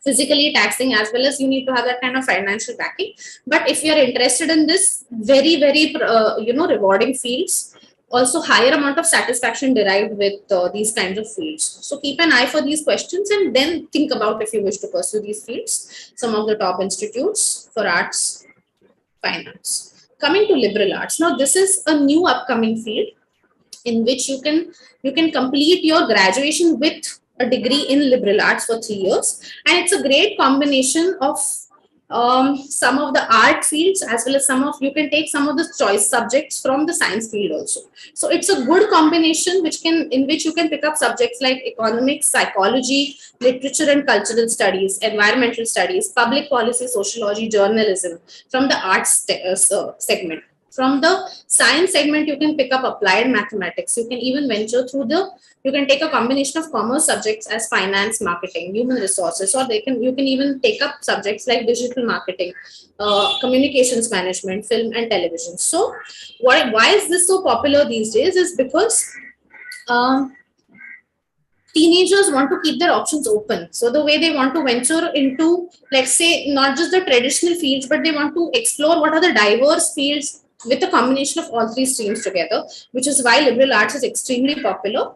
Speaker 5: physically taxing, as well as you need to have that kind of financial backing. But if you're interested in this very, very, rewarding fields, also higher amount of satisfaction derived with these kinds of fields. So keep an eye for these questions and then think about if you wish to pursue these fields. Some of the top institutes for arts, fine arts. Coming to liberal arts. Now, this is a new upcoming field in which you can complete your graduation with a degree in liberal arts for 3 years, and it's a great combination of some of the art fields as well as you can take some of the choice subjects from the science field also. So it's a good combination in which you can pick up subjects like economics, psychology, literature and cultural studies, environmental studies, public policy, sociology, journalism from the arts segment. From the science segment, you can pick up applied mathematics. You can even venture through you can take a combination of commerce subjects as finance, marketing, human resources, or you can even take up subjects like digital marketing, communications management, film and television. So why is this so popular these days is because teenagers want to keep their options open. So the way they want to venture into, let's say, not just the traditional fields, but they want to explore what are the diverse fields with a combination of all three streams together, which is why liberal arts is extremely popular.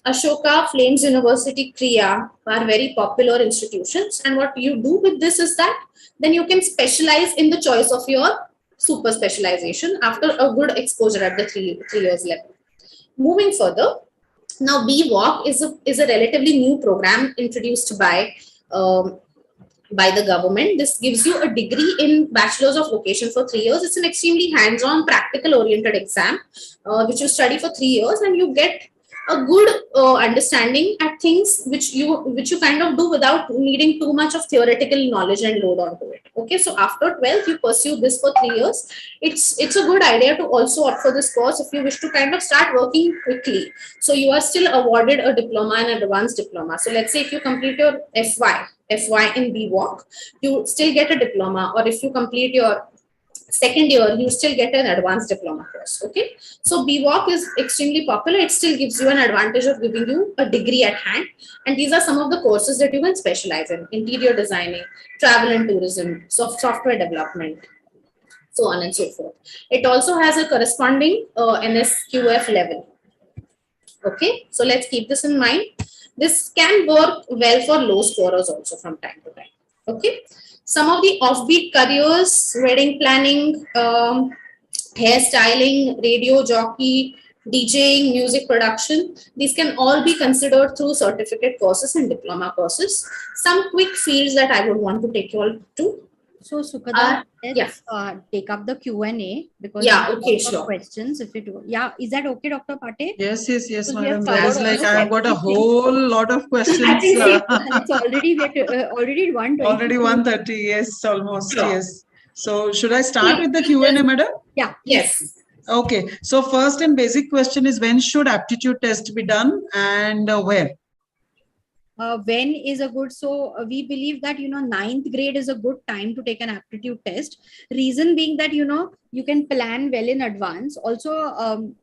Speaker 5: Ashoka, Flames University, Kriya are very popular institutions. And what you do with this is that then you can specialize in the choice of your super specialization after a good exposure at the three years level. Moving further, now BWalk is a relatively new program introduced by the government. This gives you a degree in Bachelor's of Vocation for 3 years. It's an extremely hands-on, practical-oriented exam, which you study for 3 years, and you get a good understanding at things which you kind of do without needing too much of theoretical knowledge and load onto it. Okay, so after 12th, you pursue this for 3 years. It's a good idea to also opt for this course if you wish to kind of start working quickly. So you are still awarded a diploma and advanced diploma. So let's say if you complete your FY in BWalk, you still get a diploma, or if you complete your second year, you still get an advanced diploma course. Okay, so BWalk is extremely popular. It still gives you an advantage of giving you a degree at hand, and these are some of the courses that you can specialize in: interior designing, travel and tourism, software development, so on and so forth. It also has a corresponding NSQF level. Okay, so let's keep this in mind. This can work well for low scorers also from time to time. Okay, some of the offbeat careers: wedding planning, hairstyling, radio jockey, DJing, music production. These can all be considered through certificate courses and diploma courses. Some quick fields that I would want to take you all to.
Speaker 4: So Sukada, let's
Speaker 5: yeah.
Speaker 4: Take up the Q&A because
Speaker 5: Yeah,
Speaker 4: there are
Speaker 5: okay,
Speaker 4: lots of
Speaker 5: sure.
Speaker 4: questions. If it, yeah, is that okay, Dr. Pate?
Speaker 1: Yes,
Speaker 4: Because we
Speaker 1: madam.
Speaker 4: have
Speaker 1: It's
Speaker 4: covered
Speaker 1: like
Speaker 4: almost
Speaker 1: I've got a
Speaker 4: everything.
Speaker 1: whole lot of questions.
Speaker 4: I think it's already already 1:20.
Speaker 1: Already 1:30. Yes, almost.
Speaker 5: Sure.
Speaker 1: Yes. So should I start with the Q&A, madam?
Speaker 4: Yeah.
Speaker 5: Yes.
Speaker 1: Okay. So first and basic question is, when should aptitude test be done and where?
Speaker 4: When is a good, so we believe that, you know, 9th grade is a good time to take an aptitude test. Reason being that, you know, you can plan well in advance. Also,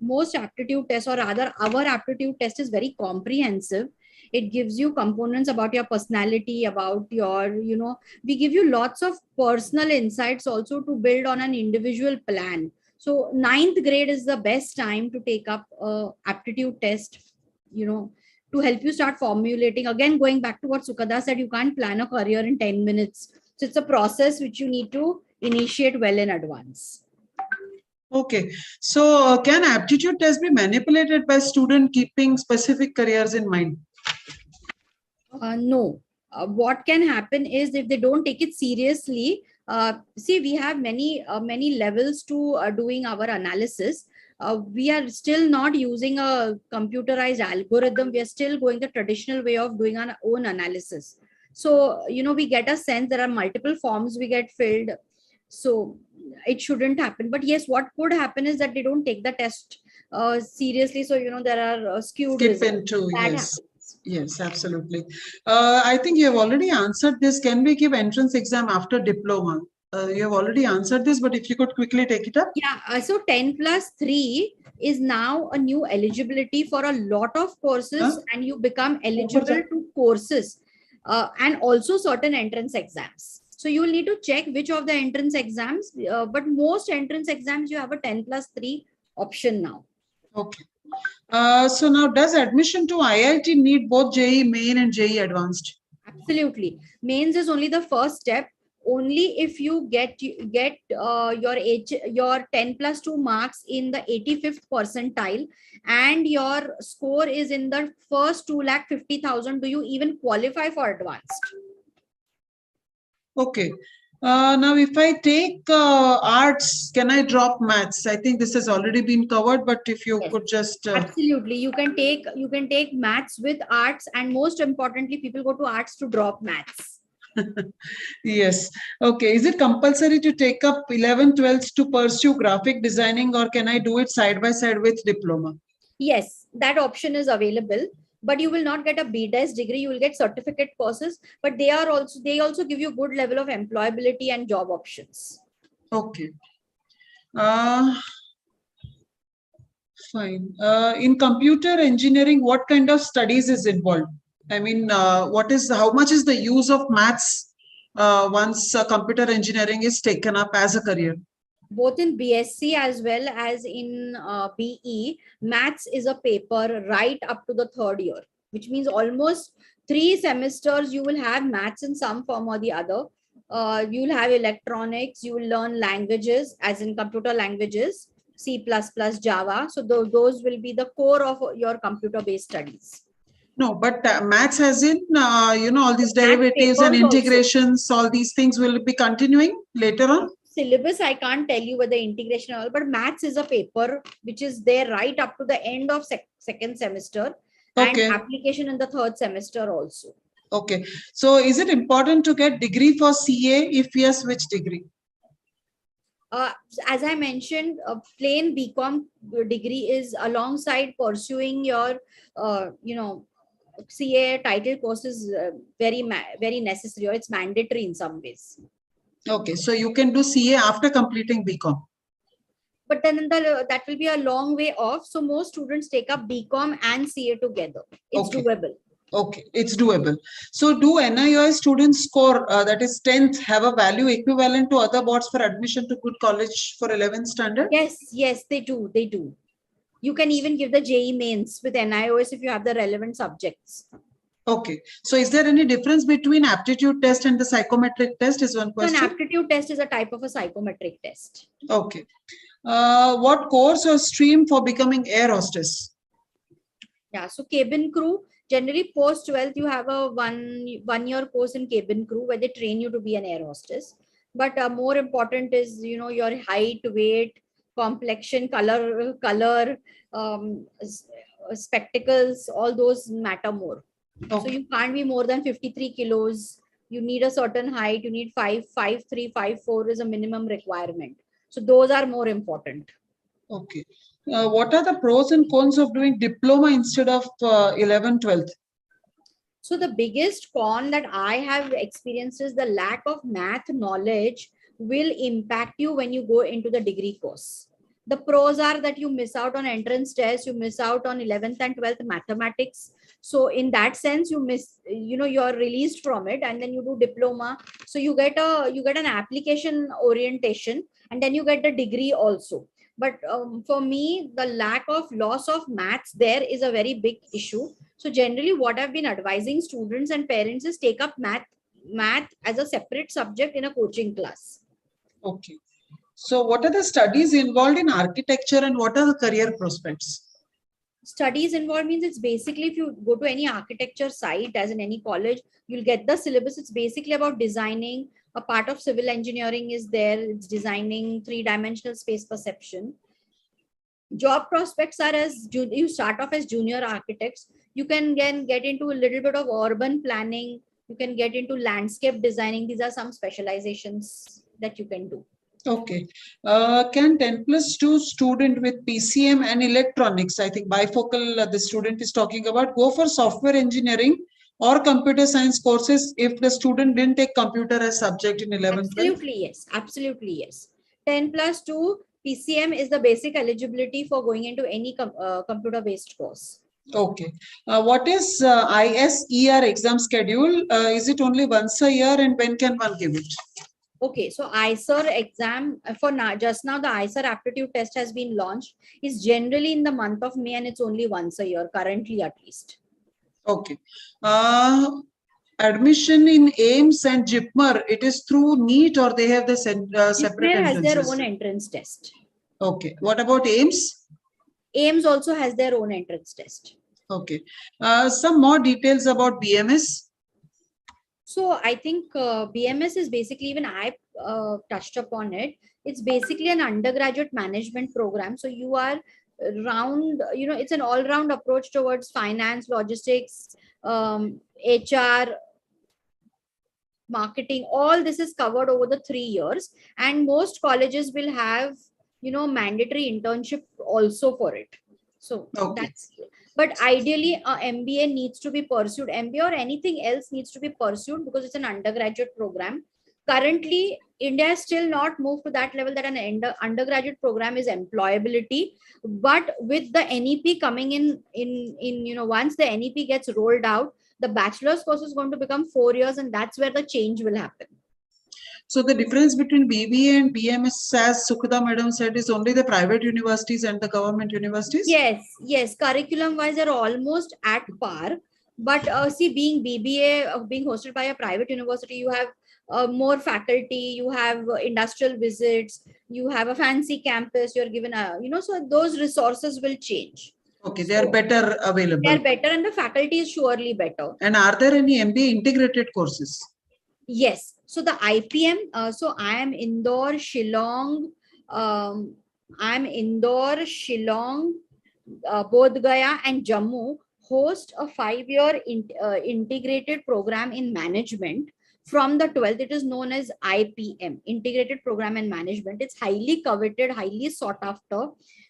Speaker 4: most aptitude tests, or rather our aptitude test, is very comprehensive. It gives you components about your personality, about your, you know, we give you lots of personal insights also to build on an individual plan. So 9th grade is the best time to take up aptitude test, you know, to help you start formulating. Again, going back to what Sukada said, you can't plan a career in 10 minutes. So it's a process which you need to initiate well in advance.
Speaker 1: Okay. So can aptitude test be manipulated by student keeping specific careers in mind?
Speaker 4: No. What can happen is, if they don't take it seriously, see, we have many levels to doing our analysis. We are still not using a computerized algorithm. We are still going the traditional way of doing our own analysis. So, you know, we get a sense there are multiple forms we get filled. So it shouldn't happen. But yes, what could happen is that they don't take the test seriously. So, you know, there are skewed
Speaker 1: Skip
Speaker 4: results.
Speaker 1: into,
Speaker 4: That
Speaker 1: yes.
Speaker 4: happens.
Speaker 1: Yes, absolutely. I think you have already answered this. Can we give entrance exam after diploma? You have already answered this, but if you could quickly take it up.
Speaker 4: Yeah, so 10+3 is now a new eligibility for a lot of courses, and you become eligible to courses and also certain entrance exams. So you will need to check which of the entrance exams, but most entrance exams you have a 10+3 option now.
Speaker 1: Okay. So now, does admission to IIT need both JEE Main and JEE Advanced?
Speaker 4: Absolutely. Mains is only the first step. Only if you get your 10+2 marks in the 85th percentile and your score is in the first 250,000 do you even qualify for advanced.
Speaker 1: Okay. Now, if I take arts, can I drop maths? I think this has already been covered, but if you
Speaker 4: Yes.
Speaker 1: could just
Speaker 4: Absolutely, you can take maths with arts, and most importantly, people go to arts to drop maths.
Speaker 1: Yes. Okay. Is it compulsory to take up 11th, 12th to pursue graphic designing, or can I do it side by side with diploma?
Speaker 4: Yes, that option is available, but you will not get a BDES degree. You will get certificate courses, but they also give you good level of employability and job options.
Speaker 1: Okay. Fine. In computer engineering, what kind of studies is involved? I mean, how much is the use of maths once computer engineering is taken up as a career?
Speaker 4: Both in BSc as well as in BE, maths is a paper right up to the 3rd year, which means almost 3 semesters you will have maths in some form or the other. You will have electronics, you will learn languages as in computer languages, C++, Java. So those will be the core of your computer-based studies.
Speaker 1: No, but maths as in, all these derivatives and integrations, all these things will be continuing later on?
Speaker 4: Syllabus, I can't tell you whether integration or all, but maths is a paper which is there right up to the end of second semester, and application in the 3rd semester also.
Speaker 1: Okay. So is it important to get degree for CA? If yes, which degree?
Speaker 4: As I mentioned, a plain BCom degree is alongside pursuing your, CA title course is very necessary, or it's mandatory in some ways.
Speaker 1: Okay, so you can do CA after completing BCom.
Speaker 4: But then that will be a long way off. So most students take up BCom and CA together. It's
Speaker 1: Okay.
Speaker 4: doable.
Speaker 1: Okay, it's doable. So do NIOI students score, that is 10th, have a value equivalent to other boards for admission to good college for 11th standard?
Speaker 4: Yes, they do. They do. You can even give the JEE mains with NIOS if you have the relevant subjects.
Speaker 1: Okay. So is there any difference between aptitude test and the psychometric test is one
Speaker 4: So
Speaker 1: question.
Speaker 4: an aptitude test is a type of a psychometric test.
Speaker 1: Okay. What course or stream for becoming air hostess?
Speaker 4: Yeah, so cabin crew, generally post 12th, you have a one year course in cabin crew where they train you to be an air hostess. But more important is, you know, your height, weight, complexion, color, spectacles, all those matter more. So
Speaker 1: Okay.
Speaker 4: you can't be more than 53 kilos. You need a certain height. You need 5'3", 5'4" is a minimum requirement. So those are more important.
Speaker 1: Okay. What are the pros and cons of doing diploma instead of 11th, 12th?
Speaker 4: So the biggest con that I have experienced is the lack of math knowledge will impact you when you go into the degree course. The pros are that you miss out on entrance tests, you miss out on 11th and 12th mathematics. So in that sense, you miss, you know, you're released from it, and then you do diploma. So you get an application orientation, and then you get the degree also. But for me, the lack of loss of maths there is a very big issue. So generally what I've been advising students and parents is take up math as a separate subject in a coaching class.
Speaker 1: Okay. So what are the studies involved in architecture and what are the career prospects?
Speaker 4: Studies involved means it's basically, if you go to any architecture site as in any college, you'll get the syllabus. It's basically about designing. A part of civil engineering is there. It's designing three-dimensional space perception. Job prospects are as you start off as junior architects. You can then get into a little bit of urban planning. You can get into landscape designing. These are some specializations that you can do.
Speaker 1: Okay. Can 10+2 student with PCM and electronics, I think bifocal, the student is talking about, go for software engineering or computer science courses if the student didn't take computer as subject in 11th?
Speaker 4: Absolutely, yes. Absolutely, yes. 10+2 PCM is the basic eligibility for going into any computer-based course.
Speaker 1: Okay. What is ISER exam schedule? Is it only once a year and when can one give it?
Speaker 4: Okay, so ISER exam for now, just now the ISER aptitude test has been launched. Is generally in the month of May and it's only once a year, currently at least.
Speaker 1: Okay. Admission in AIMS and JIPMER, it is through NEET or they have the separate
Speaker 4: JIPMER has their
Speaker 1: entrances?
Speaker 4: own entrance test.
Speaker 1: Okay. What about AIMS?
Speaker 4: AIMS also has their own entrance test.
Speaker 1: Okay. Some more details about BMS.
Speaker 4: So I think BMS is basically, even I touched upon it. It's basically an undergraduate management program. So you are round, you know, it's an all-round approach towards finance, logistics, HR, marketing. All this is covered over the 3 years, and most colleges will have, you know, mandatory internship also for it. So
Speaker 1: Okay.
Speaker 4: that's, but ideally a MBA needs to be pursued. MBA or anything else needs to be pursued because it's an undergraduate program. Currently, India has still not moved to that level that an undergraduate program is employability. But with the NEP coming in, you know, once the NEP gets rolled out, the bachelor's course is going to become 4 years, and that's where the change will happen.
Speaker 1: So the difference between BBA and BMS, as Sukhada madam said, is only the private universities and the government universities?
Speaker 4: Yes. Curriculum wise, they're almost at par. But see, being BBA, being hosted by a private university, you have more faculty, you have industrial visits, you have a fancy campus, you're given a, you know, so those resources will change.
Speaker 1: Okay, they are better available.
Speaker 4: They're better, and the faculty is surely better.
Speaker 1: And are there any MBA integrated courses?
Speaker 4: Yes. So the IPM, so I am Indore, Shillong, Bodh Gaya and Jammu host a 5-year integrated program in management from the 12th. It is known as IPM, Integrated Program in Management. It's highly coveted, highly sought after,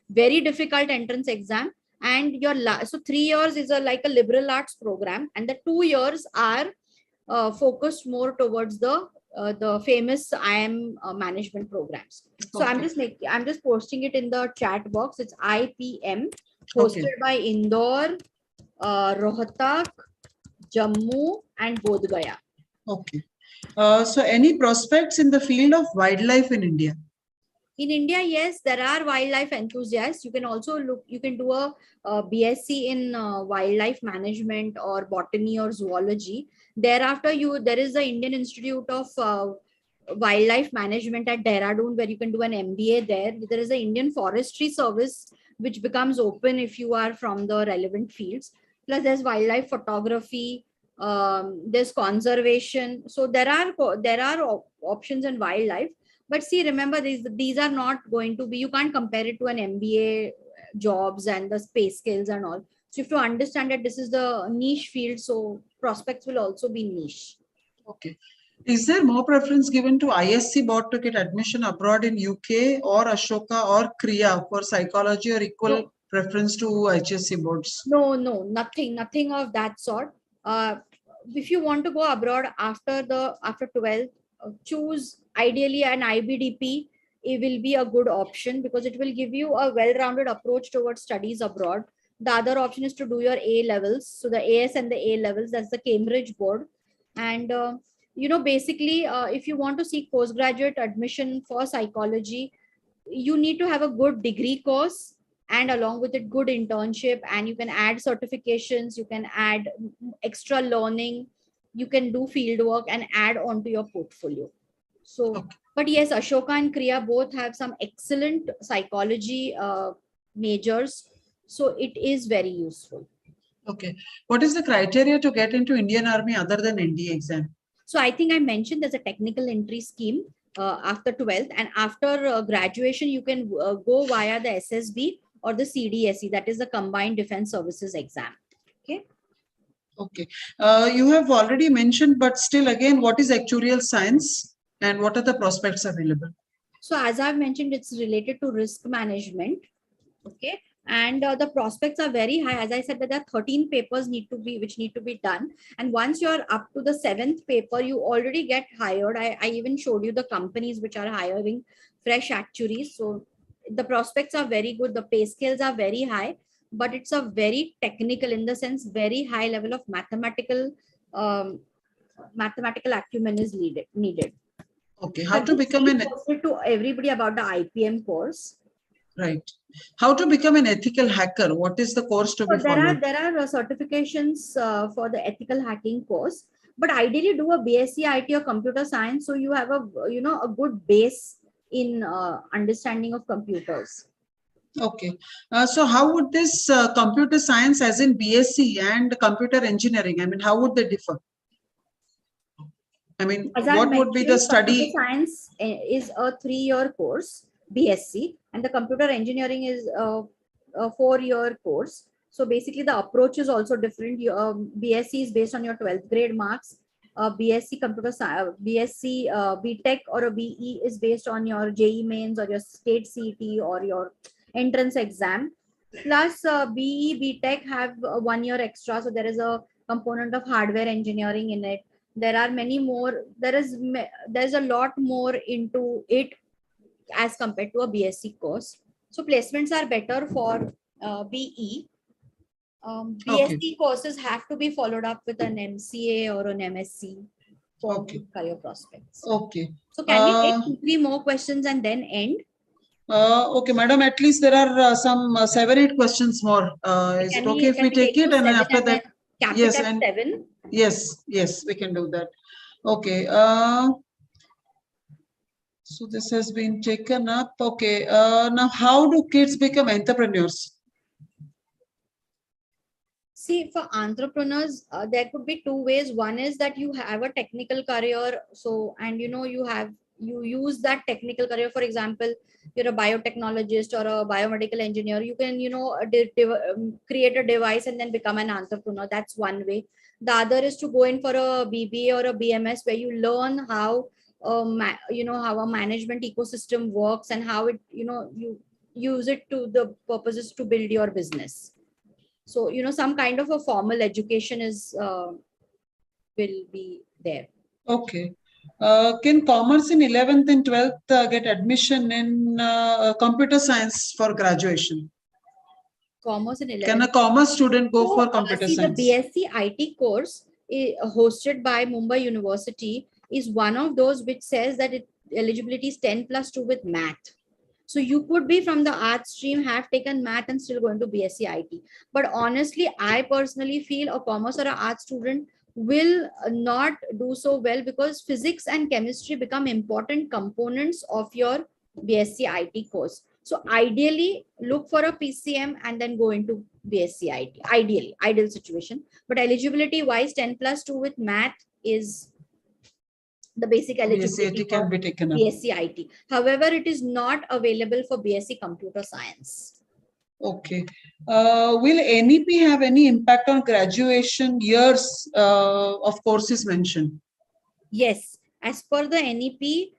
Speaker 4: very difficult entrance exam. And your so 3 years is like a liberal arts program, and the 2 years are focused more towards the famous IM management programs. So
Speaker 1: Okay.
Speaker 4: I'm just posting it in the chat box. It's IPM,
Speaker 1: Okay.
Speaker 4: hosted by Indore, Rohtak, Jammu, and Bodh Gaya.
Speaker 1: Okay. So any prospects in the field of wildlife in India?
Speaker 4: In India, yes, there are wildlife enthusiasts. You can also look, you can do a BSc in wildlife management or botany or zoology. Thereafter, there is the Indian Institute of Wildlife Management at Dehradun, where you can do an MBA there. There is the Indian Forestry Service, which becomes open if you are from the relevant fields. Plus, there's wildlife photography, there's conservation. So there are options in wildlife. But see, remember, these are not going to be, you can't compare it to an MBA jobs and the space skills and all. So you have to understand that this is the niche field, so prospects will also be niche.
Speaker 1: Okay. Is there more preference given to ISC board to get admission abroad in UK or Ashoka or Kriya for psychology, or equal preference to HSC boards?
Speaker 4: No, nothing of that sort. If you want to go abroad after 12th, choose ideally an IBDP. It will be a good option because it will give you a well-rounded approach towards studies abroad. The other option is to do your A levels. So the AS and the A levels, that's the Cambridge board. And basically, if you want to seek postgraduate admission for psychology, you need to have a good degree course, and along with it good internship, and you can add certifications, you can add extra learning, you can do field work and add onto your portfolio. So
Speaker 1: Okay.
Speaker 4: but yes, Ashoka and Kriya both have some excellent psychology majors, so it is very useful.
Speaker 1: Okay. What is the criteria to get into Indian Army other than NDA exam?
Speaker 4: So I think I mentioned there's a technical entry scheme after 12th, and after graduation you can go via the SSB or the CDSE, that is the Combined Defense Services exam. Okay.
Speaker 1: Okay. You have already mentioned, but still again, what is actuarial science and what are the prospects available?
Speaker 4: So as I've mentioned, it's related to risk management. Okay. And the prospects are very high. As I said, that there are 13 papers which need to be done. And once you're up to the 7th paper, you already get hired. I even showed you the companies which are hiring fresh actuaries. So the prospects are very good. The pay scales are very high, but it's a very technical, in the sense, very high level of mathematical acumen is needed.
Speaker 1: Okay. How to become an
Speaker 4: to everybody about the IPM course.
Speaker 1: Right. How to become an ethical hacker? What is the course to be followed?
Speaker 4: There are certifications for the ethical hacking course, but ideally do a BSc IT or computer science, so you have a good base in understanding of computers.
Speaker 1: Okay. So how would this computer science, as in BSc, and computer engineering, I mean, how would they differ? I mean, what would be the study?
Speaker 4: Computer science is a 3-year course, BSc, and the computer engineering is a 4-year course. So basically, the approach is also different. BSc is based on your 12th grade marks. BSc computer science, BSc BTech or a BE is based on your JEE mains or your state CET or your entrance exam. Plus, BE BTech have 1 year extra, so there is a component of hardware engineering in it. There are many more. There's a lot more into it as compared to a BSc course. So placements are better for BE. BSc courses have to be followed up with an MCA or an MSc for career prospects.
Speaker 1: Okay.
Speaker 4: So can we take 3 more questions and then end?
Speaker 1: Okay, madam, at least there are some 7-8 questions more. Is it okay if we take it? And after that, yes, and
Speaker 4: 7?
Speaker 1: Yes, we can do that. Okay. So this has been taken up. Okay. Now, how do kids become entrepreneurs?
Speaker 4: See, for entrepreneurs, there could be 2 ways. One is that you have a technical career, so, and you use that technical career. For example, you're a biotechnologist or a biomedical engineer. You can create a device and then become an entrepreneur. That's one way. The other is to go in for a BBA or a BMS, where you learn how how a management ecosystem works and how it you use it to the purposes to build your business. So, some kind of a formal education is will be there.
Speaker 1: Okay. Can commerce in 11th and 12th get admission in computer science for graduation?
Speaker 4: Commerce in 11th.
Speaker 1: Can a commerce student go
Speaker 4: So,
Speaker 1: for computer
Speaker 4: see,
Speaker 1: science?
Speaker 4: the BSc IT course hosted by Mumbai University is one of those which says that eligibility is 10+2 with math. So you could be from the art stream, have taken math and still going to BSc IT. But honestly, I personally feel a commerce or an art student will not do so well because physics and chemistry become important components of your BSc IT course. So ideally, look for a PCM and then go into BSc IT. Ideally, ideal situation. But eligibility wise, 10+2 with math is the basic eligibility
Speaker 1: BSc can
Speaker 4: for
Speaker 1: be taken up.
Speaker 4: BSc IT. However, it is not available for BSc Computer Science.
Speaker 1: Okay. Will NEP have any impact on graduation years of courses mentioned?
Speaker 4: Yes, as per the NEP,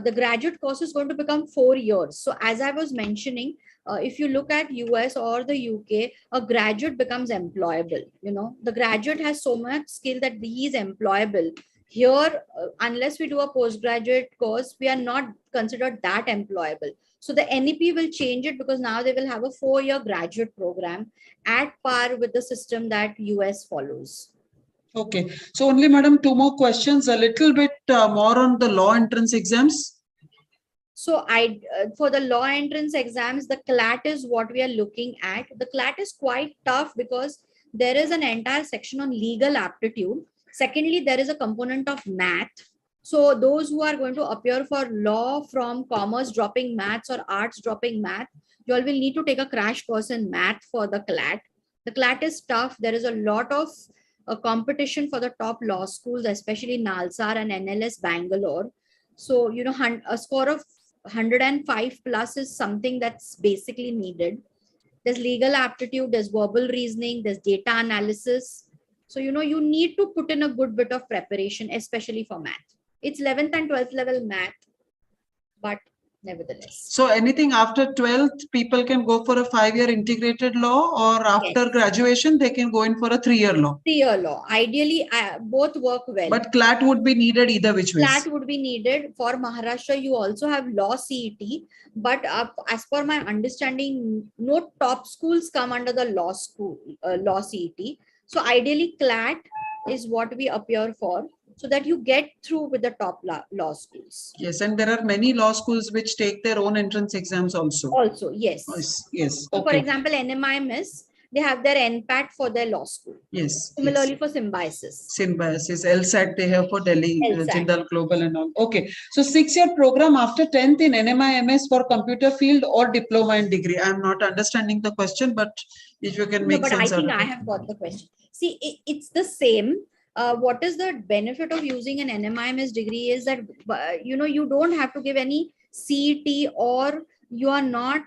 Speaker 4: the graduate course is going to become 4 years. So as I was mentioning, if you look at US or the UK, a graduate becomes employable. You know, the graduate has so much skill that he is employable. Here, unless we do a postgraduate course, we are not considered that employable. So the NEP will change it because now they will have a 4-year graduate program at par with the system that US follows.
Speaker 1: Okay. So only, madam, 2 more questions, a little bit more on the law entrance exams.
Speaker 4: So for the law entrance exams, the CLAT is what we are looking at. The CLAT is quite tough because there is an entire section on legal aptitude. Secondly, there is a component of math. So those who are going to appear for law from commerce dropping maths or arts dropping math, you all will need to take a crash course in math for the CLAT. The CLAT is tough. There is a lot of competition for the top law schools, especially NALSAR and NLS Bangalore. So, you know, a score of 105 plus is something that's basically needed. There's legal aptitude, there's verbal reasoning, there's data analysis. So, you know, you need to put in a good bit of preparation, especially for math. It's 11th and 12th level math, but nevertheless.
Speaker 1: So anything after 12th, people can go for a 5-year integrated law, or after graduation, they can go in for a 3-year law.
Speaker 4: 3-year law. Ideally, both work well.
Speaker 1: But CLAT would be needed either which way.
Speaker 4: CLAT would be needed. For Maharashtra, you also have law CET. But as per my understanding, no top schools come under the law CET. So ideally, CLAT is what we appear for, so that you get through with the top law schools.
Speaker 1: Yes, and there are many law schools which take their own entrance exams also.
Speaker 4: Also, yes.
Speaker 1: Yes.
Speaker 4: So
Speaker 1: Okay.
Speaker 4: for example, NMIMS, they have their NPAT for their law school.
Speaker 1: Yes.
Speaker 4: Similarly for Symbiosis.
Speaker 1: Symbiosis, LSAT they have for Delhi,
Speaker 4: LSAT.
Speaker 1: Jindal Global and all. Okay. So 6-year program after 10th in NMIMS for computer field or diploma and degree. I'm not understanding the question, but if you can make
Speaker 4: No, but I
Speaker 1: sense
Speaker 4: think
Speaker 1: out of
Speaker 4: I
Speaker 1: it.
Speaker 4: have got the question. See, it's the same. What is the benefit of using an NMIMS degree is that, you know, you don't have to give any CET, or you are not,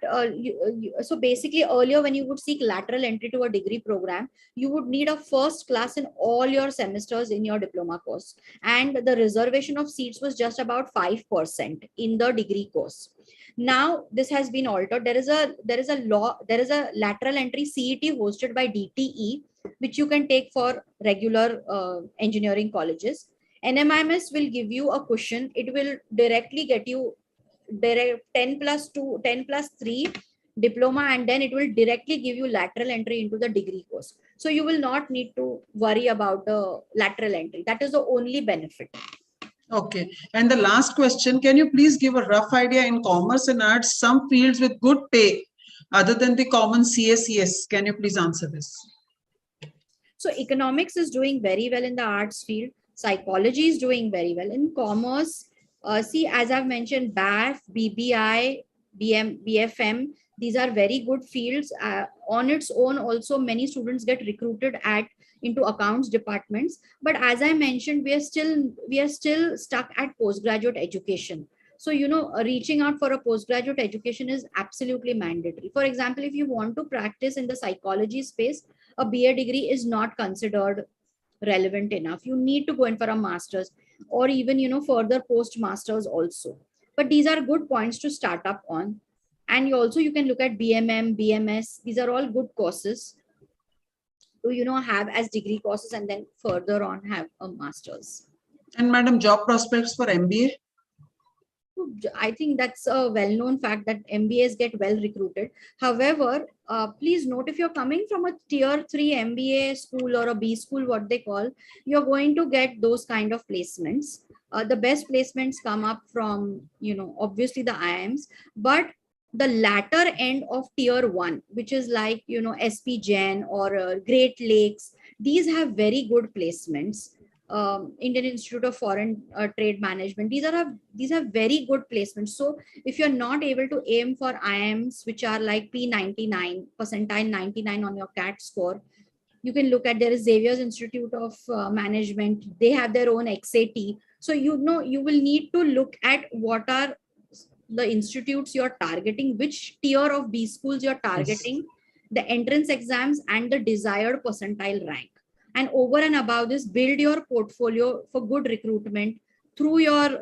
Speaker 4: so basically earlier when you would seek lateral entry to a degree program, you would need a first class in all your semesters in your diploma course. And the reservation of seats was just about 5% in the degree course. Now this has been altered. There is a lateral entry CET hosted by DTE, which you can take for regular engineering colleges. NMIMS will give you a cushion. It will directly get you 10+2, 10+3 diploma, and then it will directly give you lateral entry into the degree course. So you will not need to worry about the lateral entry. That is the only benefit.
Speaker 1: Okay. And the last question, can you please give a rough idea in commerce and arts, some fields with good pay other than the common CACS? Can you please answer this?
Speaker 4: So economics is doing very well in the arts field. Psychology is doing very well in commerce. See, as I've mentioned, BAF, BBI, BFM, these are very good fields. On its own, also many students get recruited into accounts departments. But as I mentioned, we are still stuck at postgraduate education. So, you know, reaching out for a postgraduate education is absolutely mandatory. For example, if you want to practice in the psychology space, a BA degree is not considered relevant enough. You need to go in for a master's, or even, you know, further post masters also. But these are good points to start up on. And you can look at BMM, BMS. These are all good courses. to have as degree courses and then further on have a master's.
Speaker 1: And madam, job prospects for MBA?
Speaker 4: I think that's a well-known fact that MBAs get well recruited. However, please note, if you're coming from a tier 3 MBA school or a B school, what they call, you're going to get those kind of placements. The best placements come up from, obviously the IIMs, but the latter end of tier 1, which is like, SP Jain or Great Lakes, these have very good placements. Indian Institute of Foreign Trade Management. These are very good placements. So if you're not able to aim for IIMs, which are like P99, percentile 99 on your CAT score, you can look at, there is Xavier's Institute of Management. They have their own XAT. So you will need to look at what are the institutes you're targeting, which tier of B schools you're targeting, the entrance exams and the desired percentile rank. And over and above this, build your portfolio for good recruitment through your,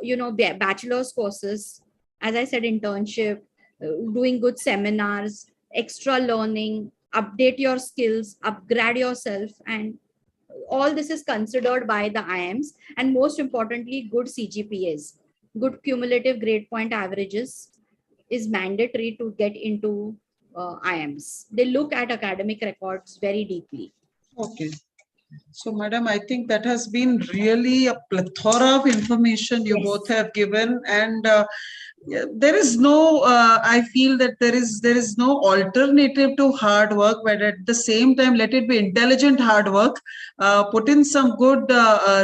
Speaker 4: bachelor's courses. As I said, internship, doing good seminars, extra learning, update your skills, upgrade yourself. And all this is considered by the IIMs. And most importantly, good CGPAs, good cumulative grade point averages is mandatory to get into IIMs. They look at academic records very deeply.
Speaker 1: Okay. So, madam, I think that has been really a plethora of information you both have given, and there is no, I feel that there is no alternative to hard work, but at the same time, let it be intelligent hard work. Put in some good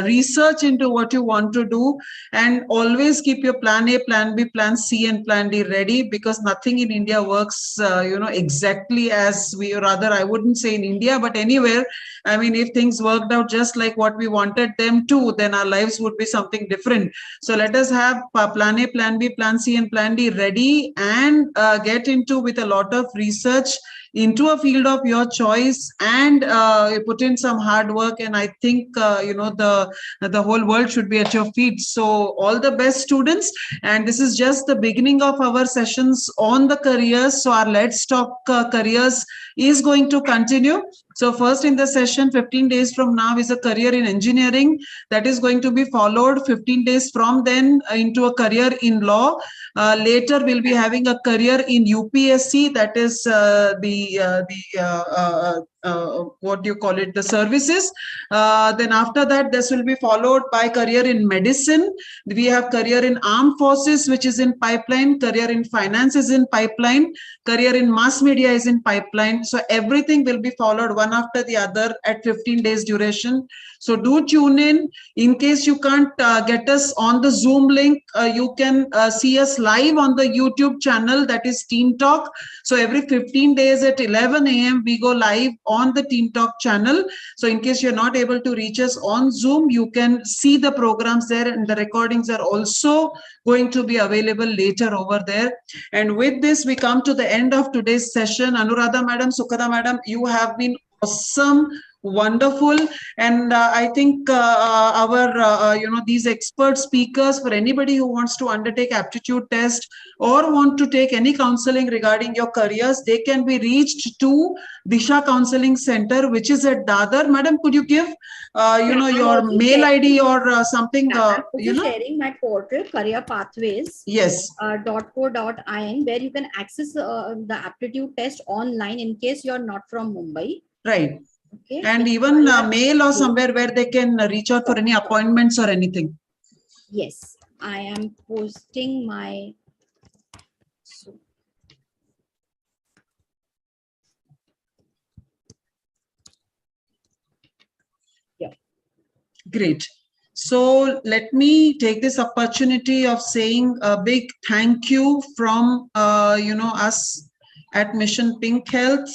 Speaker 1: research into what you want to do, and always keep your plan A, plan B, plan C, and plan D ready, because nothing in India works, exactly as we, or rather, I wouldn't say in India, but anywhere. I mean, if things worked out just like what we wanted them to, then our lives would be something different. So let us have plan A, plan B, plan C, and plan D ready, and get into with a lot of research into a field of your choice, and put in some hard work. And I think, the whole world should be at your feet. So all the best, students. And this is just the beginning of our sessions on the careers. So our Let's Talk Careers is going to continue. So first in the session, 15 days from now, is a career in engineering. That is going to be followed 15 days from then into a career in law. Later, we'll be having a career in UPSC, that is what do you call it, the services. Then after that, this will be followed by career in medicine. We have career in armed forces, which is in pipeline. Career in finance is in pipeline. Career in mass media is in pipeline. So everything will be followed one after the other at 15 days duration. So do tune in. In case you can't get us on the Zoom link, you can see us live on the YouTube channel, that is Team Talk. So every 15 days at 11 a.m. we go live on the Team Talk channel. So in case you're not able to reach us on Zoom, you can see the programs there, and the recordings are also going to be available later over there. And with this, we come to the end of today's session. Anuradha madam, Sukhada madam, you have been awesome, wonderful. And I think these expert speakers, for anybody who wants to undertake aptitude test or want to take any counseling regarding your careers, they can be reached to Disha Counseling Center, which is at Dadar. Madam, could you give your mail ID or something?
Speaker 4: I'm sharing my portal, Career Pathways.
Speaker 1: Yes.
Speaker 4: .co.in, where you can access the aptitude test online in case you're not from Mumbai.
Speaker 1: Right.
Speaker 4: Okay.
Speaker 1: And even mail or somewhere where they can reach out for any appointments or anything.
Speaker 4: Yes, I am posting my. Yeah.
Speaker 1: Great. So let me take this opportunity of saying a big thank you from us at Mission Pink Health.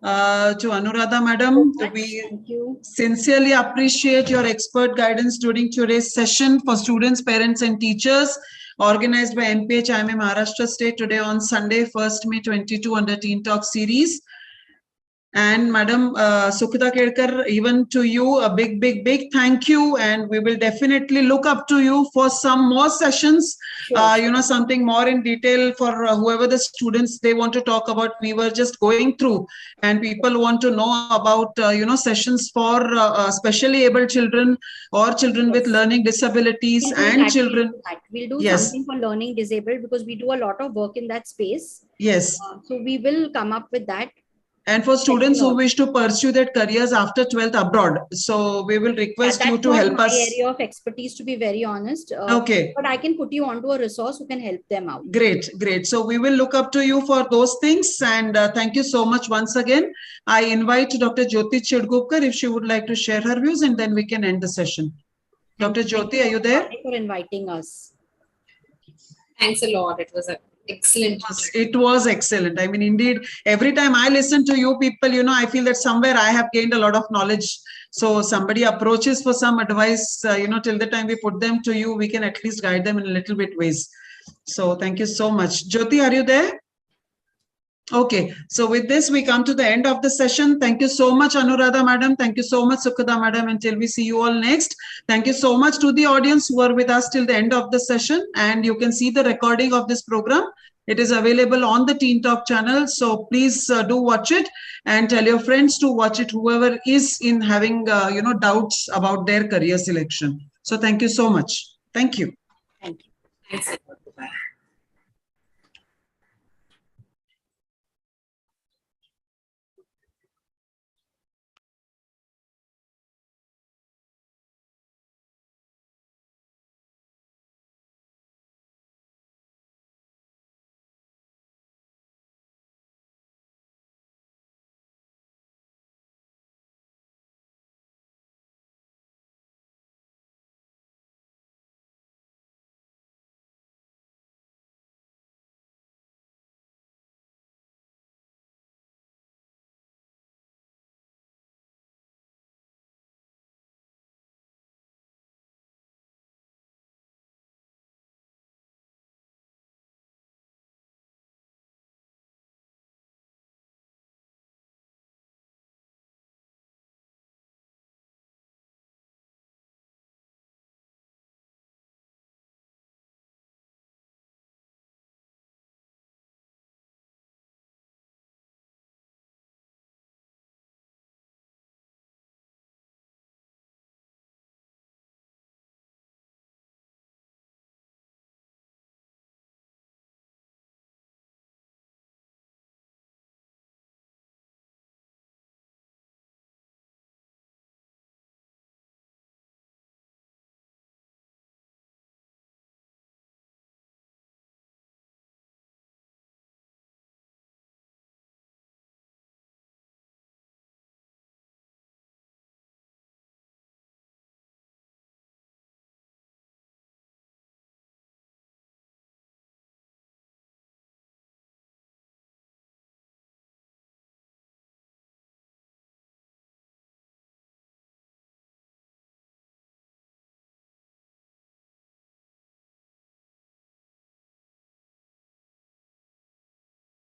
Speaker 1: To Anuradha madam, we sincerely appreciate your expert guidance during today's session for students, parents, and teachers, organized by MPH IIM Maharashtra State today on Sunday, 1st May 22 under Teen Talk series. And Madam Sukhita Kedkar, even to you, a big thank you. And we will definitely look up to you for some more sessions,
Speaker 4: Sure.
Speaker 1: Something more in detail for whoever the students they want to talk about. We were just going through, and people want to know about, sessions for specially able children or children with
Speaker 4: Yes.
Speaker 1: learning disabilities
Speaker 4: We'll do
Speaker 1: and
Speaker 4: that.
Speaker 1: children.
Speaker 4: We'll do
Speaker 1: Yes.
Speaker 4: something for learning disabled because we do a lot of work in that space.
Speaker 1: Yes.
Speaker 4: So we will come up with that.
Speaker 1: And for students who wish to pursue their careers after 12th abroad, so we will request you to help us.
Speaker 4: That's not my area of expertise, to be very honest.
Speaker 1: Okay.
Speaker 4: But I can put you onto a resource who can help them out.
Speaker 1: Great. So we will look up to you for those things. And thank you so much once again. I invite Dr. Jyoti Chidgupkar if she would like to share her views, and then we can end the session. Dr. Jyoti, are you there?
Speaker 4: Thank you for inviting us.
Speaker 5: Thanks a lot. It was excellent.
Speaker 1: It was excellent. I mean, indeed, every time I listen to you people, I feel that somewhere I have gained a lot of knowledge. So somebody approaches for some advice, till the time we put them to you, we can at least guide them in a little bit ways. So thank you so much. Jyoti, are you there? Okay, so with this, we come to the end of the session. Thank you so much, Anuradha madam. Thank you so much, Sukhada madam. Until we see you all next. Thank you so much to the audience who are with us till the end of the session. And you can see the recording of this program. It is available on the Teen Talk channel. So please do watch it and tell your friends to watch it, whoever is in having, doubts about their career selection. So thank you so much. Thank you.
Speaker 4: Thank you.
Speaker 5: Thanks a lot. Bye.